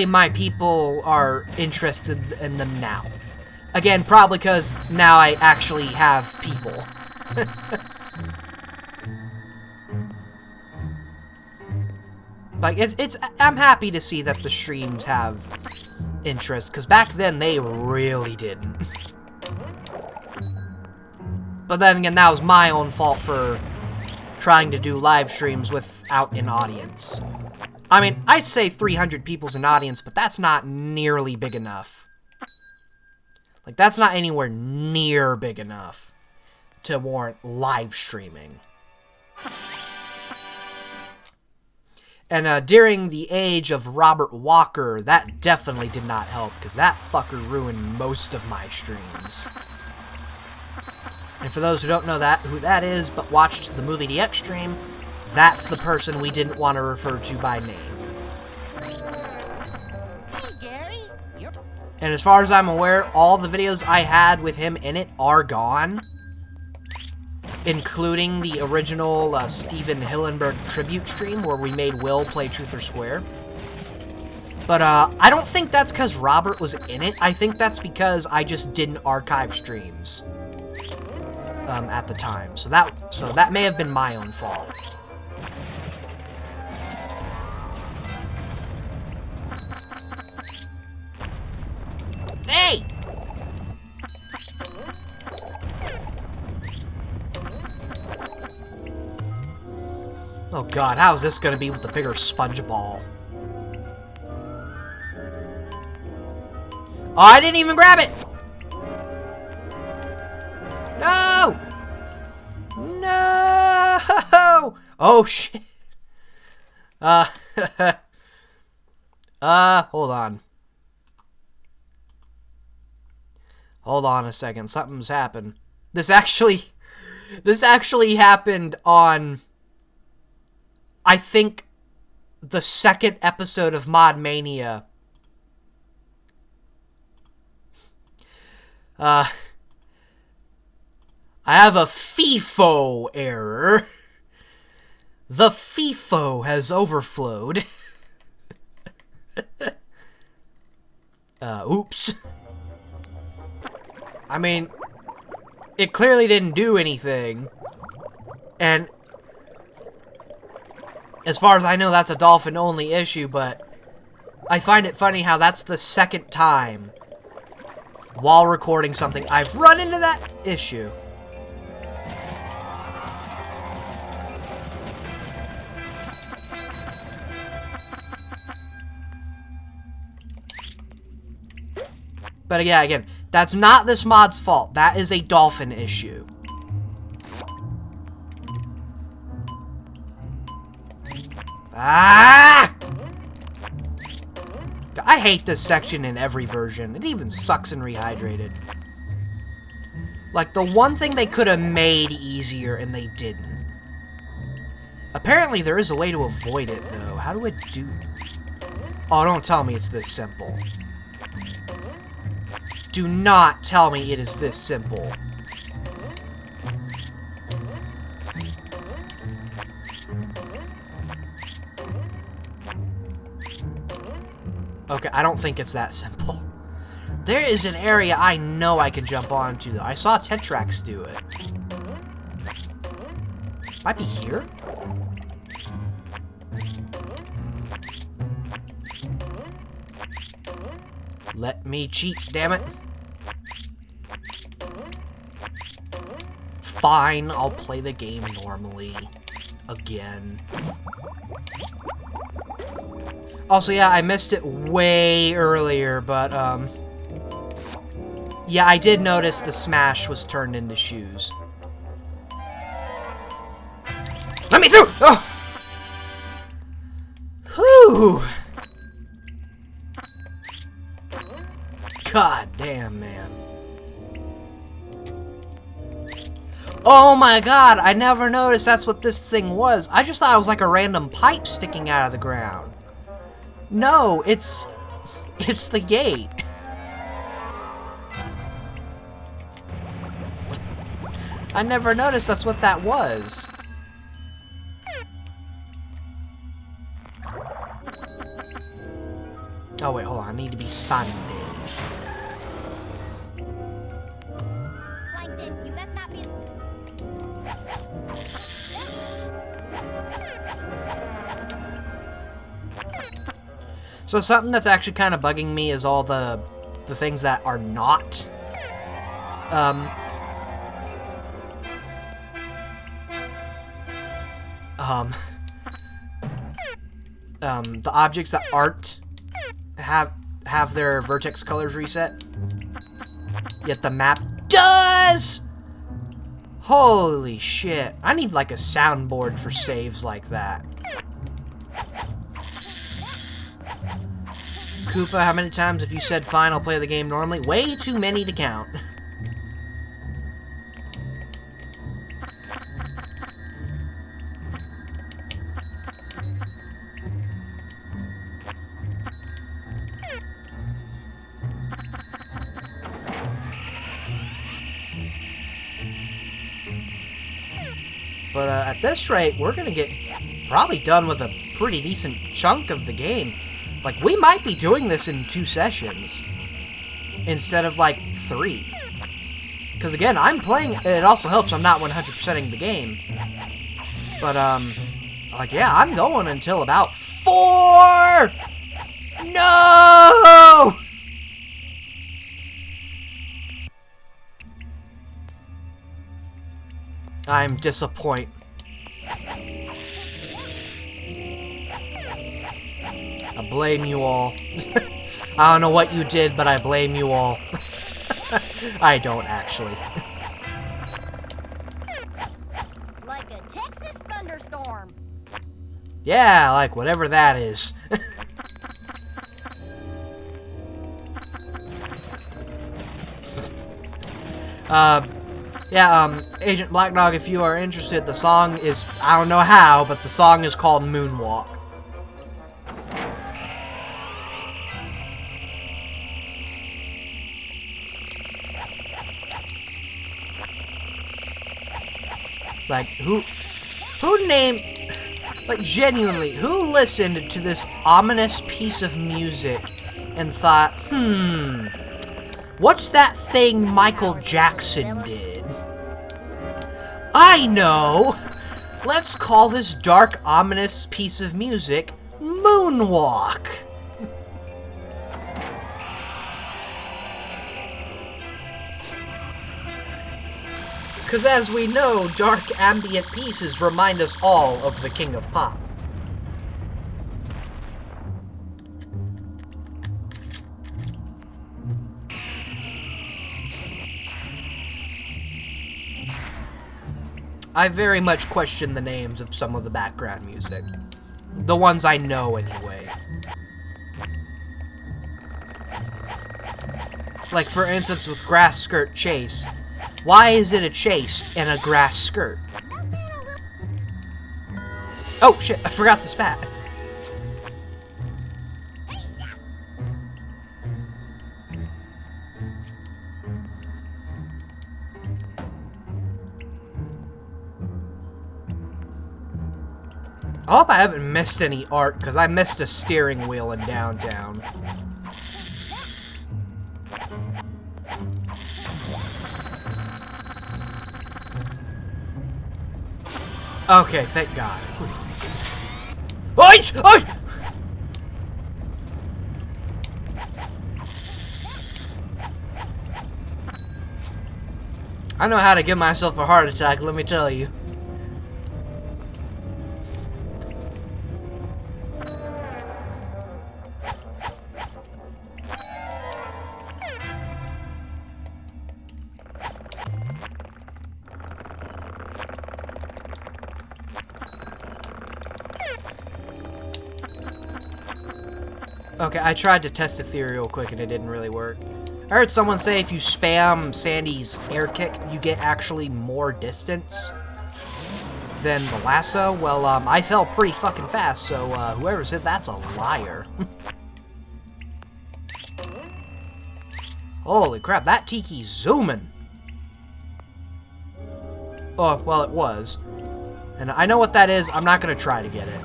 my people are interested in them now. Again, probably because now I actually have people. Like, I'm happy to see that the streams have interest, because back then they really didn't. But then again, that was my own fault for trying to do live streams without an audience. I mean, I say 300 people's an audience, but that's not nearly big enough. Like, that's not anywhere near big enough to warrant live streaming. And during the age of Robert Walker, that definitely did not help, because that fucker ruined most of my streams. And for those who don't know who that is, but watched the Movie DX stream, that's the person we didn't want to refer to by name. Hey, Gary. Yep. And as far as I'm aware, all the videos I had with him in it are gone. Including the original Steven Hillenberg tribute stream where we made Will play Truth or Square. But I don't think that's because Robert was in it. I think that's because I just didn't archive streams at the time. So that may have been my own fault. Hey! Oh god, how is this gonna be with the bigger sponge ball? Oh, I didn't even grab it! No! No! Oh shit. Hold on. Hold on a second, something's happened. This actually happened on, I think, the second episode of Mod Mania. I have a FIFO error. The FIFO has overflowed. Oops. I mean, it clearly didn't do anything. And as far as I know, that's a dolphin-only issue, but I find it funny how that's the second time while recording something I've run into that issue. But yeah, again, that's not this mod's fault. That is a dolphin issue. Ah! I hate this section in every version. It even sucks in Rehydrated. Like, the one thing they could have made easier, and they didn't. Apparently, there is a way to avoid it, though. How do I do... Oh, don't tell me it's this simple. Do not tell me it is this simple. Okay, I don't think it's that simple. There is an area I know I can jump onto, though. I saw Tetrax do it. Might be here? Let me cheat, damn it. Fine, I'll play the game normally. Again. Also, yeah, I missed it way earlier, but, yeah, I did notice the smash was turned into shoes. Let me through! Oh! Whew! Whew! God damn, man. Oh my god, I never noticed that's what this thing was. I just thought it was like a random pipe sticking out of the ground. No, it's the gate. I never noticed that's what that was. Oh wait, hold on, I need to be Sunday. Plankton, you best not be. So something that's actually kind of bugging me is all the things that are not the objects that aren't have their vertex colors reset. Yet the map does! Holy shit. I need like a soundboard for saves like that. Koopa, how many times have you said fine, I'll play the game normally? Way too many to count. But at this rate, we're gonna get probably done with a pretty decent chunk of the game. Like, we might be doing this in 2 sessions instead of like 3. Because again, I'm playing, it also helps I'm not 100%ing the game. But like, yeah, I'm going until about 4! No! I'm disappointed. I blame you all. I don't know what you did, but I blame you all. I don't actually. Like a Texas thunderstorm. Yeah, like whatever that is. Yeah, Agent Black Dog, if you are interested, the song is, I don't know how, but the song is called Moonwalk. Like, who named, like, genuinely, who listened to this ominous piece of music and thought, what's that thing Michael Jackson did? I know! Let's call this dark, ominous piece of music Moonwalk. Because as we know, dark ambient pieces remind us all of the King of Pop. I very much question the names of some of the background music. The ones I know, anyway. Like, for instance, with Grass Skirt Chase. Why is it a chase and a grass skirt? Oh, shit, I forgot the spat. I hope I haven't missed any art, because I missed a steering wheel in downtown. Okay, thank God. Oi! Oi! I know how to give myself a heart attack, let me tell you. Okay, I tried to test the theory real quick and it didn't really work. I heard someone say if you spam Sandy's air kick, you get actually more distance than the lasso. Well, I fell pretty fucking fast, so whoever said that's a liar. Holy crap, that tiki's zooming. Oh, well, it was. And I know what that is. I'm not going to try to get it.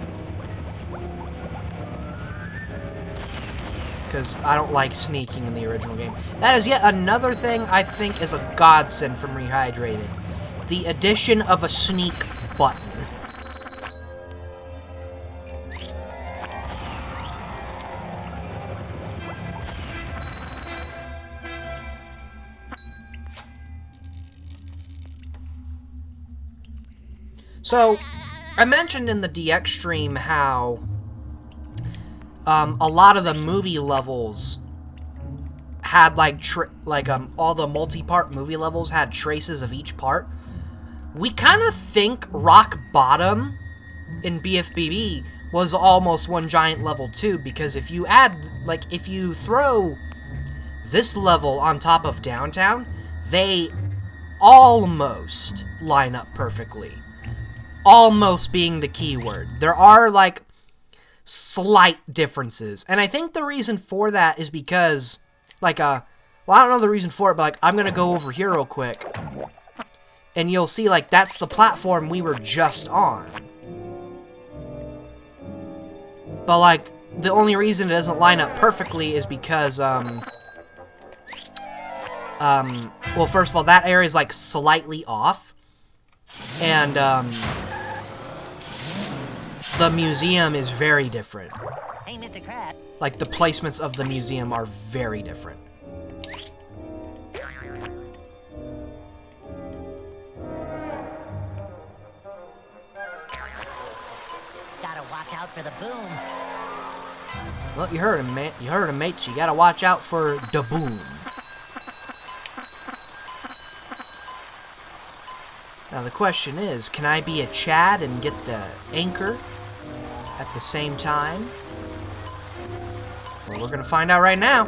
Because I don't like sneaking in the original game. That is yet another thing I think is a godsend from Rehydrated. The addition of a sneak button. So, I mentioned in the DX stream how a lot of the movie levels had all the multi-part movie levels had traces of each part. We kind of think Rock Bottom in BFBB was almost one giant level too, because if you if you throw this level on top of Downtown, they almost line up perfectly. Almost being the key word. There are, slight differences. And I think the reason for that is because, well, I don't know the reason for it, but, I'm gonna go over here real quick. And you'll see, that's the platform we were just on. But, the only reason it doesn't line up perfectly is because, well, first of all, that area is, slightly off. And, the museum is very different. Hey, Mr. Crab. The placements of the museum are very different. Gotta watch out for the boom. Well, you heard him, man. You heard him, mates. You gotta watch out for the boom. Now the question is, can I be a Chad and get the anchor at the same time? Well, we're gonna find out right now.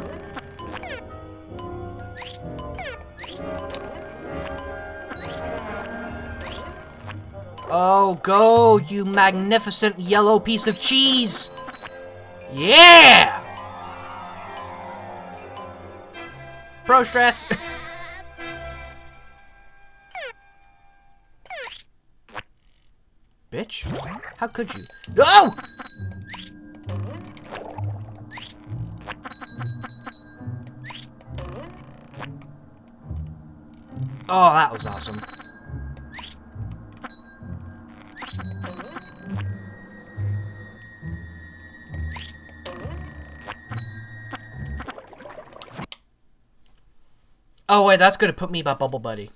Oh, go, you magnificent yellow piece of cheese! Yeah! Pro strats. Bitch? How could you? No! Oh, that was awesome. Oh, wait, that's gonna put me by Bubble Buddy.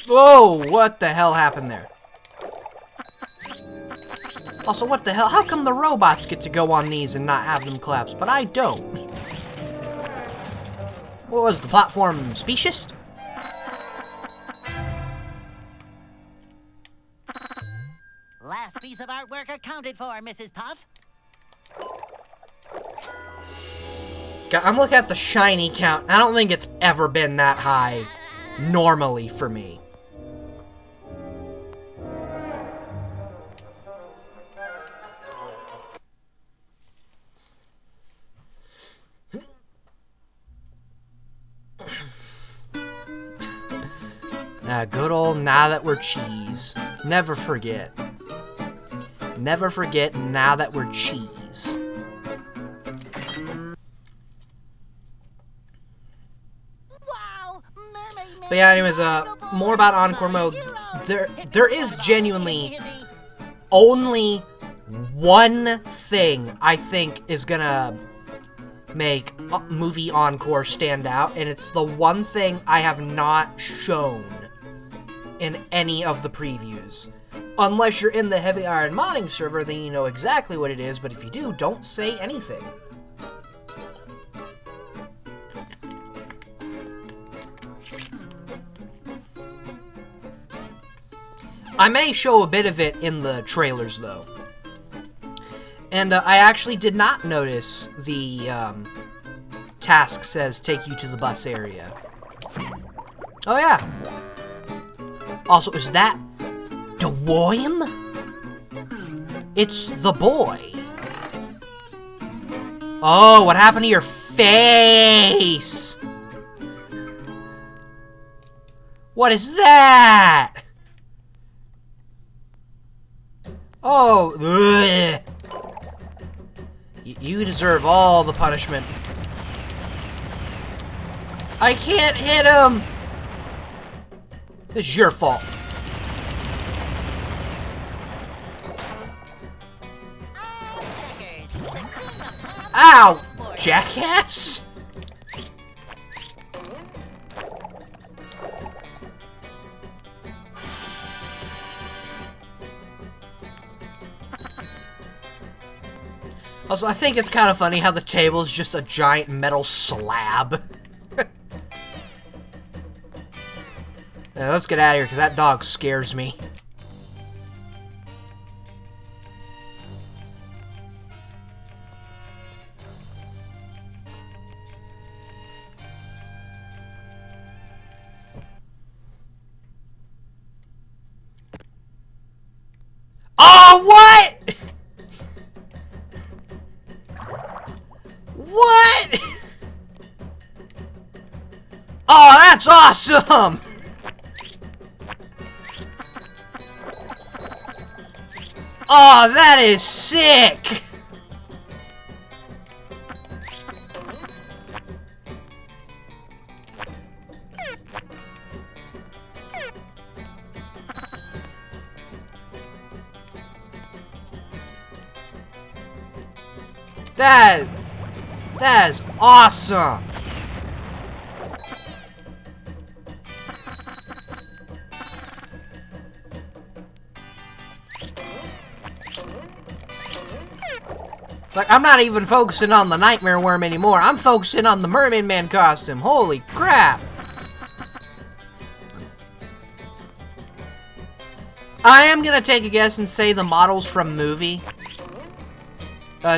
Whoa, what the hell happened there? Also, what the hell? How come the robots get to go on these and not have them collapse, but I don't? What was the platform? Specious? Last piece of artwork accounted for, Mrs. Puff. I'm looking at the shiny count. I don't think it's ever been that high normally for me. Good old now that we're cheese. Never forget. Never forget now that we're cheese. Wow, But yeah, anyways, more about Encore mode. There is genuinely only one thing I think is gonna make movie Encore stand out, and it's the one thing I have not shown in any of the previews. Unless you're in the Heavy Iron modding server, then you know exactly what it is, but if you do, don't say anything. I may show a bit of it in the trailers, though. And I actually did not notice the task says take you to the bus area. Oh yeah. Also, is that Dwoim? It's the boy. Oh, what happened to your face? What is that? Oh, ugh. You deserve all the punishment. I can't hit him. This is your fault. Ow, jackass! Also, I think it's kind of funny how the table is just a giant metal slab. Yeah, let's get out of here, because that dog scares me. Oh, what?! What?! Oh, that's awesome! Oh, that is sick! That is awesome! Like, I'm not even focusing on the Nightmare Worm anymore. I'm focusing on the Mermaid Man costume. Holy crap! I am gonna take a guess and say the model's from movie.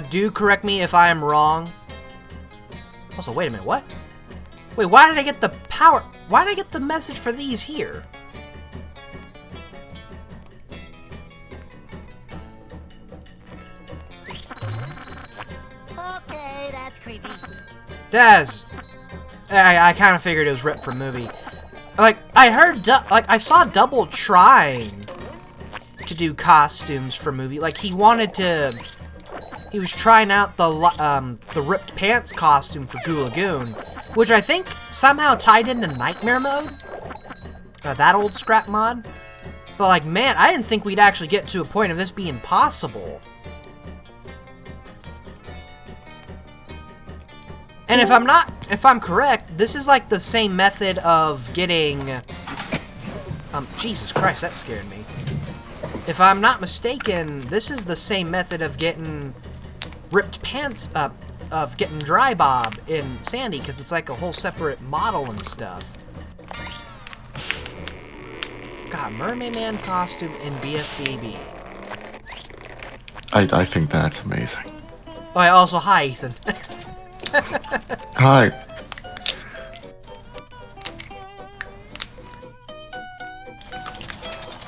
Do correct me if I am wrong. Also, wait a minute, what? Wait, why did I get the power? Why did I get the message for these here? Okay, that's creepy. I kind of figured it was ripped from movie. Like, I heard, I saw Double trying to do costumes for movie. Like, he was trying out the ripped pants costume for Goo Lagoon, which I think somehow tied into Nightmare Mode. That old scrap mod. But like, man, I didn't think we'd actually get to a point of this being possible. And if I'm correct, this is like the same method of getting, Jesus Christ, that scared me. If I'm not mistaken, this is the same method of getting ripped pants up, of getting Dry Bob in Sandy, because it's like a whole separate model and stuff. God, Mermaid Man costume in BFBB. I think that's amazing. Oh, yeah, also, hi, Ethan. Hi.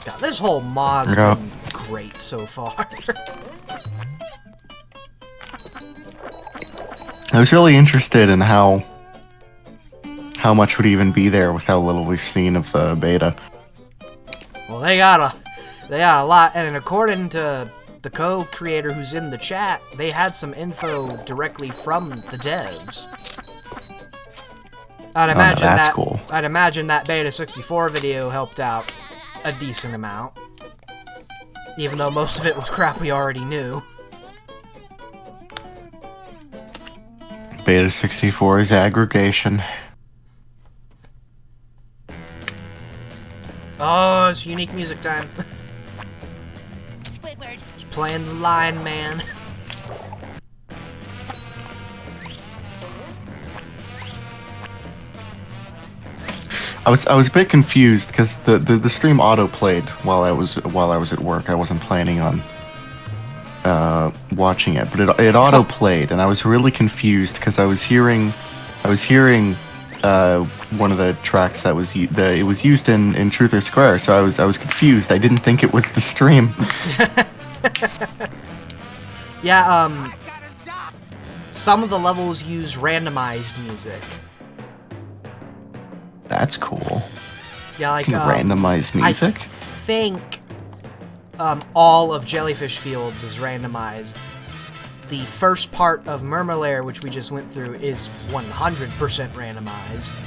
God, this whole mod's been great so far. I was really interested in how much would even be there with how little we've seen of the beta. Well, they got a lot, and according to the co-creator who's in the chat, they had some info directly from the devs. I'd imagine that's cool. I'd imagine that Beta 64 video helped out a decent amount, even though most of it was crap we already knew. Beta 64 is aggregation. Oh, it's unique music time. Squidward. It's playing the Lion Man. I was a bit confused because the stream auto played while I was at work. I wasn't planning on watching it, but it auto played, and I was really confused because I was hearing one of the tracks that was it was used in Truth or Square, so I was confused. I didn't think it was the stream. Yeah, some of the levels use randomized music. That's cool. Yeah, like, Can randomize music? I think, all of Jellyfish Fields is randomized. The first part of Murmur, which we just went through, is 100% randomized.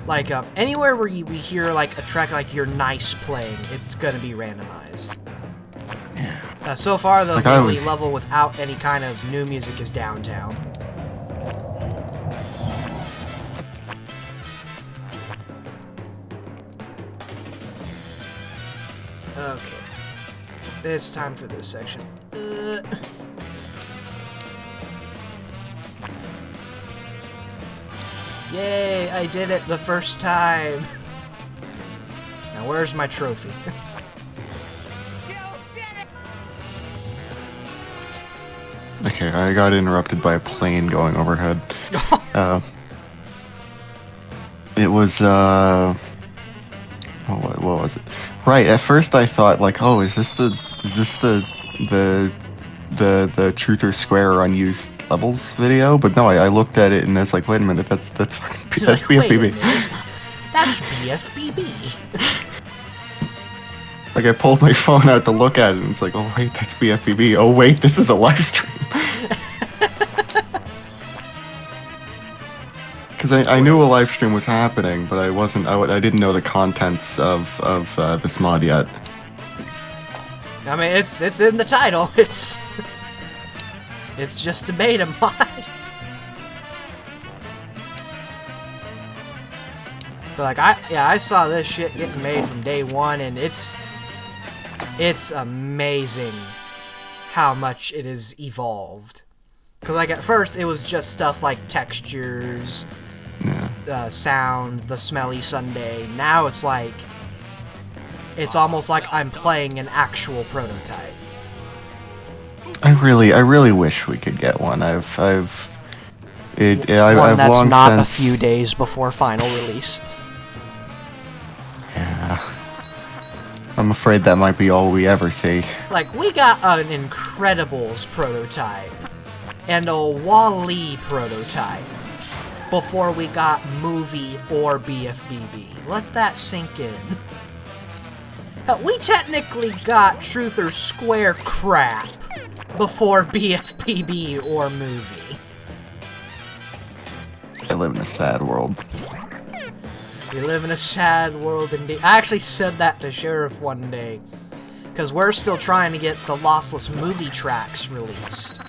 Like, anywhere where we hear, like, a track like You're Nice playing, it's gonna be randomized. So far, though, Like, the only level without any kind of new music is Downtown. Okay. It's time for this section. Yay, I did it the first time. Now where's my trophy? Okay, I got interrupted by a plane going overhead. It was, what was it? Right, at first I thought, like, oh, is this the Truth or Square unused levels video? But no, I looked at it and I was like, wait a minute, that's Like, wait a BFBB. minute, that's BFBB. Like, I pulled my phone out to look at it and it's like, oh wait, that's BFBB. Oh wait, this is a live stream. Because I knew a live stream was happening, but I didn't know the contents of this mod yet. I mean, it's in the title. It's just a beta mod. But like, I saw this shit getting made from day one, and it's amazing how much it has evolved. Cause like at first it was just stuff like textures, sound, the smelly Sunday. Now it's like, it's almost like I'm playing an actual prototype. I really wish we could get one. I've One that's that's not since, a few days before final release. Yeah. I'm afraid that might be all we ever see. Like, we got an Incredibles prototype and a Wall-E prototype before we got Movie or BFBB. Let that sink in. We technically got Truth or Square crap before BFBB or Movie. I live in a sad world. We live in a sad world indeed. I actually said that to Sheriff one day, because we're still trying to get the lossless movie tracks released.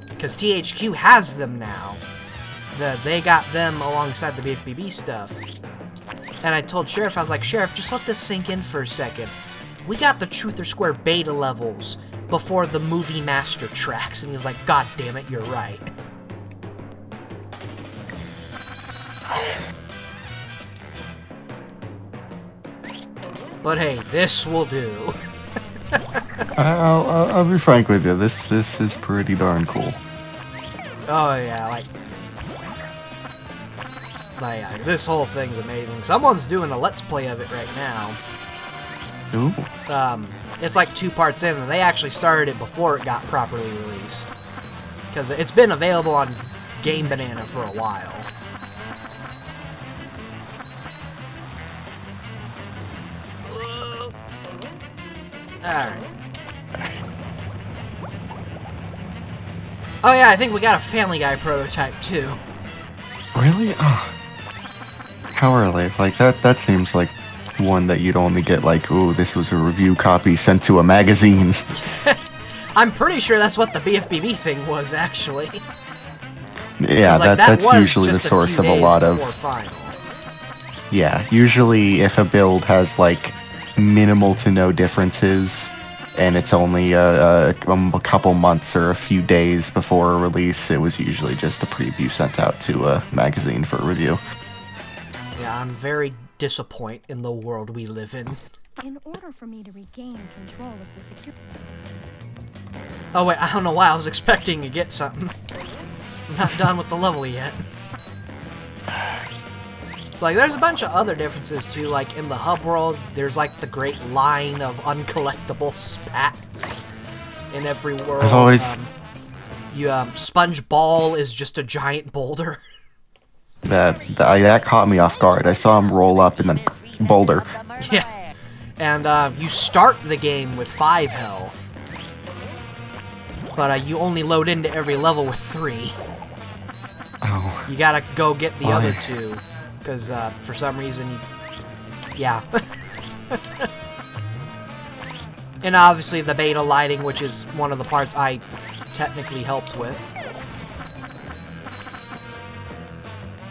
Because THQ has them now. They got them alongside the BFBB stuff. And I told Sheriff, I was like, Sheriff, just let this sink in for a second. We got the Truth or Square beta levels before the movie master tracks. And he was like, God damn it, you're right. But hey, this will do. I'll be frank with you. This is pretty darn cool. Oh yeah, like this whole thing's amazing. Someone's doing a let's play of it right now. Ooh. It's like 2 parts in, and they actually started it before it got properly released. Because it's been available on Game Banana for a while. Alright. Oh yeah, I think we got a Family Guy prototype too. Really? Oh. How early? Like, that seems like one that you'd only get, like, ooh, this was a review copy sent to a magazine. I'm pretty sure that's what the BFBB thing was, actually. Yeah, like, that's was usually the just source few of a days lot of... before final. Yeah, usually if a build has, like, minimal to no differences, and it's only a couple months or a few days before a release, it was usually just a preview sent out to a magazine for review. Yeah, I'm very disappointed in the world we live in. In order for me to regain control of the security... Oh wait, I don't know why I was expecting to get something. I'm not done with the level yet. Like, there's a bunch of other differences too, like in the hub world, there's like the great line of uncollectible spats in every world. I've always... Sponge Ball is just a giant boulder. That caught me off guard. I saw him roll up and then boulder. Yeah. And you start the game with 5 health. But you only load into every level with 3. Oh. You gotta go get the Why? other 2. Because for some reason, yeah. And obviously the beta lighting, which is one of the parts I technically helped with.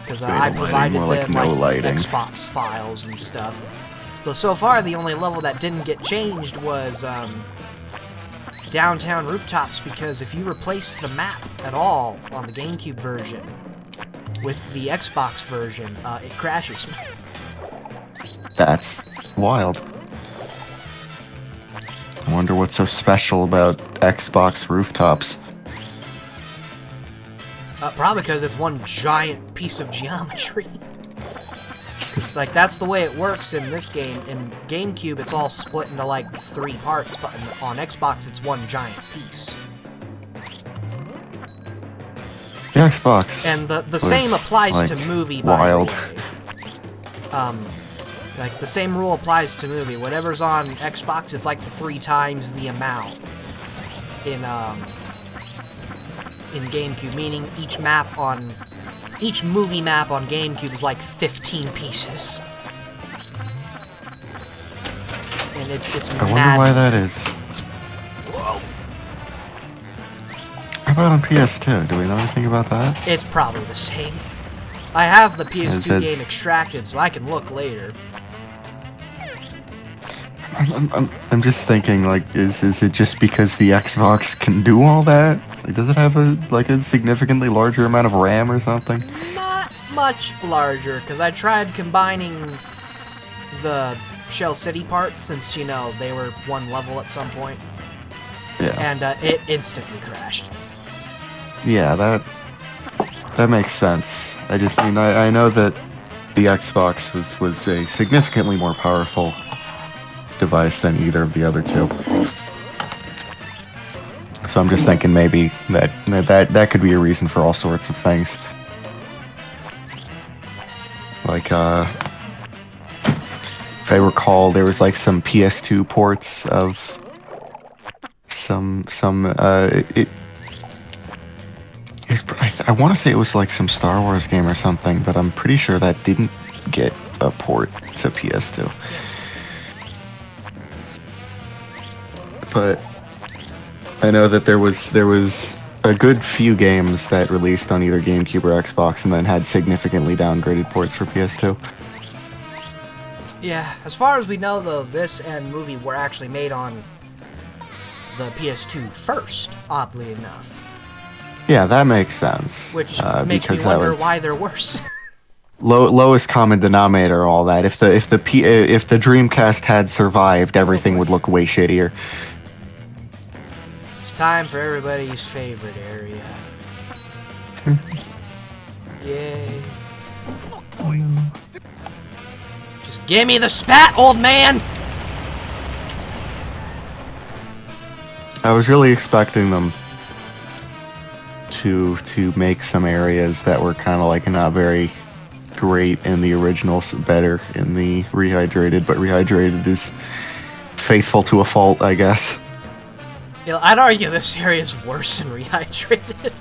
Because I provided them like no like the lighting. Xbox files and stuff. Though so far the only level that didn't get changed was Downtown Rooftops, because if you replace the map at all on the GameCube version with the Xbox version, it crashes. That's wild. I wonder what's so special about Xbox rooftops. Probably because it's one giant piece of geometry. It's like, that's the way it works in this game. In GameCube, it's all split into like 3 parts, but on Xbox, it's one giant piece. The Xbox. And the same applies like, to movie, wild. by the way. Like, the same rule applies to movie. Whatever's on Xbox, it's like 3 times the amount in GameCube, meaning each movie map on GameCube is like 15 pieces. And it's I wonder mad. why that is. Whoa. How about on PS2? Do we know anything about that? It's probably the same. I have the PS2 It's- game extracted, so I can look later. I'm just thinking, like, is it just because the Xbox can do all that? Like, does it have a significantly larger amount of RAM or something? Not much larger, because I tried combining the Shell City parts, since, you know, they were one level at some point. Yeah. And it instantly crashed. Yeah, that makes sense. I just mean, I know that the Xbox was a significantly more powerful device than either of the other 2. So I'm just thinking maybe that could be a reason for all sorts of things. Like, if I recall, there was like some PS2 ports of I want to say it was like some Star Wars game or something, but I'm pretty sure that didn't get a port to PS2. But I know that there was a good few games that released on either GameCube or Xbox and then had significantly downgraded ports for PS2. Yeah, as far as we know, though, this and movie were actually made on the PS2 first, oddly enough. Yeah, that makes sense. Which makes me because that wonder was why they're worse. lowest common denominator, all that. If the Dreamcast had survived, everything would look way shittier. It's time for everybody's favorite area. Yay. Just give me the spat, old man! I was really expecting them to make some areas that were kind of like not very great in the originals, better in the rehydrated, but rehydrated is faithful to a fault, I guess. Yeah, I'd argue this area is worse than rehydrated.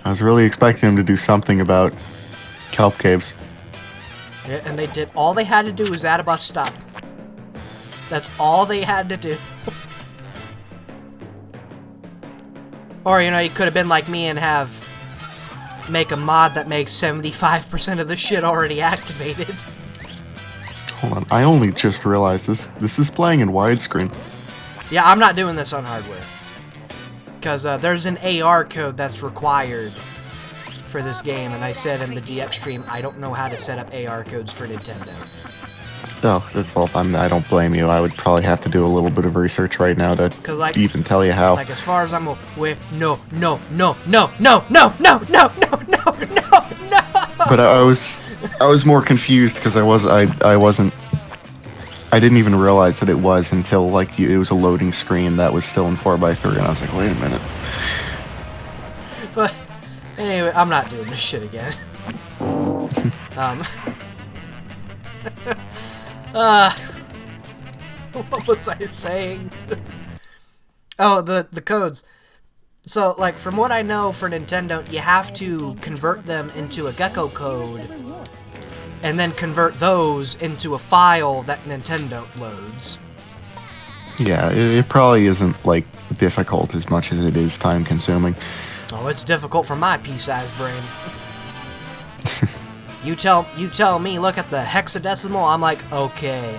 I was really expecting them to do something about kelp caves. Yeah, and they did. All they had to do was add a bus stop. That's all they had to do. Or, you know, you could have been like me and make a mod that makes 75% of the shit already activated. Hold on, I only just realized this is playing in widescreen. Yeah, I'm not doing this on hardware. Because there's an AR code that's required for this game, and I said in the DX stream, I don't know how to set up AR codes for Nintendo. Oh, well, I don't blame you. I would probably have to do a little bit of research right now to Like, even tell you how. Like, as far as I'm aware, no. But I was more confused because I didn't even realize that it was until like it was a loading screen that was still in 4x3, and I was like, wait a minute. But anyway, I'm not doing this shit again. What was I saying? Oh, the codes. So, like, from what I know for Nintendo, you have to convert them into a gecko code, and then convert those into a file that Nintendo loads. Yeah, it probably isn't like difficult as much as it is time consuming. Oh, it's difficult for my pea-sized brain. You tell me, look at the hexadecimal, I'm like, okay,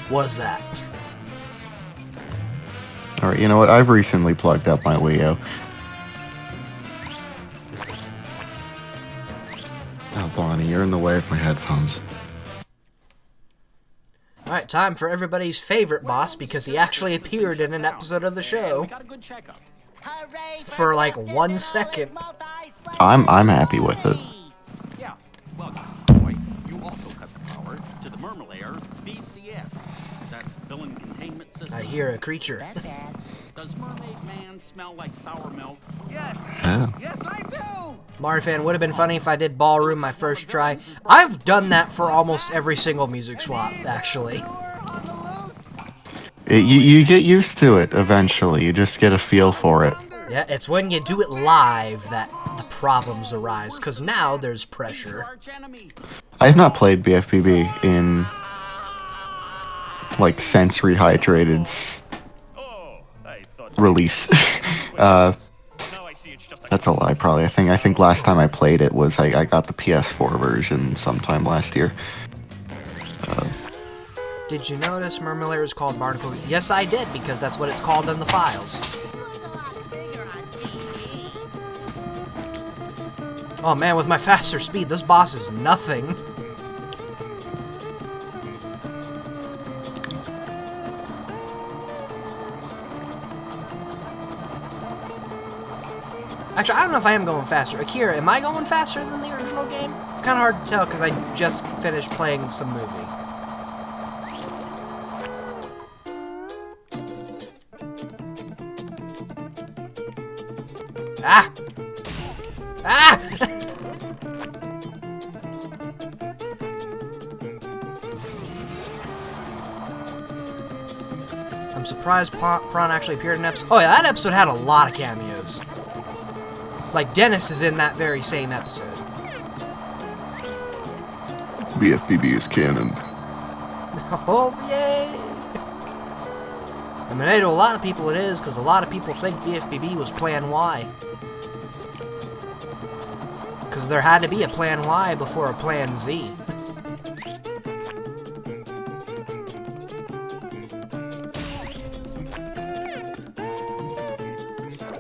what's that? Alright, you know what? I've recently plugged up my Wii U. Oh, Bonnie, you're in the way of my headphones. Alright, time for everybody's favorite boss, because he actually appeared in an episode of the show. Got a good checkup. For like 1 second. I'm happy with it. Yeah. Well, boy, you also cut the power to the Murmelayer VCS. That's villain containment system. I hear a creature. Does Mermaid Man smell like sour milk? Oh. Yes, I do! Marfan, would have been funny if I did Ballroom my first try. I've done that for almost every single music swap, actually. You get used to it eventually. You just get a feel for it. Yeah, it's when you do it live that the problems arise, because now there's pressure. Arch enemy. I have not played BFBB in like since Rehydrated's Oh, I thought. release. Now I see it's just a That's a lie, probably. I think last time I played it was I got the PS4 version sometime last year. Did you notice Murmelayer is called Barnacle? Yes, I did, because that's what it's called in the files. Oh man, with my faster speed, this boss is nothing. Actually, I don't know if I am going faster. Akira, am I going faster than the original game? It's kind of hard to tell because I just finished playing some movie. Ah! Ah! I'm surprised Prawn actually appeared in an episode. Oh yeah, that episode had a lot of cameos. Like, Dennis is in that very same episode. BFBB is canon. Oh, yay! I mean, to a lot of people it is, because a lot of people think BFBB was Plan Y. Because there had to be a Plan Y before a Plan Z.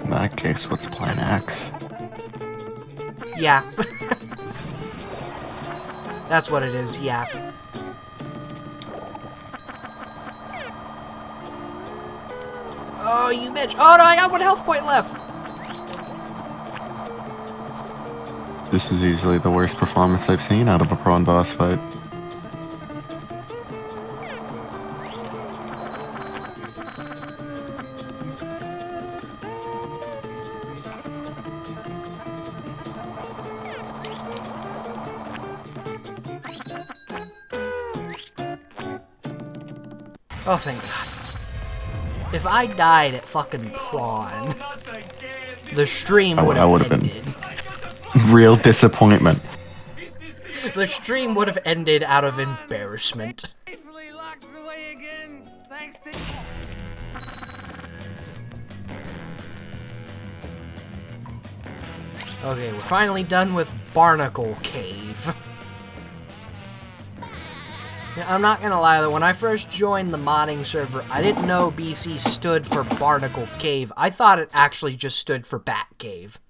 In that case, what's Plan X? Yeah. That's what it is, yeah. Oh, you bitch. Oh, no, I got 1 health point left. This is easily the worst performance I've seen out of a prawn boss fight. Oh, thank God. If I died at fucking Prawn, the stream would have would've been- ended. Real disappointment. The stream would have ended out of embarrassment. Safely locked away again, thanks to... Okay, we're finally done with Barnacle Cave. Now, I'm not gonna lie though, when I first joined the modding server, I didn't know BC stood for Barnacle Cave. I thought it actually just stood for Bat Cave.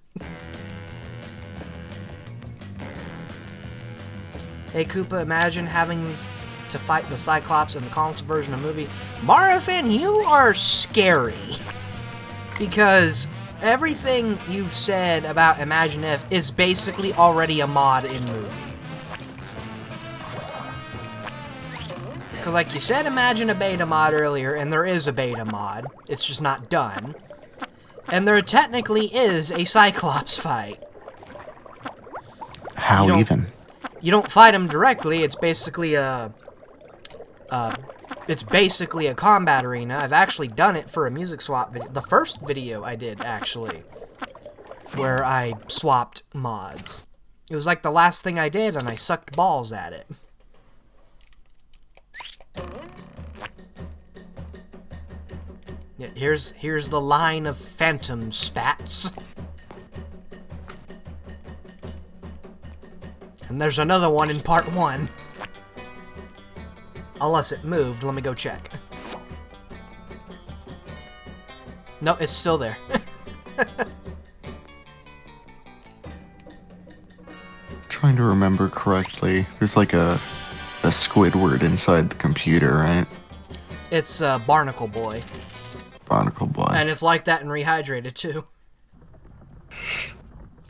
Hey Koopa, imagine having to fight the Cyclops in the console version of the movie. Mario fan, you are scary. Because everything you've said about Imagine If is basically already a mod in movie. Because like you said, imagine a beta mod earlier, and there is a beta mod. It's just not done. And there technically is a Cyclops fight. How even? You don't fight him directly, it's basically a combat arena. I've actually done it for a music swap video. The first video I did, actually, where I swapped mods. It was like the last thing I did, and I sucked balls at it. Yeah, here's the line of phantom spats. And there's another one in part 1. Unless it moved, let me go check. No, it's still there. Trying to remember correctly. There's like a Squidward inside the computer, right? It's Barnacle Boy. Barnacle Boy. And it's like that in Rehydrated, too.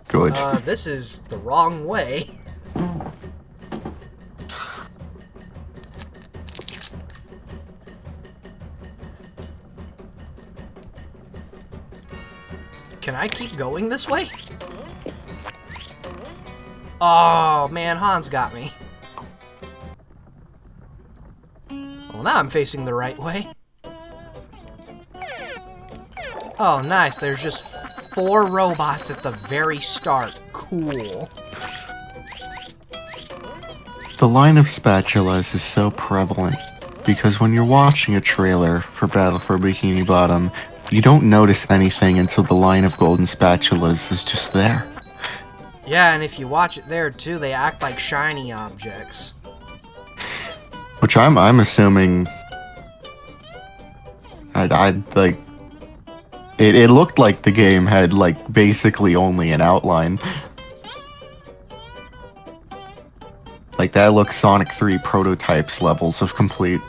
Good. This is the wrong way. Can I keep going this way? Oh, man, Hans got me. Well, now I'm facing the right way. Oh, nice. There's just 4 robots at the very start. Cool. The line of spatulas is so prevalent because when you're watching a trailer for Battle for Bikini Bottom, you don't notice anything until the line of golden spatulas is just there. Yeah, and if you watch it there too, they act like shiny objects. Which I'm assuming I'd like it looked like the game had like basically only an outline. Like that looks Sonic 3 prototypes levels of complete.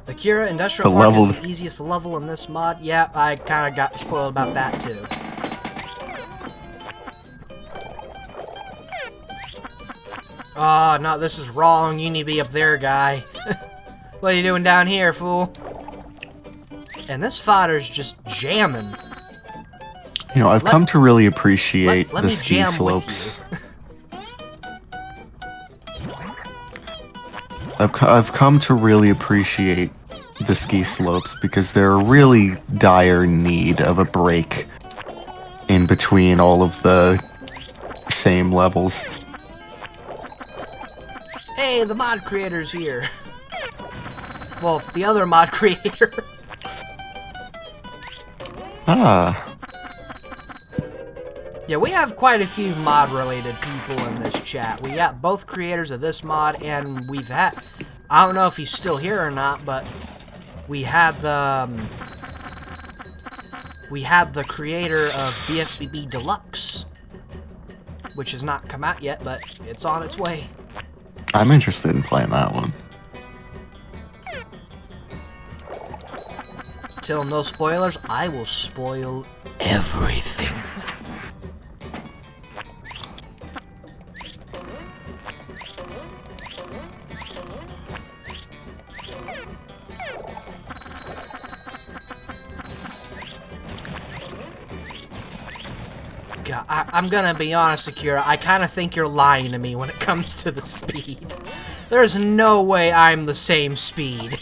Akira Industrial The Park level- is the easiest level in this mod. Yeah, I kind of got spoiled about that too. Oh, no, this is wrong. You need to be up there, guy. What are you doing down here, fool? And this fodder's just jamming. You know, I've come to really appreciate let the me ski jam slopes. with I've come to really appreciate the ski slopes because they're a really dire need of a break in between all of the same levels. Hey, the mod creator's here. Well, the other mod creator. Ah, Yeah, we have quite a few mod-related people in this chat. We got both creators of this mod, and we've had... I don't know if he's still here or not, but we had the... we had the creator of BFBB Deluxe, which has not come out yet, but it's on its way. I'm interested in playing that one. Till no spoilers, I will spoil everything. God, I'm gonna be honest, Akira, I kind of think you're lying to me when it comes to the speed. There's no way I'm the same speed.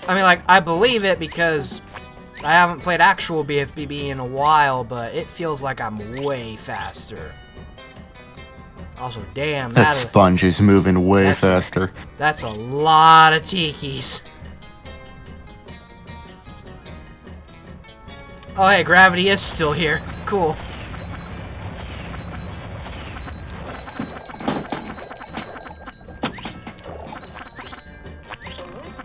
I mean, like, I believe it because I haven't played actual BFBB in a while, but it feels like I'm way faster. Also, damn, That sponge is moving way faster. That's a lot of tikis. Oh, hey, gravity is still here. Cool.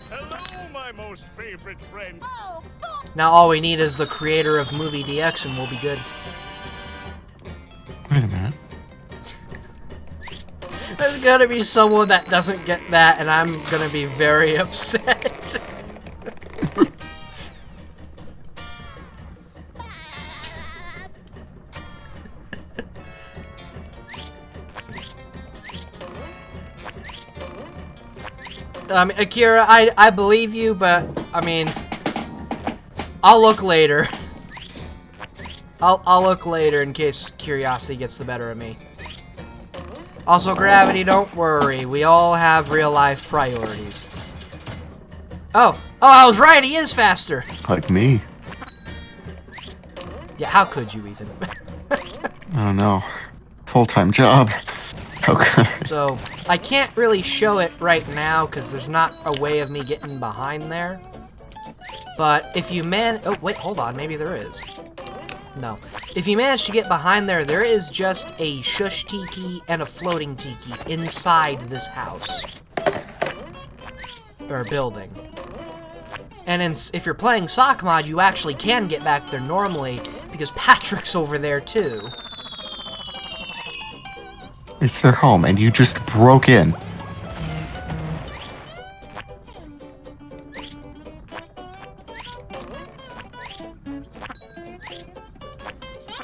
Hello, my most favorite friend. Now all we need is the creator of Movie DX and we'll be good. Wait a minute. There's gonna be someone that doesn't get that, and I'm gonna be very upset. Akira, I believe you, but, I mean, I'll look later. I'll look later in case curiosity gets the better of me. Also, Gravity, don't worry. We all have real-life priorities. Oh, I was right. He is faster. Like me. Yeah, how could you, Ethan? Oh no. Full-time job. How could I? So, I can't really show it right now because there's not a way of me getting behind there. But if you oh, wait, hold on. Maybe there is. No. If you manage to get behind there, there is just a shush tiki and a floating tiki inside this house. Or building. And if you're playing sock mod, you actually can get back there normally, because Patrick's over there too. It's their home, and you just broke in.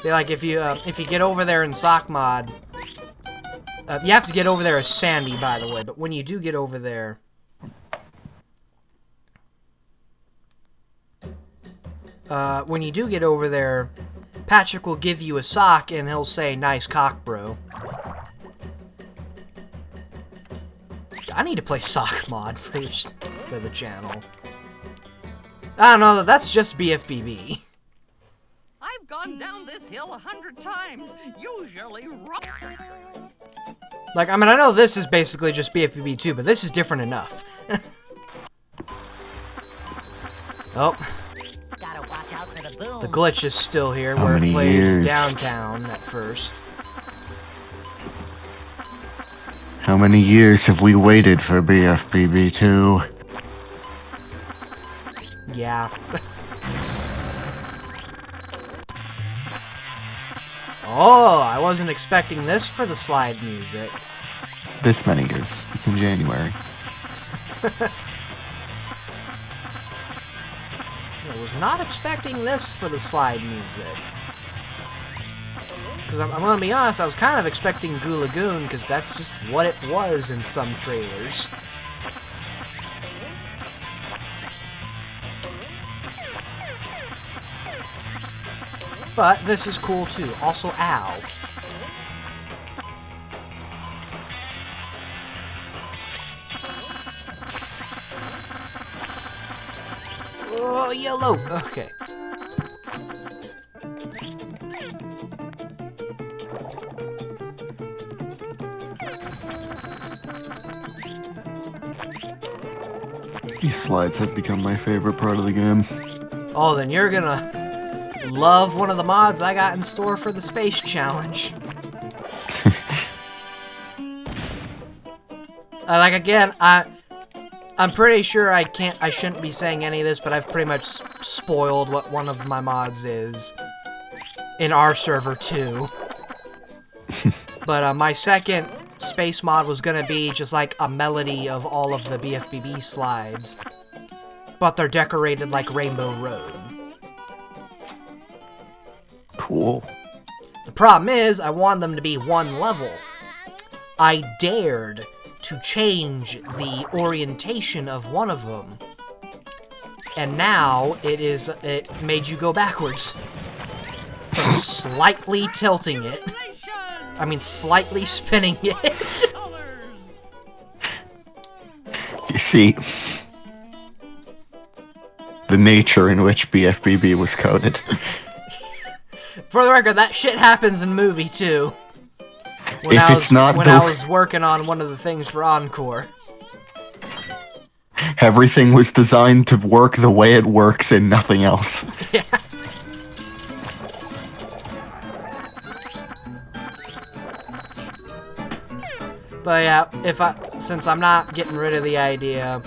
Like if you get over there in sock mod, you have to get over there as Sandy, by the way. But when you do get over there, Patrick will give you a sock and he'll say, "Nice cock, bro." I need to play sock mod for the channel. I don't know. That's just BFBB. I've gone down this hill 100 times, usually wrong. Like, I mean, I know this is basically just BFBB too, but this is different enough. Oh. Gotta watch out for the boom. The glitch is still here, How where it many plays years? downtown at first. How many years have we waited for BFBB 2? Yeah. Oh, I wasn't expecting this for the slide music. This many years. It's in January. I was not expecting this for the slide music. Because I'm gonna be honest, I was kind of expecting Goo Lagoon, because that's just what it was in some trailers. But this is cool too. Also, ow. Oh, yellow. Okay. These slides have become my favorite part of the game. Oh, then you're gonna love one of the mods I got in store for the space challenge. Like, again, I'm pretty sure I shouldn't be saying any of this, but I've pretty much spoiled what one of my mods is in our server too. But my second space mod was gonna be just like a melody of all of the BFBB slides, but they're decorated like Rainbow Road. Cool. The problem is, I want them to be one level. I dared to change the orientation of one of them, and now it made you go backwards. From slightly tilting it. I mean, slightly spinning it. You see, the nature in which BFBB was coded. For the record, that shit happens in movie too. When If it's not when the- I was working on one of the things for Encore. Everything was designed to work the way it works and nothing else. Yeah. But yeah, since I'm not getting rid of the idea,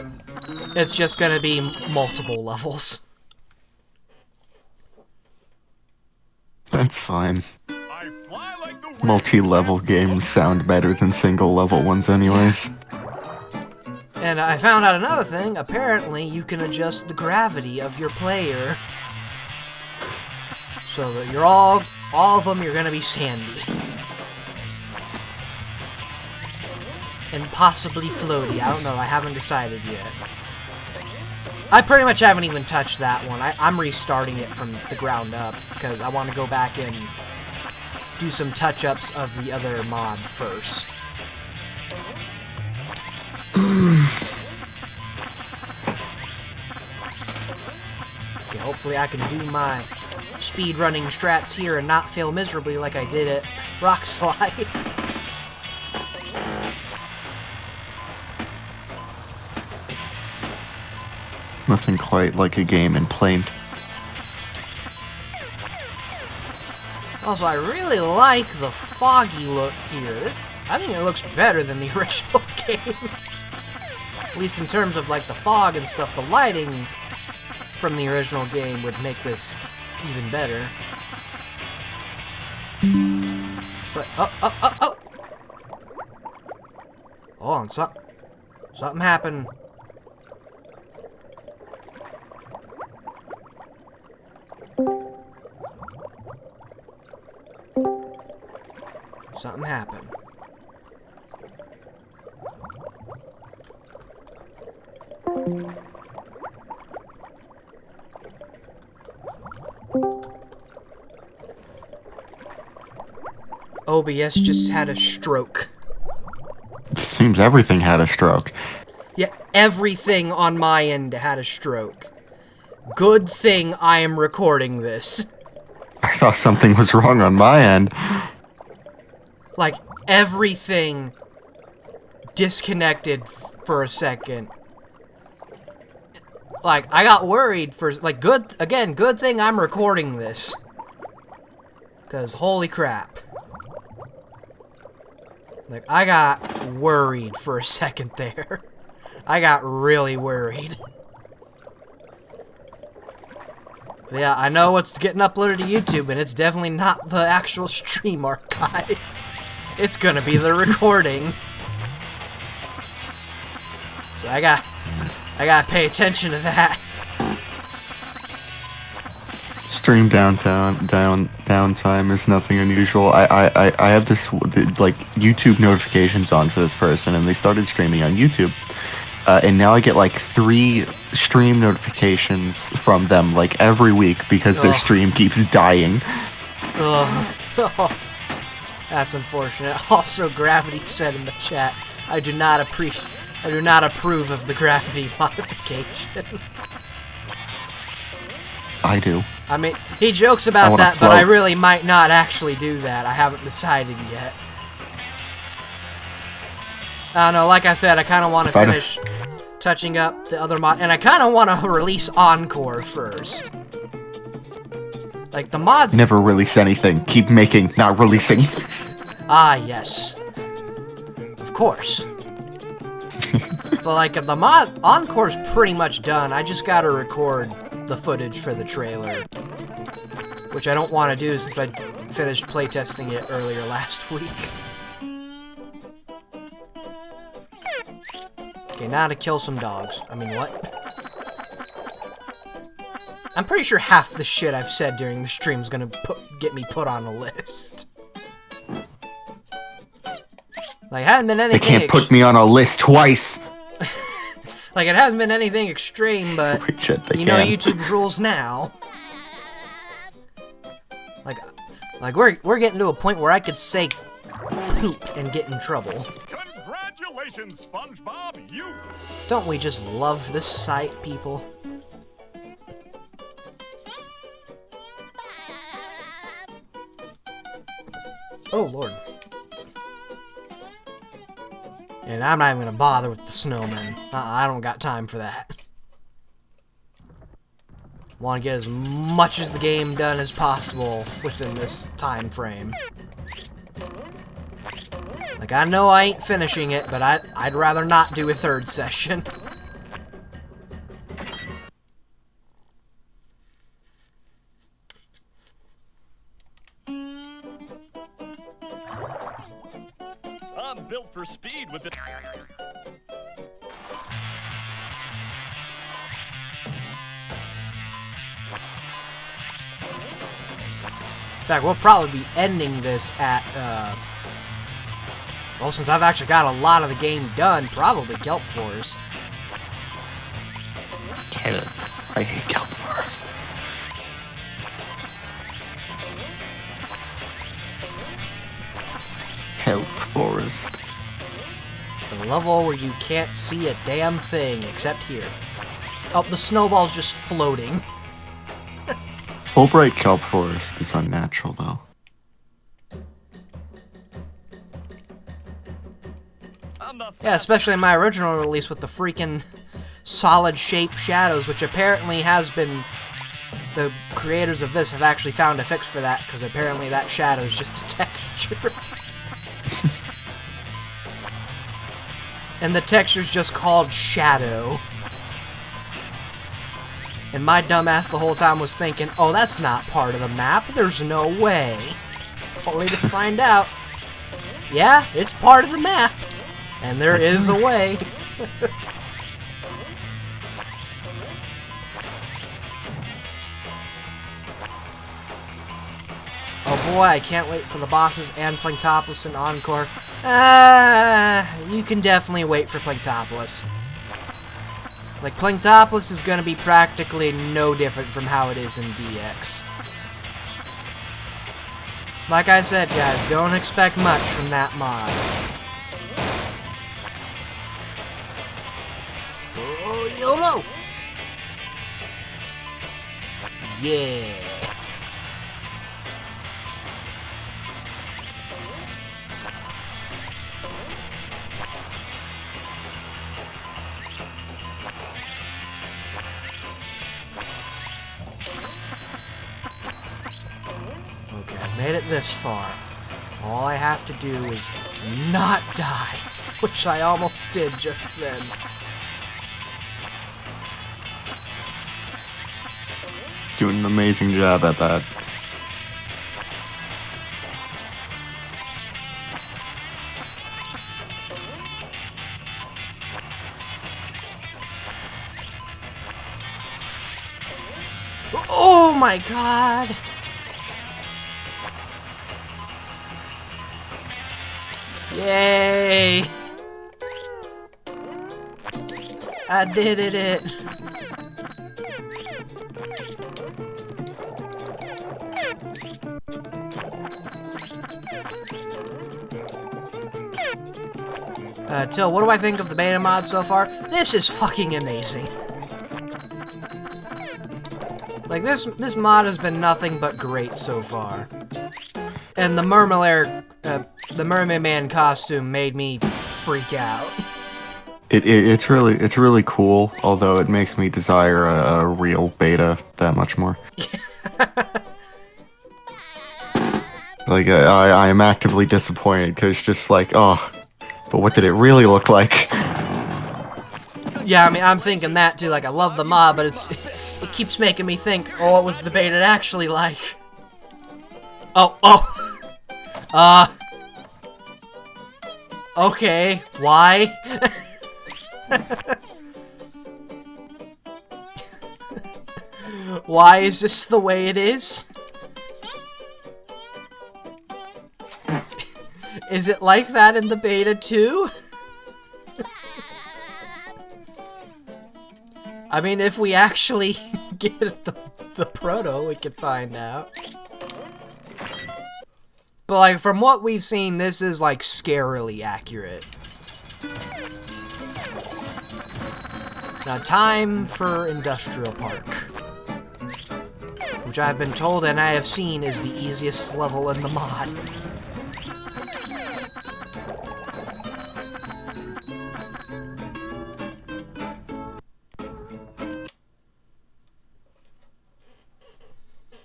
it's just gonna be multiple levels. That's fine. I fly like the wind. Multi-level games sound better than single-level ones anyways. And I found out another thing. Apparently, you can adjust the gravity of your player. So that you're all of them, you're gonna be sandy. And possibly floaty. I don't know, I haven't decided yet. I pretty much haven't even touched that one. I'm restarting it from the ground up, because I want to go back and do some touch-ups of the other mod first. Okay, hopefully I can do my speedrunning strats here and not fail miserably like I did at Rock Slide. Nothing quite like a game in Plaint. Also, I really like the foggy look here. I think it looks better than the original game. At least in terms of like the fog and stuff, the lighting from the original game would make this even better. But, oh! Hold on, something happened. Something happened. OBS just had a stroke. Seems everything had a stroke. Yeah, everything on my end had a stroke. Good thing I am recording this. I thought something was wrong on my end. Like, everything disconnected for a second. Like, I got worried for, like, good thing I'm recording this. Because, holy crap. Like, I got worried for a second there. I got really worried. But yeah, I know what's getting uploaded to YouTube, and it's definitely not the actual stream archive. It's gonna be the recording. So I gotta pay attention to that. Stream downtime is nothing unusual. I have this like YouTube notifications on for this person, and they started streaming on YouTube, and now I get like 3 stream notifications from them like every week because their stream keeps dying. Ugh. That's unfortunate. Also, Gravity said in the chat, I do not approve of the gravity modification. I do. I mean, he jokes about that, but I really might not actually do that. I haven't decided yet. I don't know, like I said, I kind of want to finish touching up the other mod, and I kind of want to release Encore first. Like, the mods... Never release anything. Keep making, not releasing. Ah, yes. Of course. But, like, the mod... Encore's pretty much done. I just gotta record the footage for the trailer. Which I don't want to do since I finished playtesting it earlier last week. Okay, now to kill some dogs. I mean, what? I'm pretty sure half the shit I've said during the stream is gonna get me put on a list. Like, it hasn't been anything. They can't put me on a list twice. Like, it hasn't been anything extreme, but you know YouTube's rules now. Like we're getting to a point where I could say poop and get in trouble. Congratulations, SpongeBob, you... Don't we just love this site, people? Oh, Lord. And I'm not even gonna bother with the snowmen. I don't got time for that. Want to get as much as the game done as possible within this time frame. Like, I know I ain't finishing it, but I'd rather not do a 3rd session. built for speed with it. In fact, we'll probably be ending this at, well, since I've actually got a lot of the game done, probably Kelp Forest. I hate Kelp Forest. Kelp Forest. The level where you can't see a damn thing except here. Oh, the snowball's just floating. Fulbright Kelp Forest is unnatural, though. Yeah, especially in my original release with the freaking solid shape shadows, which apparently has been... The creators of this have actually found a fix for that, because apparently that shadow is just a texture. And the texture's just called shadow. And my dumbass the whole time was thinking, oh, that's not part of the map. There's no way. Only to find out, yeah, it's part of the map. And there is a way. Oh boy, I can't wait for the bosses and Planktopolis and Encore. You can definitely wait for Planktopolis. Like, Planktopolis is gonna be practically no different from how it is in DX. Like I said, guys, don't expect much from that mod. Oh, YOLO! Yeah! Okay, I've made it this far. All I have to do is not die, which I almost did just then. Doing an amazing job at that. Oh my god! Yay! I did it! Till, what do I think of the beta mod so far? This is fucking amazing. Like, this mod has been nothing but great so far. And the Mermalair, the Mermaid Man costume made me freak out. It's really cool, although it makes me desire a real beta that much more. Like, I am actively disappointed, because just like, oh, but what did it really look like? Yeah, I mean, I'm thinking that too, like, I love the mod, but it keeps making me think, oh, what was the beta actually like? Okay, why? Why is this the way it is? Is it like that in the beta too? I mean, if we actually get the proto, we could find out. But, like, from what we've seen, this is, like, scarily accurate. Now, time for Industrial Park. Which I've been told and I have seen is the easiest level in the mod.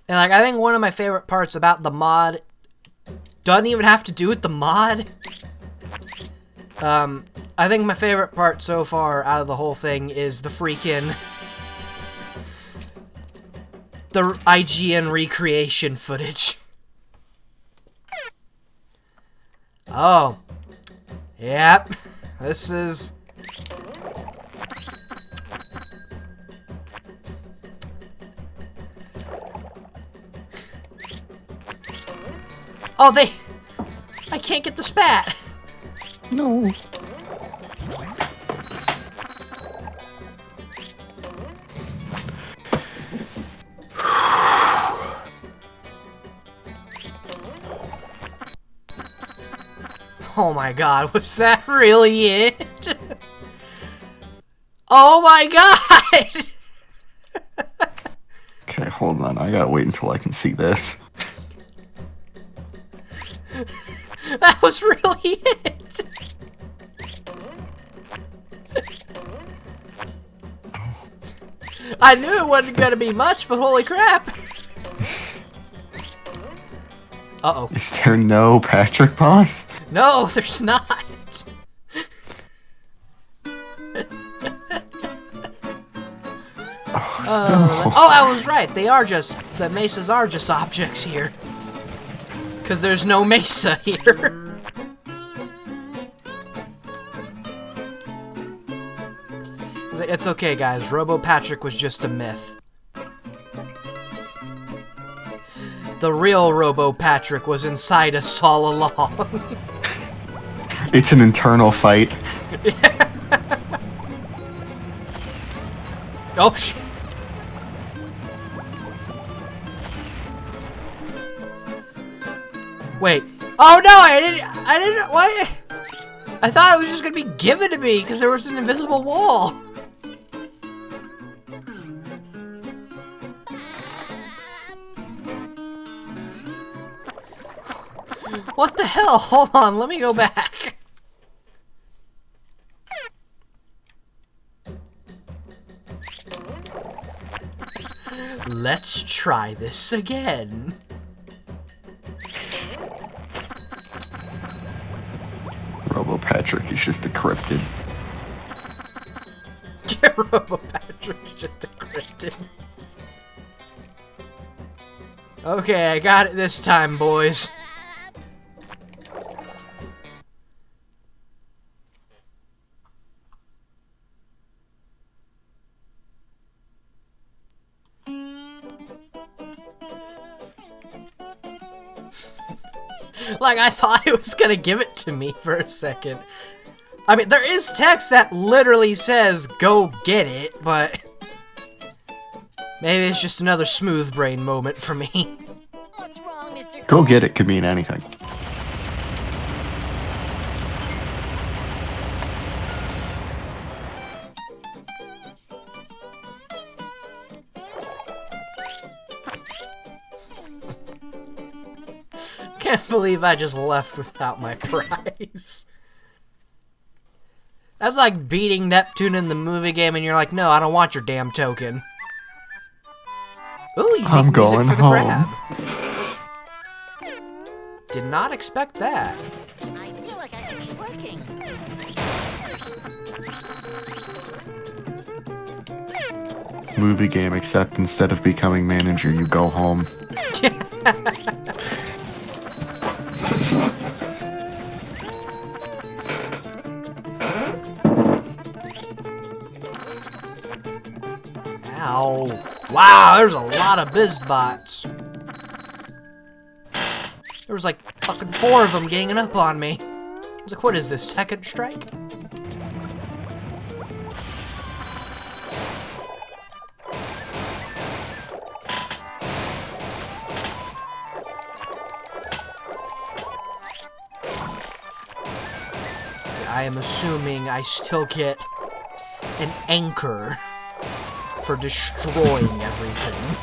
And, like, I think one of my favorite parts about the mod doesn't even have to do with the mod. I think my favorite part so far out of the whole thing is the freaking... the IGN recreation footage. Oh. Yep. This is... Oh, they... I can't get the spat. No. Oh my god, was that really it? Oh my god! Okay, hold on. I gotta wait until I can see this. That was really it! I knew it wasn't gonna be much, but holy crap! Uh-oh. Is there no Patrick boss? No, there's not! Oh, I was right. They are just... The mesas are just objects here. Because there's no mesa here. It's okay, guys. Robo Patrick was just a myth. The real Robo Patrick was inside us all along. It's an internal fight. Oh, shit. Wait. Oh no, I didn't, what? I thought it was just gonna be given to me because there was an invisible wall. What the hell? Hold on, let me go back. Let's try this again. Robo Patrick is just a cryptid. Yeah, Robo Patrick's just a cryptid. Okay, I got it this time, boys. Like, I thought it was gonna give it to me for a second. I mean, there is text that literally says, go get it, but... maybe it's just another smooth brain moment for me. What's wrong, Mr. Go get it could mean anything. Can't believe I just left without my prize. That's like beating Neptune in the movie game and you're like, no, I don't want your damn token. Ooh, you I'm make music going for the home. crab. Did not expect that. I feel like I should be working. Movie game, except instead of becoming manager, you go home. Ow. Wow, there's a lot of bizbots. There was like fucking 4 of them ganging up on me. I was like, what is this, second strike? I am assuming I still get an anchor for destroying everything.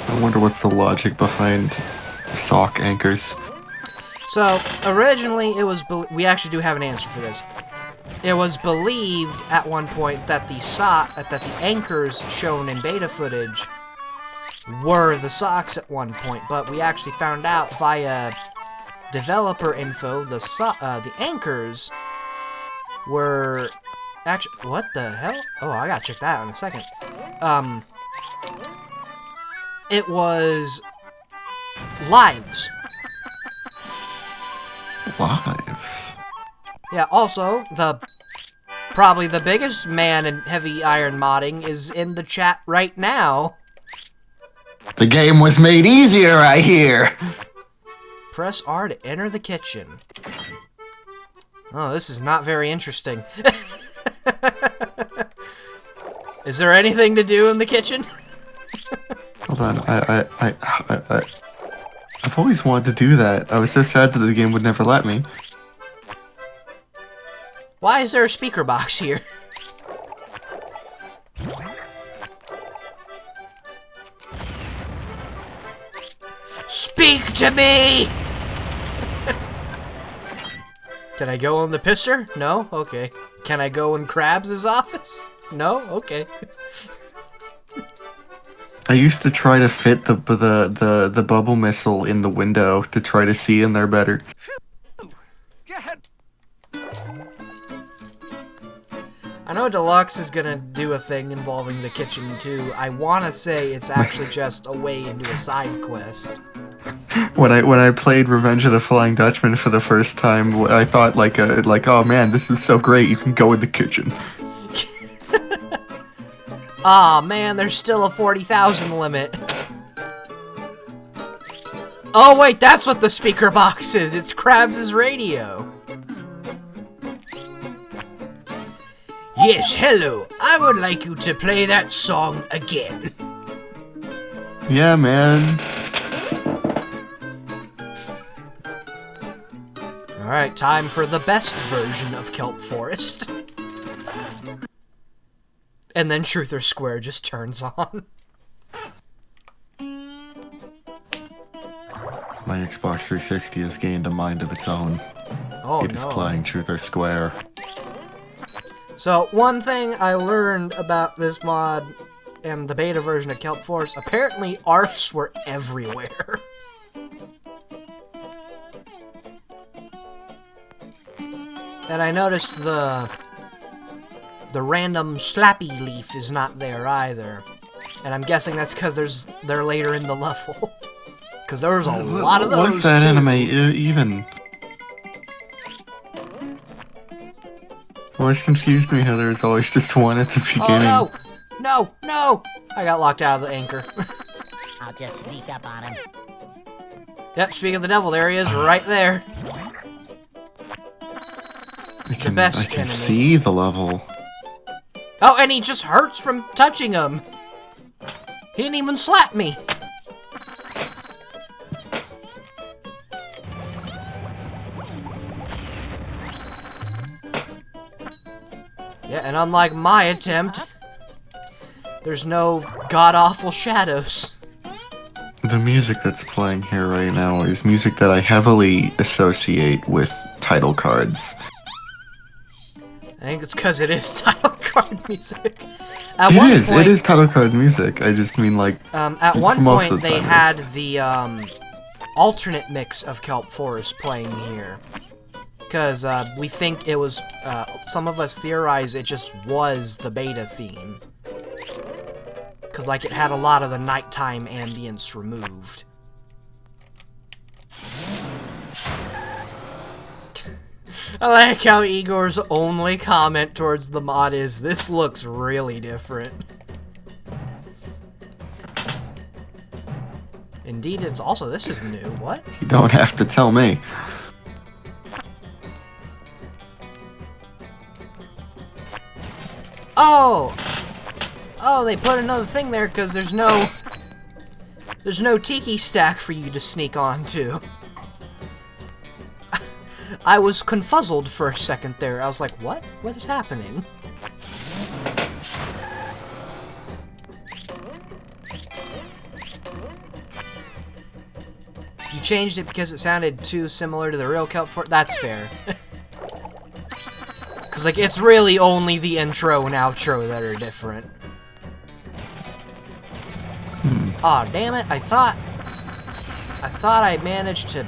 I wonder what's the logic behind sock anchors. So, originally it was, we actually do have an answer for this. It was believed at one point that the anchors shown in beta footage were the socks at one point, but we actually found out via developer info the anchors were actually, what the hell? Oh, I gotta check that out in a second. It was lives. Lives. Yeah, also, probably the biggest man in heavy iron modding is in the chat right now. The game was made easier, I hear. Press R to enter the kitchen. Oh, this is not very interesting. Is there anything to do in the kitchen? Hold on, I've always wanted to do that. I was so sad that the game would never let me. Why is there a speaker box here? Speak to me! Can I go in the pisser? No? Okay. Can I go in Krabs' office? No? Okay. I used to try to fit the bubble missile in the window to try to see in there better. I know Deluxe is gonna do a thing involving the kitchen too. I wanna say it's actually just a way into a side quest. When I played Revenge of the Flying Dutchman for the first time, I thought like oh man, this is so great. You can go in the kitchen. Aw, man, there's still a 40,000 limit. Oh wait, that's what the speaker box is. It's Krabs' radio. Yes, hello. I would like you to play that song again. Yeah, man. Alright, time for the best version of Kelp Forest. And then Truth or Square just turns on. My Xbox 360 has gained a mind of its own. Oh, It is no. playing Truth or Square. So, one thing I learned about this mod and the beta version of Kelp Forest, apparently ARFs were everywhere. And I noticed the random slappy leaf is not there either. And I'm guessing that's because they're later in the level. Because there was a lot of those, What's that too. anime even? Always confused me how there was always just one at the beginning. Oh, no! No! No! I got locked out of the anchor. I'll just sneak up on him. Yep, speaking of the devil, there he is, right there. I can enemy. see the level. Oh, and he just hurts from touching him. He didn't even slap me. Yeah, and unlike my attempt, there's no god-awful shadows. The music that's playing here right now is music that I heavily associate with title cards. I think it's because it is title card music. It is title card music. I just mean like at one most point of the they time had the alternate mix of Kelp Forest playing here. Because we think it was, some of us theorize it just was the beta theme. Because, like, it had a lot of the nighttime ambience removed. I like how Igor's only comment towards the mod is, this looks really different. Indeed, it's also, this is new. What? You don't have to tell me. Oh! Oh, they put another thing there because there's no tiki stack for you to sneak onto. I was confuzzled for a second there. I was like, what? What is happening? You changed it because it sounded too similar to the real Kelp Forest? That's fair. Because, like, it's really only the intro and outro that are different. Aw, damn it, I thought I managed to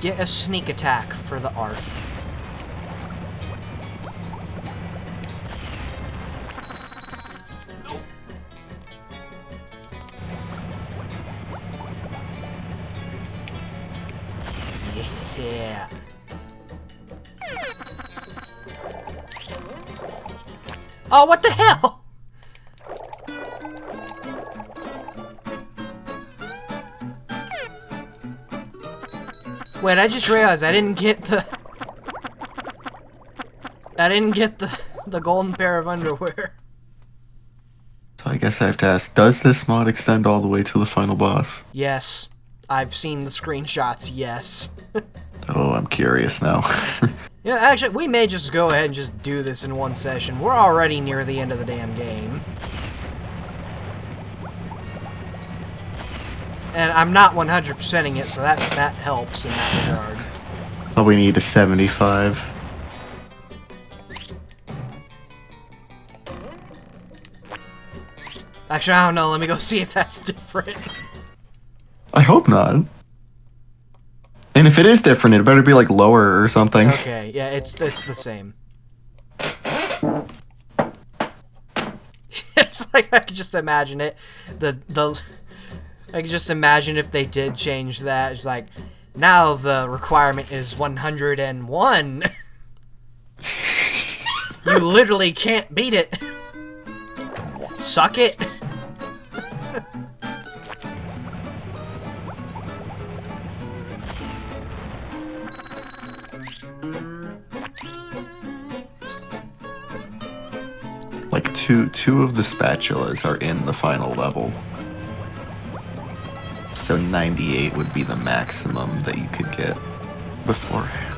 get a sneak attack for the ARF. Oh, what the hell? Wait, I just realized I didn't get the... I didn't get the golden pair of underwear. So I guess I have to ask, does this mod extend all the way to the final boss? Yes. I've seen the screenshots, yes. Oh, I'm curious now. Yeah, actually, we may just go ahead and just do this in one session. We're already near the end of the damn game. And I'm not 100%ing it, so that helps in that regard. All we need is 75. Actually, I don't know. Let me go see if that's different. I hope not. And if it is different, it better be like lower or something. Okay, yeah, it's the same. It's like I could just imagine it. I could just imagine if they did change that. It's like now the requirement is 101. You literally can't beat it. Suck it. Like two of the spatulas are in the final level. So 98 would be the maximum that you could get beforehand.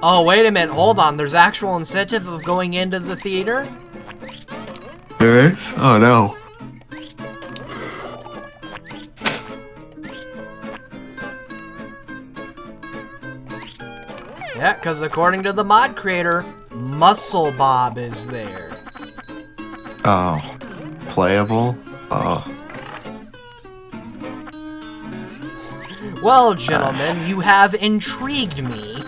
Oh, wait a minute. Hold on. There's actual incentive of going into the theater? There is? Oh no. Yeah, because according to the mod creator, Muscle Bob is there. Oh. Playable? Oh. Well, gentlemen, you have intrigued me.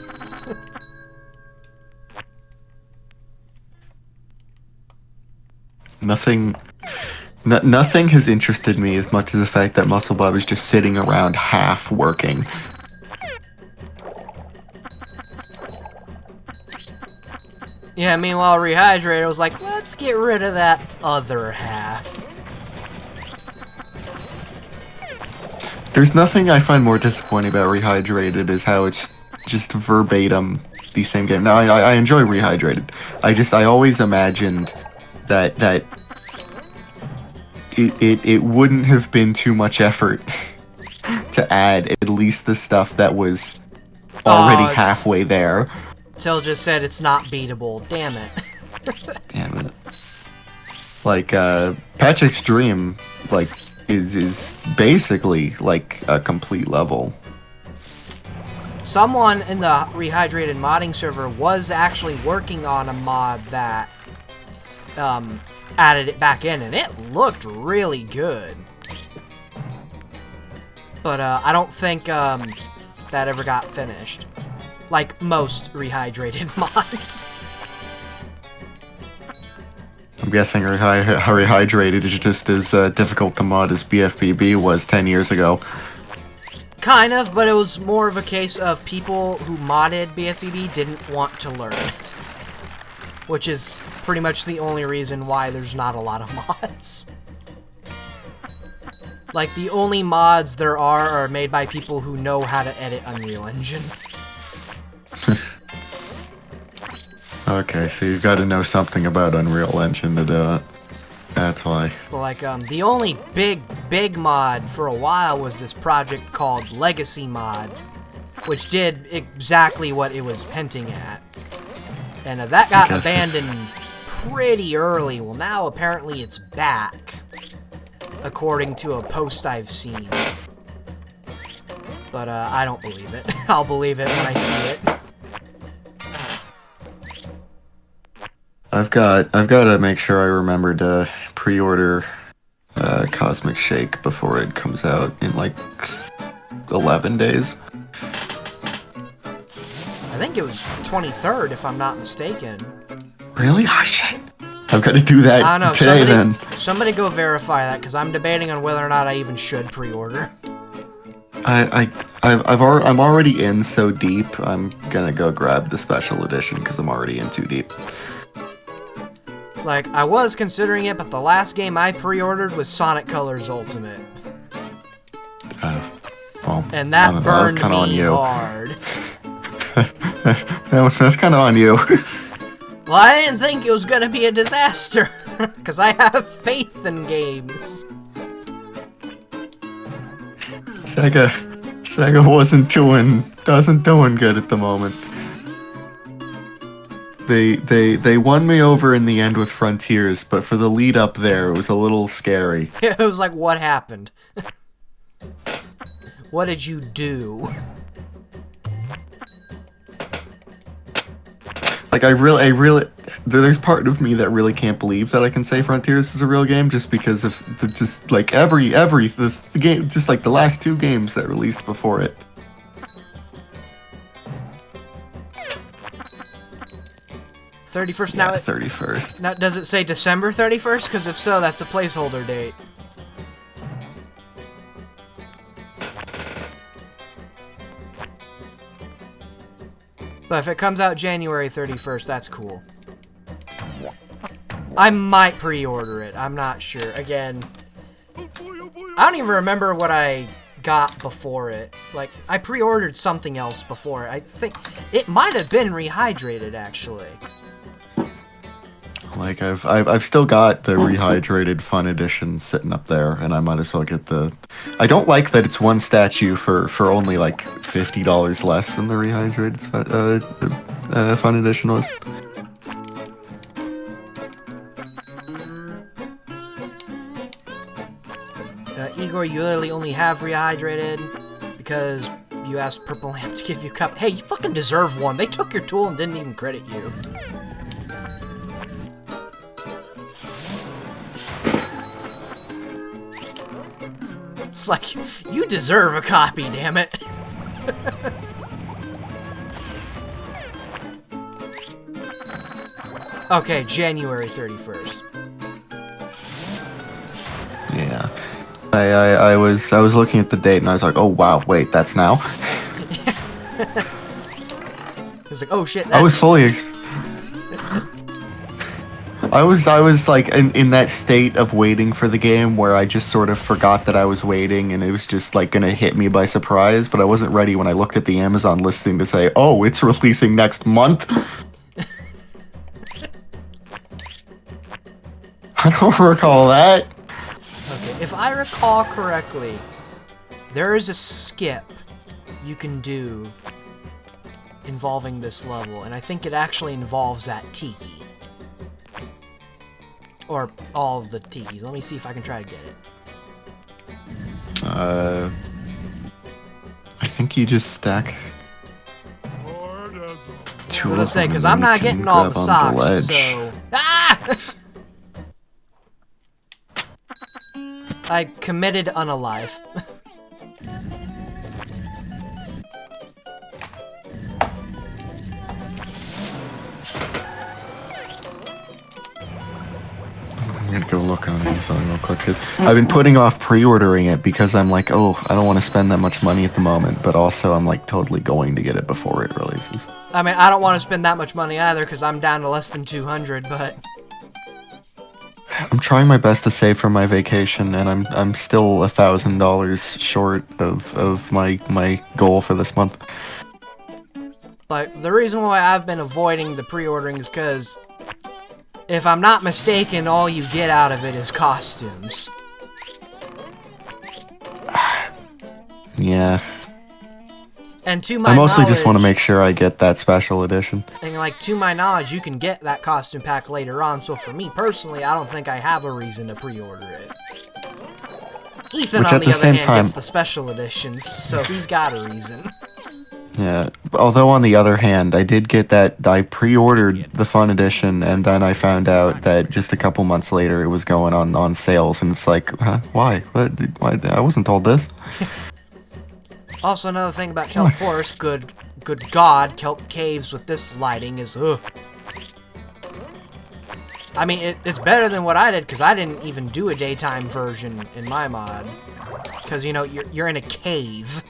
Nothing has interested me as much as the fact that Muscle Bob is just sitting around half working. Yeah, meanwhile, Rehydrator was like, let's get rid of that other half. There's nothing I find more disappointing about Rehydrated is how it's just verbatim the same game. Now, I enjoy Rehydrated. I always imagined that it wouldn't have been too much effort to add at least the stuff that was already halfway there. Till just said it's not beatable. Damn it. Damn it. Like, Patrick's Dream, like, is basically, like, a complete level. Someone in the Rehydrated modding server was actually working on a mod that, added it back in, and it looked really good. But, I don't think, that ever got finished. Like most Rehydrated mods. I'm guessing Rehydrated is just as difficult to mod as BFBB was 10 years ago. Kind of, but it was more of a case of people who modded BFBB didn't want to learn. Which is pretty much the only reason why there's not a lot of mods. Like, the only mods there are made by people who know how to edit Unreal Engine. Okay, so you've got to know something about Unreal Engine to do it. That's why. Like, the only big mod for a while was this project called Legacy Mod, which did exactly what it was hinting at. And that got abandoned pretty early. Well, now apparently it's back, according to a post I've seen. But, I don't believe it. I'll believe it when I see it. I've got to make sure I remember to pre-order Cosmic Shake before it comes out in like 11 days. I think it was 23rd, if I'm not mistaken. Really? Oh shit! I've got to do that I don't know, today then. Somebody go verify that, because I'm debating on whether or not I even should pre-order. I'm already in so deep. I'm gonna go grab the special edition because I'm already in too deep. Like, I was considering it, but the last game I pre-ordered was Sonic Colors Ultimate. Well, And that burned kinda on me you. hard. That's kind of on you. Well, I didn't think it was gonna be a disaster, because I have faith in games. Sega wasn't doing good at the moment. They won me over in the end with Frontiers, but for the lead up there, it was a little scary. It was like, what happened? What did you do? Like, I really, there's part of me that really can't believe that I can say Frontiers is a real game, just because of just like the game, just like the last 2 games that released before it. 31st Yeah, now. 31st. Now, does it say December 31st? Because if so, that's a placeholder date. But if it comes out January 31st, that's cool. I might pre-order it. I'm not sure. Again, I don't even remember what I got before it. Like, I pre-ordered something else before it. I think it might have been Rehydrated, actually. Like, I've still got the Rehydrated Fun Edition sitting up there, and I might as well get the... I don't like that it's one statue for only, like, $50 less than the Rehydrated Fun Edition was. Igor, you literally only have Rehydrated because you asked Purple Lamp to give you a cup. Hey, you fucking deserve one. They took your tool and didn't even credit you. It's like, you deserve a copy, damn it. Okay, January 31st. Yeah. I was looking at the date and I was like, oh wow, wait, that's now? It's like, oh shit, that's... I was fully I was like in that state of waiting for the game where I just sort of forgot that I was waiting and it was just like gonna hit me by surprise, but I wasn't ready when I looked at the Amazon listing to say, oh, it's releasing next month. I don't recall that. Okay, if I recall correctly, there is a skip you can do involving this level, and I think it actually involves that tiki. Or all of the tikis. Let me see if I can try to get it. I think you just stack two I'm of gonna say, them because and I'm then not you can getting all the grab onto socks, ledge. so... Ah! I committed unalive. I'm gonna go look on Amazon real quick, because I've been putting off pre-ordering it because I'm like, oh, I don't want to spend that much money at the moment, but also I'm like totally going to get it before it releases. I mean, I don't want to spend that much money either, because I'm down to less than 200, but... I'm trying my best to save for my vacation, and I'm still $1,000 short of my goal for this month. But the reason why I've been avoiding the pre-ordering is because, if I'm not mistaken, all you get out of it is costumes. Yeah. And to my I mostly knowledge, just want to make sure I get that special edition. and like, to my knowledge, you can get that costume pack later on, so for me personally, I don't think I have a reason to pre-order it. Ethan, Which on at the the other same hand, time- gets the special editions, so he's got a reason. Yeah. Although on the other hand, I did get that. I pre-ordered the Fun Edition, and then I found out that just a couple months later it was going on sales, and it's like, huh? Why? Why? I wasn't told this. Also, another thing about Kelp Forest, good God, Kelp Caves with this lighting is, ugh. I mean, it's better than what I did, because I didn't even do a daytime version in my mod. Because, you know, you're in a cave.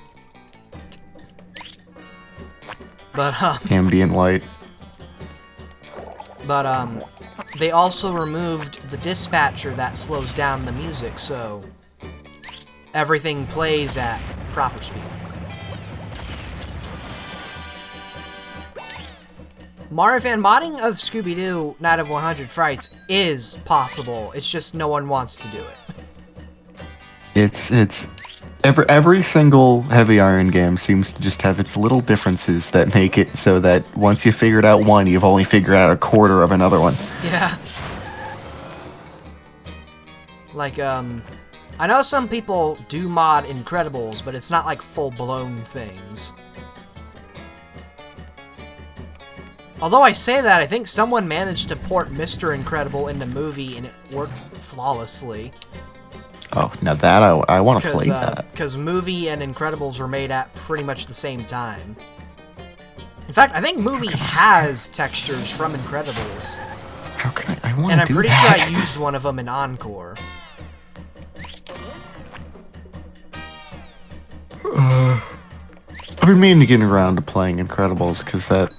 But, Ambient light. But they also removed the dispatcher that slows down the music, so everything plays at proper speed. Mario fan modding of Scooby-Doo Night of 100 Frights is possible. It's just no one wants to do it. It's every single Heavy Iron game seems to just have its little differences that make it so that once you figured out one, you've only figured out a quarter of another one. Yeah. Like, I know some people do mod Incredibles, but it's not like full-blown things. Although I say that, I think someone managed to port Mr. Incredible into movie and it worked flawlessly. Oh, now that I want to play that. Because movie and Incredibles were made at pretty much the same time. In fact, I think movie has textures from Incredibles. How can I want to do that? And I'm pretty sure I used one of them in Encore. I've been meaning to get around to playing Incredibles because that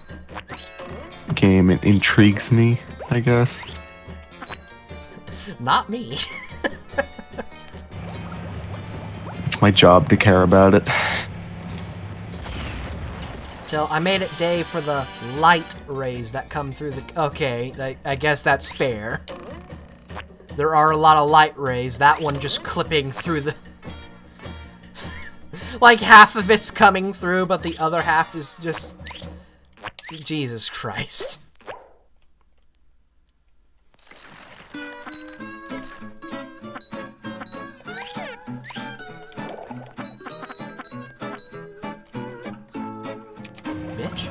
game intrigues me, I guess. Not me. It's my job to care about it. Till I made it day for the light rays that come through the... Okay, I guess that's fair. There are a lot of light rays. That one just clipping through the... like, half of it's coming through, but the other half is just... Jesus Christ. Bitch.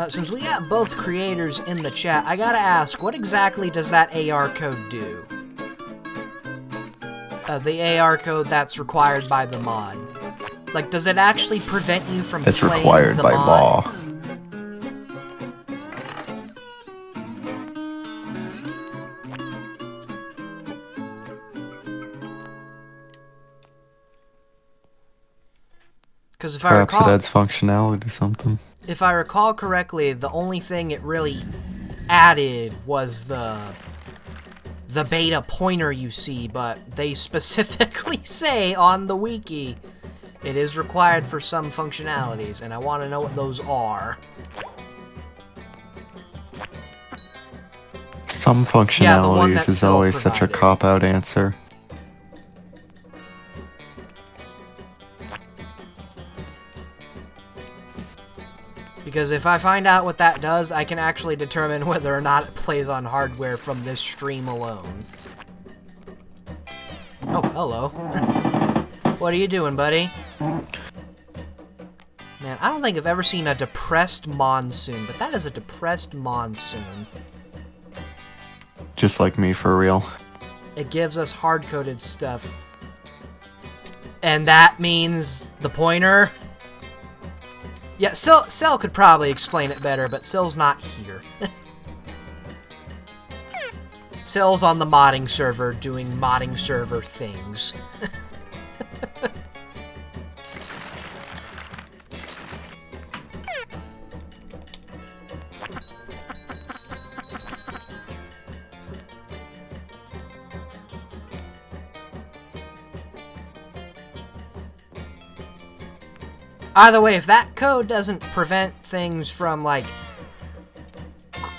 Since we got both creators in the chat, I gotta ask, what exactly does that AR code do? The AR code that's required by the mod. Like, does it actually prevent you from It's playing required the by mod? law. Because if I Perhaps recall... it adds functionality to something. If I recall correctly, the only thing it really added was the beta pointer you see, but they specifically say on the wiki it is required for some functionalities, and I want to know what those are. Some one functionalities that's is still always such a provided. cop-out answer. Because if I find out what that does, I can actually determine whether or not it plays on hardware from this stream alone. Oh, hello. What are you doing, buddy? Man, I don't think I've ever seen a depressed monsoon, but that is a depressed monsoon. Just like me, for real. It gives us hard-coded stuff. And that means the pointer? Yeah, Cell could probably explain it better, but Cell's not here. Cell's on the modding server doing modding server things. Either way, if that code doesn't prevent things from, like,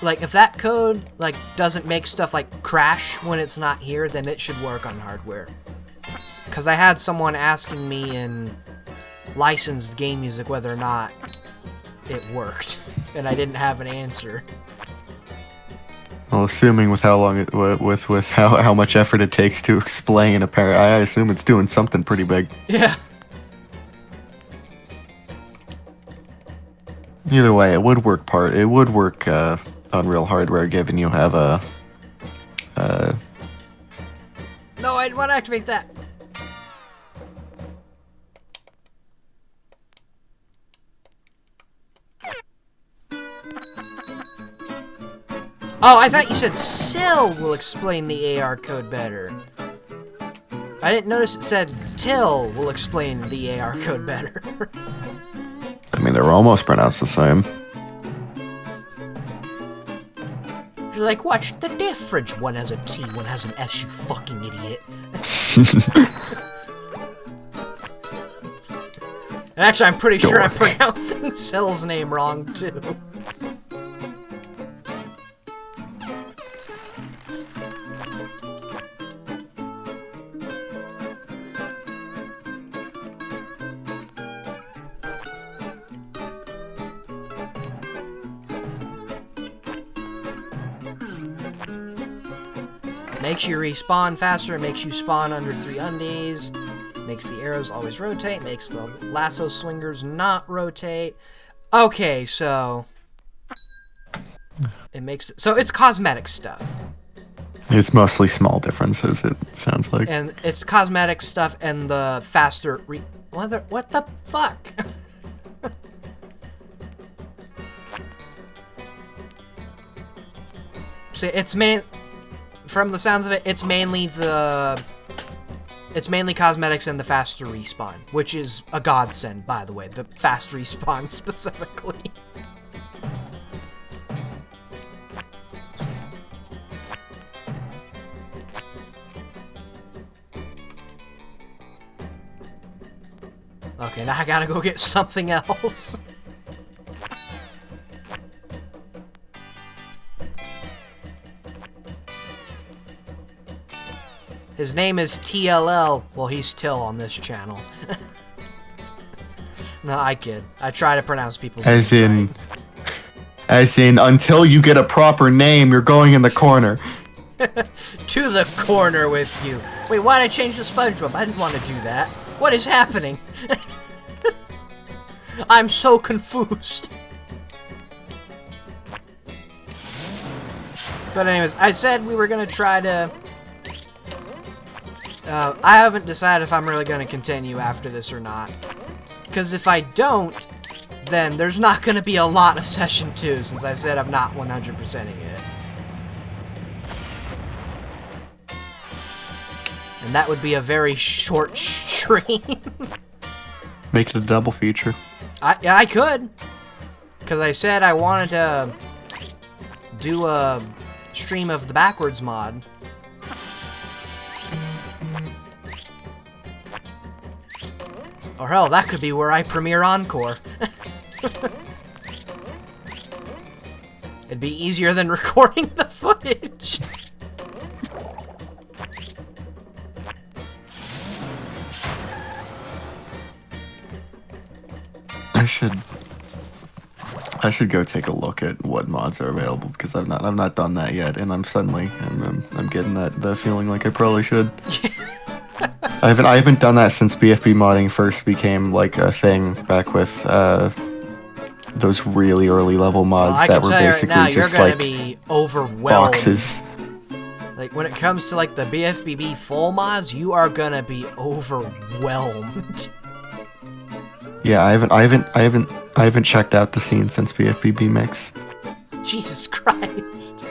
if that code, like, doesn't make stuff, like, crash when it's not here, then it should work on hardware. Because I had someone asking me in licensed game music whether or not it worked, and I didn't have an answer. Well, assuming with how long with how much effort it takes to explain, apparently, I assume it's doing something pretty big. Yeah. Either way, it would work on real hardware, given you have a. No, I didn't want to activate that. Oh, I thought you said Syl will explain the AR code better. I didn't notice it said Till will explain the AR code better. I mean, they're almost pronounced the same. You're like, what's the difference? One has a T, one has an S, you fucking idiot. And actually, I'm pretty sure I'm pronouncing Syl's name wrong, too. Makes you respawn faster, makes you spawn under 3 undies, makes the arrows always rotate, makes the lasso swingers not rotate. Okay, so it makes it, so it's cosmetic stuff. It's mostly small differences, it sounds like. And it's cosmetic stuff and the faster what the fuck? See, from the sounds of it, it's mainly cosmetics and the faster respawn, which is a godsend, by the way, the fast respawn specifically. Okay, now I gotta go get something else. His name is TLL. Well, he's Till on this channel. No, I kid. I try to pronounce people's names right. As in, until you get a proper name, you're going in the corner. To the corner with you. Wait, why'd I change the SpongeBob? I didn't want to do that. What is happening? I'm so confused. But anyways, I said we were gonna try to... I haven't decided if I'm really going to continue after this or not. Because if I don't, then there's not going to be a lot of Session 2, since I said I'm not 100%ing it. And that would be a very short stream. Make it a double feature. I could. Because I said I wanted to do a stream of the backwards mod. Or hell, that could be where I premiere Encore. It'd be easier than recording the footage. I should go take a look at what mods are available because I've not done that yet, and I'm getting that feeling like I probably should. I haven't done that since BFB modding first became like a thing back with those really early level mods that were basically right now, just you're gonna like be overwhelmed. boxes. Like when it comes to like the BFBB full mods, you are gonna be overwhelmed. Yeah, I haven't checked out the scene since BFBB Mix. Jesus Christ.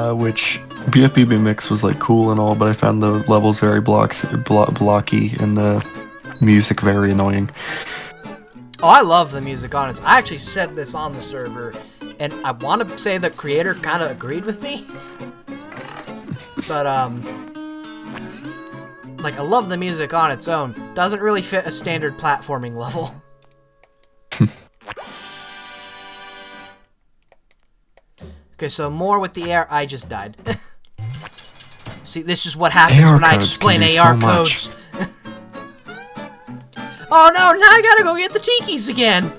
Which BFBB Mix was like cool and all, but I found the levels very blocky and the music very annoying. Oh, I love the music on it. I actually said this on the server, and I want to say the creator kind of agreed with me. But, like, I love the music on its own. Doesn't really fit a standard platforming level. Okay, so more with the AR. I just died. See, this is what happens when I explain AR codes. Oh no, now I gotta go get the tikis again.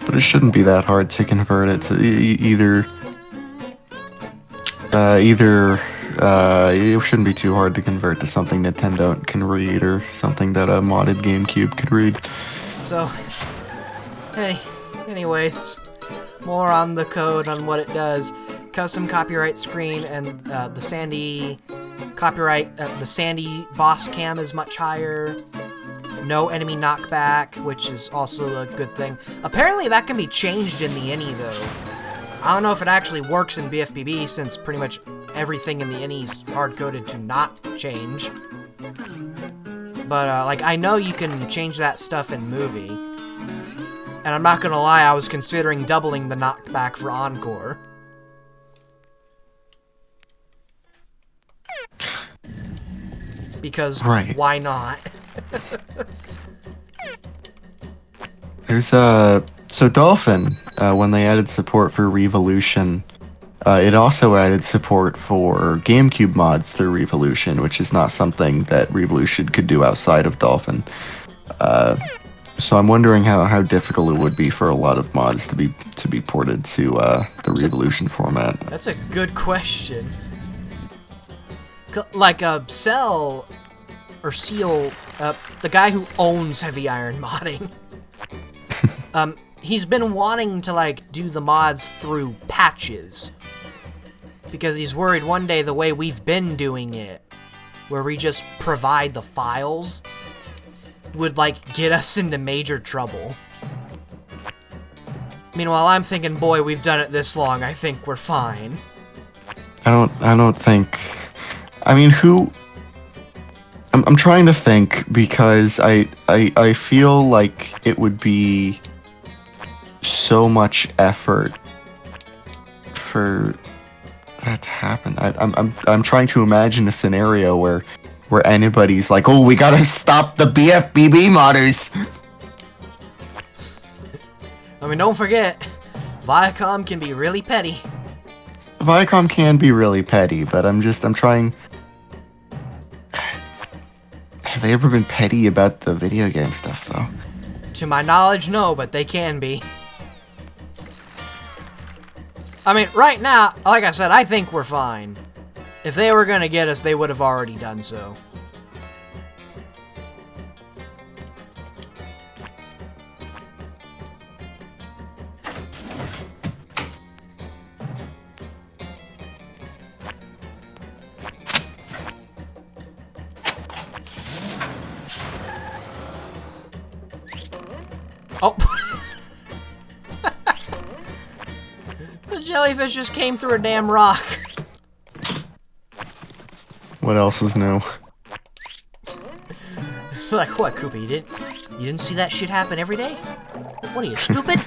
But it shouldn't be that hard to convert it to either. It shouldn't be too hard to convert to something Nintendo can read or something that a modded GameCube could read. So, anyways, more on the code on what it does. Custom copyright screen and the Sandy copyright, the Sandy boss cam is much higher. no enemy knockback, which is also a good thing. Apparently that can be changed in the INI though. I don't know if it actually works in BFBB since pretty much everything in the INI's hard-coded to not change. But, like, I know you can change that stuff in movie. And I'm not gonna lie, I was considering doubling the knockback for Encore. Because, why not? There's so Dolphin, when they added support for Revolution, it also added support for GameCube mods through Revolution, which is not something that Revolution could do outside of Dolphin. So I'm wondering how difficult it would be for a lot of mods to be ported to the Revolution format. That's a good question. Like Cell or Seal, the guy who owns Heavy Iron modding. He's been wanting to, like, do the mods through patches. Because he's worried one day the way we've been doing it, where we just provide the files, would, like, get us into major trouble. Meanwhile, I'm thinking, boy, we've done it this long, I think we're fine. I don't think... I mean, who... I'm trying to think, because I feel like it would be so much effort for that to happen. I'm trying to imagine a scenario where anybody's like, oh, we gotta stop the BFBB modders. I mean, don't forget, Viacom can be really petty. Viacom can be really petty, but I'm trying... Have they ever been petty about the video game stuff, though? To my knowledge, no, but they can be. I mean, right now, like I said, I think we're fine. If they were gonna get us, they would have already done so. Oh. The jellyfish just came through a damn rock. What else is new? Like, what, Koopa? You didn't see that shit happen every day? What are you, stupid?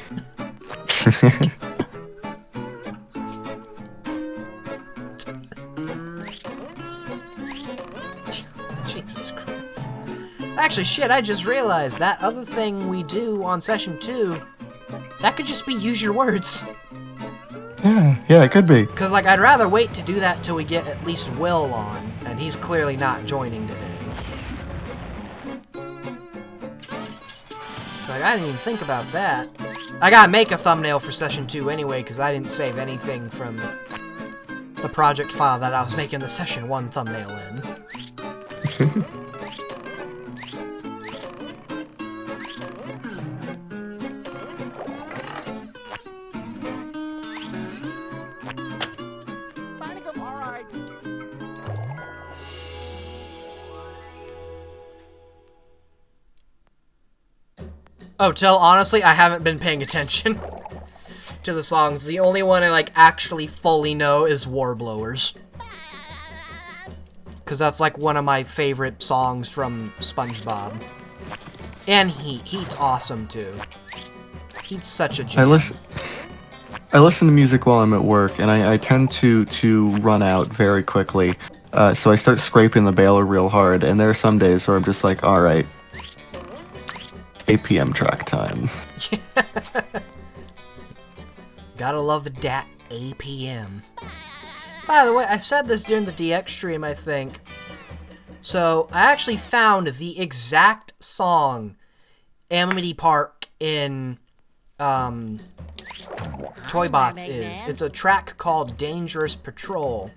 Jesus Christ. Actually, shit, I just realized that other thing we do on session 2, that could just be use your words. Yeah, it could be. Because, like, I'd rather wait to do that till we get at least Will on, and he's clearly not joining today. Like, I didn't even think about that. I gotta make a thumbnail for session 2 anyway, because I didn't save anything from the project file that I was making the session 1 thumbnail in. Oh, honestly, I haven't been paying attention to the songs. The only one I, like, actually fully know is Warblowers. Because that's, like, one of my favorite songs from SpongeBob. And Heat. Heat's awesome, too. Heat's such a gem. I listen to music while I'm at work, and I tend to run out very quickly. So I start scraping the baler real hard, and there are some days where I'm just like, alright, 8 p.m. track time. Gotta love that APM. By the way, I said this during the DX stream, I think. So, I actually found the exact song Amity Park in Toybots is. It's a track called Dangerous Patrol.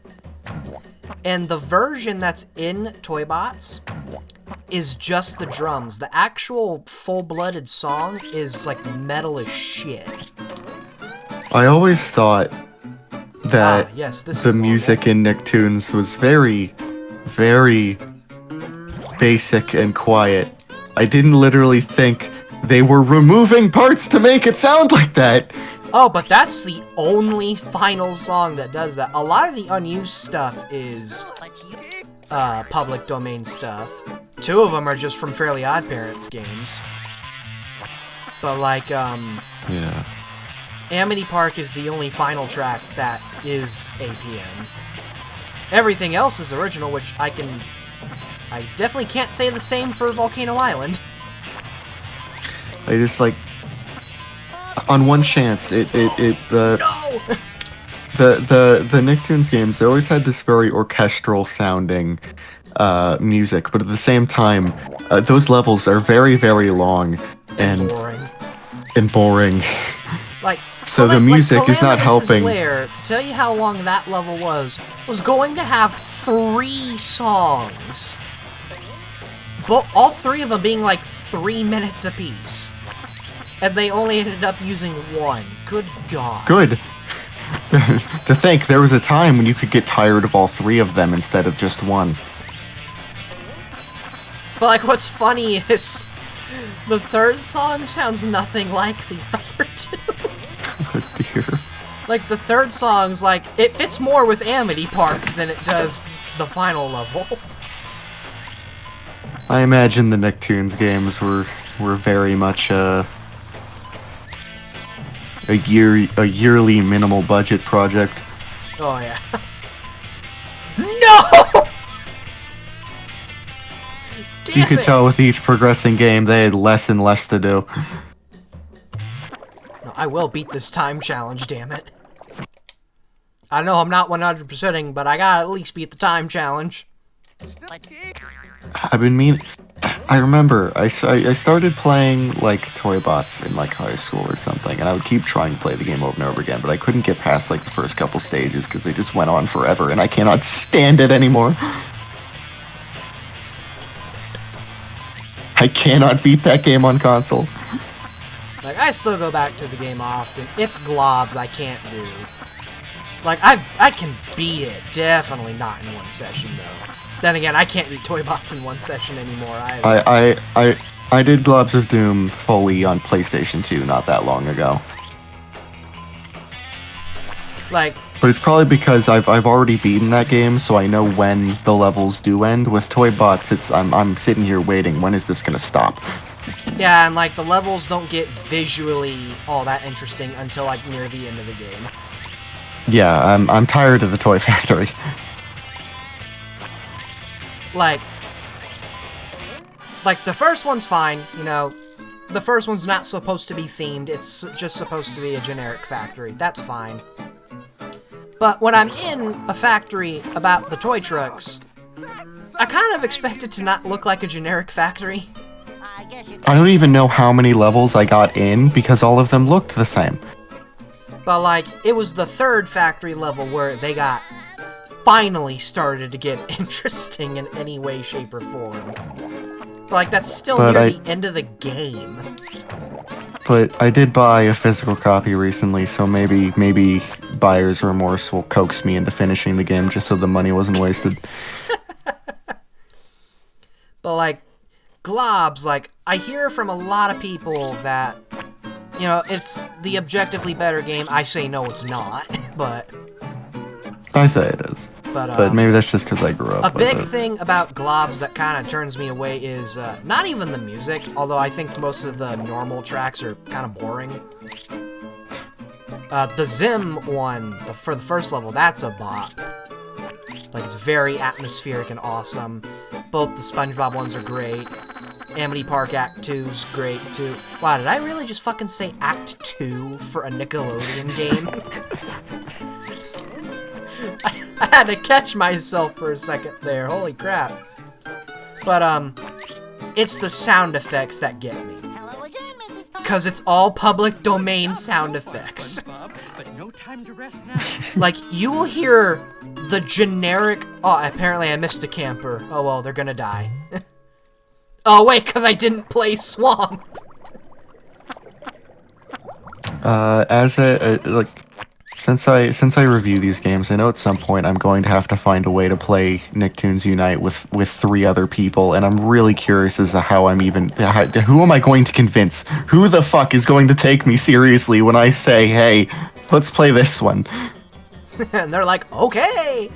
And the version that's in Toybots is just the drums. The actual full-blooded song is, like, metal as shit. I always thought that yes, the music in Nicktoons was very, very basic and quiet. I didn't literally think they were removing parts to make it sound like that. Oh, but that's the only final song that does that. A lot of the unused stuff is public domain stuff. 2 of them are just from Fairly Odd Parents games. But like, Yeah. Amity Park is the only final track that is APM. Everything else is original, which I definitely can't say the same for Volcano Island. I just like, on one chance, No! the Nicktoons games, they always had this very orchestral sounding music, but at the same time, those levels are very, very long and boring. boring. Like, so the music is not Calamitous' helping. Lair, to tell you how long that level was going to have 3 songs. But all 3 of them being like 3 minutes apiece. And they only ended up using 1. Good God. Good. To think, there was a time when you could get tired of all 3 of them instead of just 1. But like, what's funny is the 3rd song sounds nothing like the other 2. Oh dear. Like, the 3rd song's like, it fits more with Amity Park than it does the final level. I imagine the Nicktoons games were very much a yearly minimal budget project. Oh, yeah. No! Damn You could it. tell with each progressing game they had less and less to do. No, I will beat this time challenge, damn it. I know I'm not 100%ing, but I gotta at least beat the time challenge. I've been mean. I remember I started playing like Toy Bots in like high school or something, and I would keep trying to play the game over and over again, but I couldn't get past like the first couple stages because they just went on forever, and I cannot stand it anymore. I cannot beat that game on console. Like, I still go back to the game often. It's globs I can't do. Like, I can beat it. Definitely not in 1 session, though. Then again, I can't beat Toy Bots in 1 session anymore either. I did Globs of Doom fully on PlayStation 2 not that long ago. Like, But it's probably because I've already beaten that game, so I know when the levels do end. With Toy Bots, I'm sitting here waiting. When is this gonna stop? yeah, and like, the levels don't get visually all that interesting until like near the end of the game. Yeah, I'm tired of the Toy Factory. Like, the first one's fine, you know. The first one's not supposed to be themed, it's just supposed to be a generic factory. That's fine. But when I'm in a factory about the toy trucks, I kind of expect it to not look like a generic factory. I don't even know how many levels I got in because all of them looked the same. But like, it was the 3rd factory level where they finally started to get interesting in any way, shape, or form. But like, that's still near the end of the game. But I did buy a physical copy recently, so maybe buyer's remorse will coax me into finishing the game just so the money wasn't wasted. But like, globs, like, I hear from a lot of people that, you know, it's the objectively better game. I say no, it's not, but I say it is. But maybe that's just because I grew up a with big it. thing about globs that kind of turns me away is not even the music, although I think most of the normal tracks are kind of boring. The Zim one, for the first level, that's a bop. Like, it's very atmospheric and awesome. Both the SpongeBob ones are great. Amity Park Act 2's great, too. Wow, did I really just fucking say Act 2 for a Nickelodeon game? I had to catch myself for a second there, holy crap. But, it's the sound effects that get me. Hello again, Mrs. Pop. Because it's all public domain sound effects. Bob, but no time to rest now. Like, you will hear the generic... Oh, apparently I missed a camper. Oh well, they're gonna die. Oh wait, because I didn't play Swamp. As a like, Since I review these games, I know at some point I'm going to have to find a way to play Nicktoons Unite with 3 other people, and I'm really curious as to who am I going to convince? Who the fuck is going to take me seriously when I say, hey, let's play this one? And they're like, okay!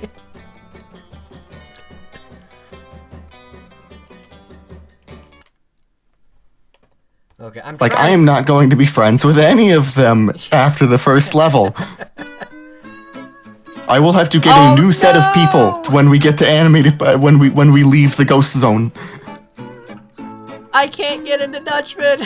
Okay, I'm Like, trying... I am not going to be friends with any of them after the first level. I will have to get a new set of people when we get to animated, when we leave the ghost zone. I can't get into Dutchman!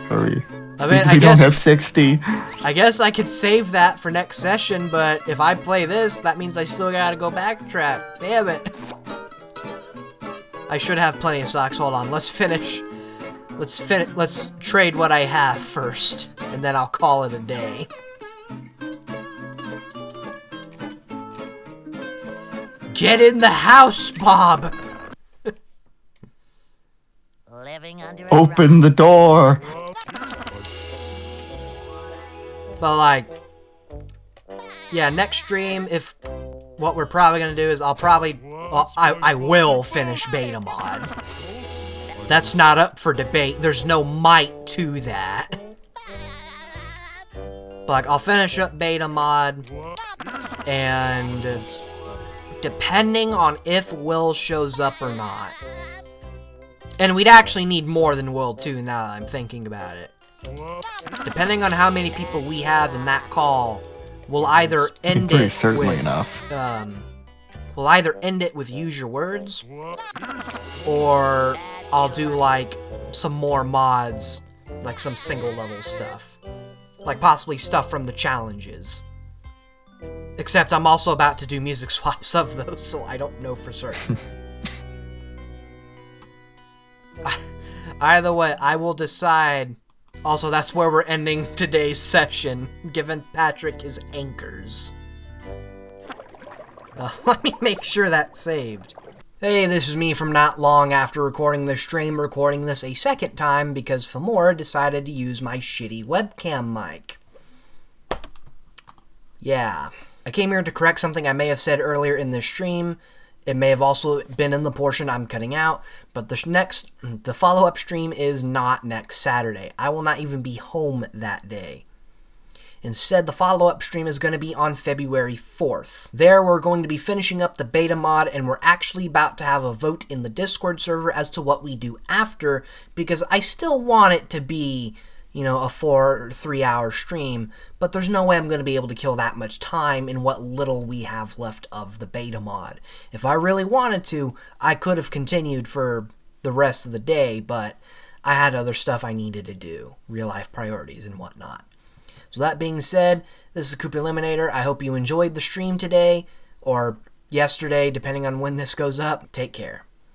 Hurry. I mean, we don't have 60. I guess I could save that for next session, but if I play this, that means I still gotta go backtrack. Damn it. I should have plenty of socks. Hold on, let's finish. Let's trade what I have first, and then I'll call it a day. Get in the house, Bob! Living under a Open the door. But like, yeah, next stream, if what we're probably gonna do is I will finish beta mod. That's not up for debate. There's no might to that. But like, I'll finish up beta mod, and depending on if Will shows up or not, and we'd actually need more than Will too now that I'm thinking about it. Depending on how many people we have in that call, we'll either end it with we'll either end it with use your words, or I'll do like some more mods, like some single level stuff, like possibly stuff from the challenges. Except I'm also about to do music swaps of those, so I don't know for certain. Either way, I will decide. Also, that's where we're ending today's session, giving Patrick his anchors. Let me make sure that's saved. Hey, this is me from not long after recording this stream, recording this a second time because Famora decided to use my shitty webcam mic. Yeah. I came here to correct something I may have said earlier in this stream. It may have also been in the portion I'm cutting out, but the follow-up stream is not next Saturday. I will not even be home that day. Instead, the follow-up stream is going to be on February 4th. There, we're going to be finishing up the beta mod, and we're actually about to have a vote in the Discord server as to what we do after, because I still want it to be, you know, a 4 or 3 hour stream, but there's no way I'm going to be able to kill that much time in what little we have left of the beta mod. If I really wanted to, I could have continued for the rest of the day, but I had other stuff I needed to do, real-life priorities and whatnot. So that being said, this is Cooper Eliminator. I hope you enjoyed the stream today, or yesterday, depending on when this goes up. Take care.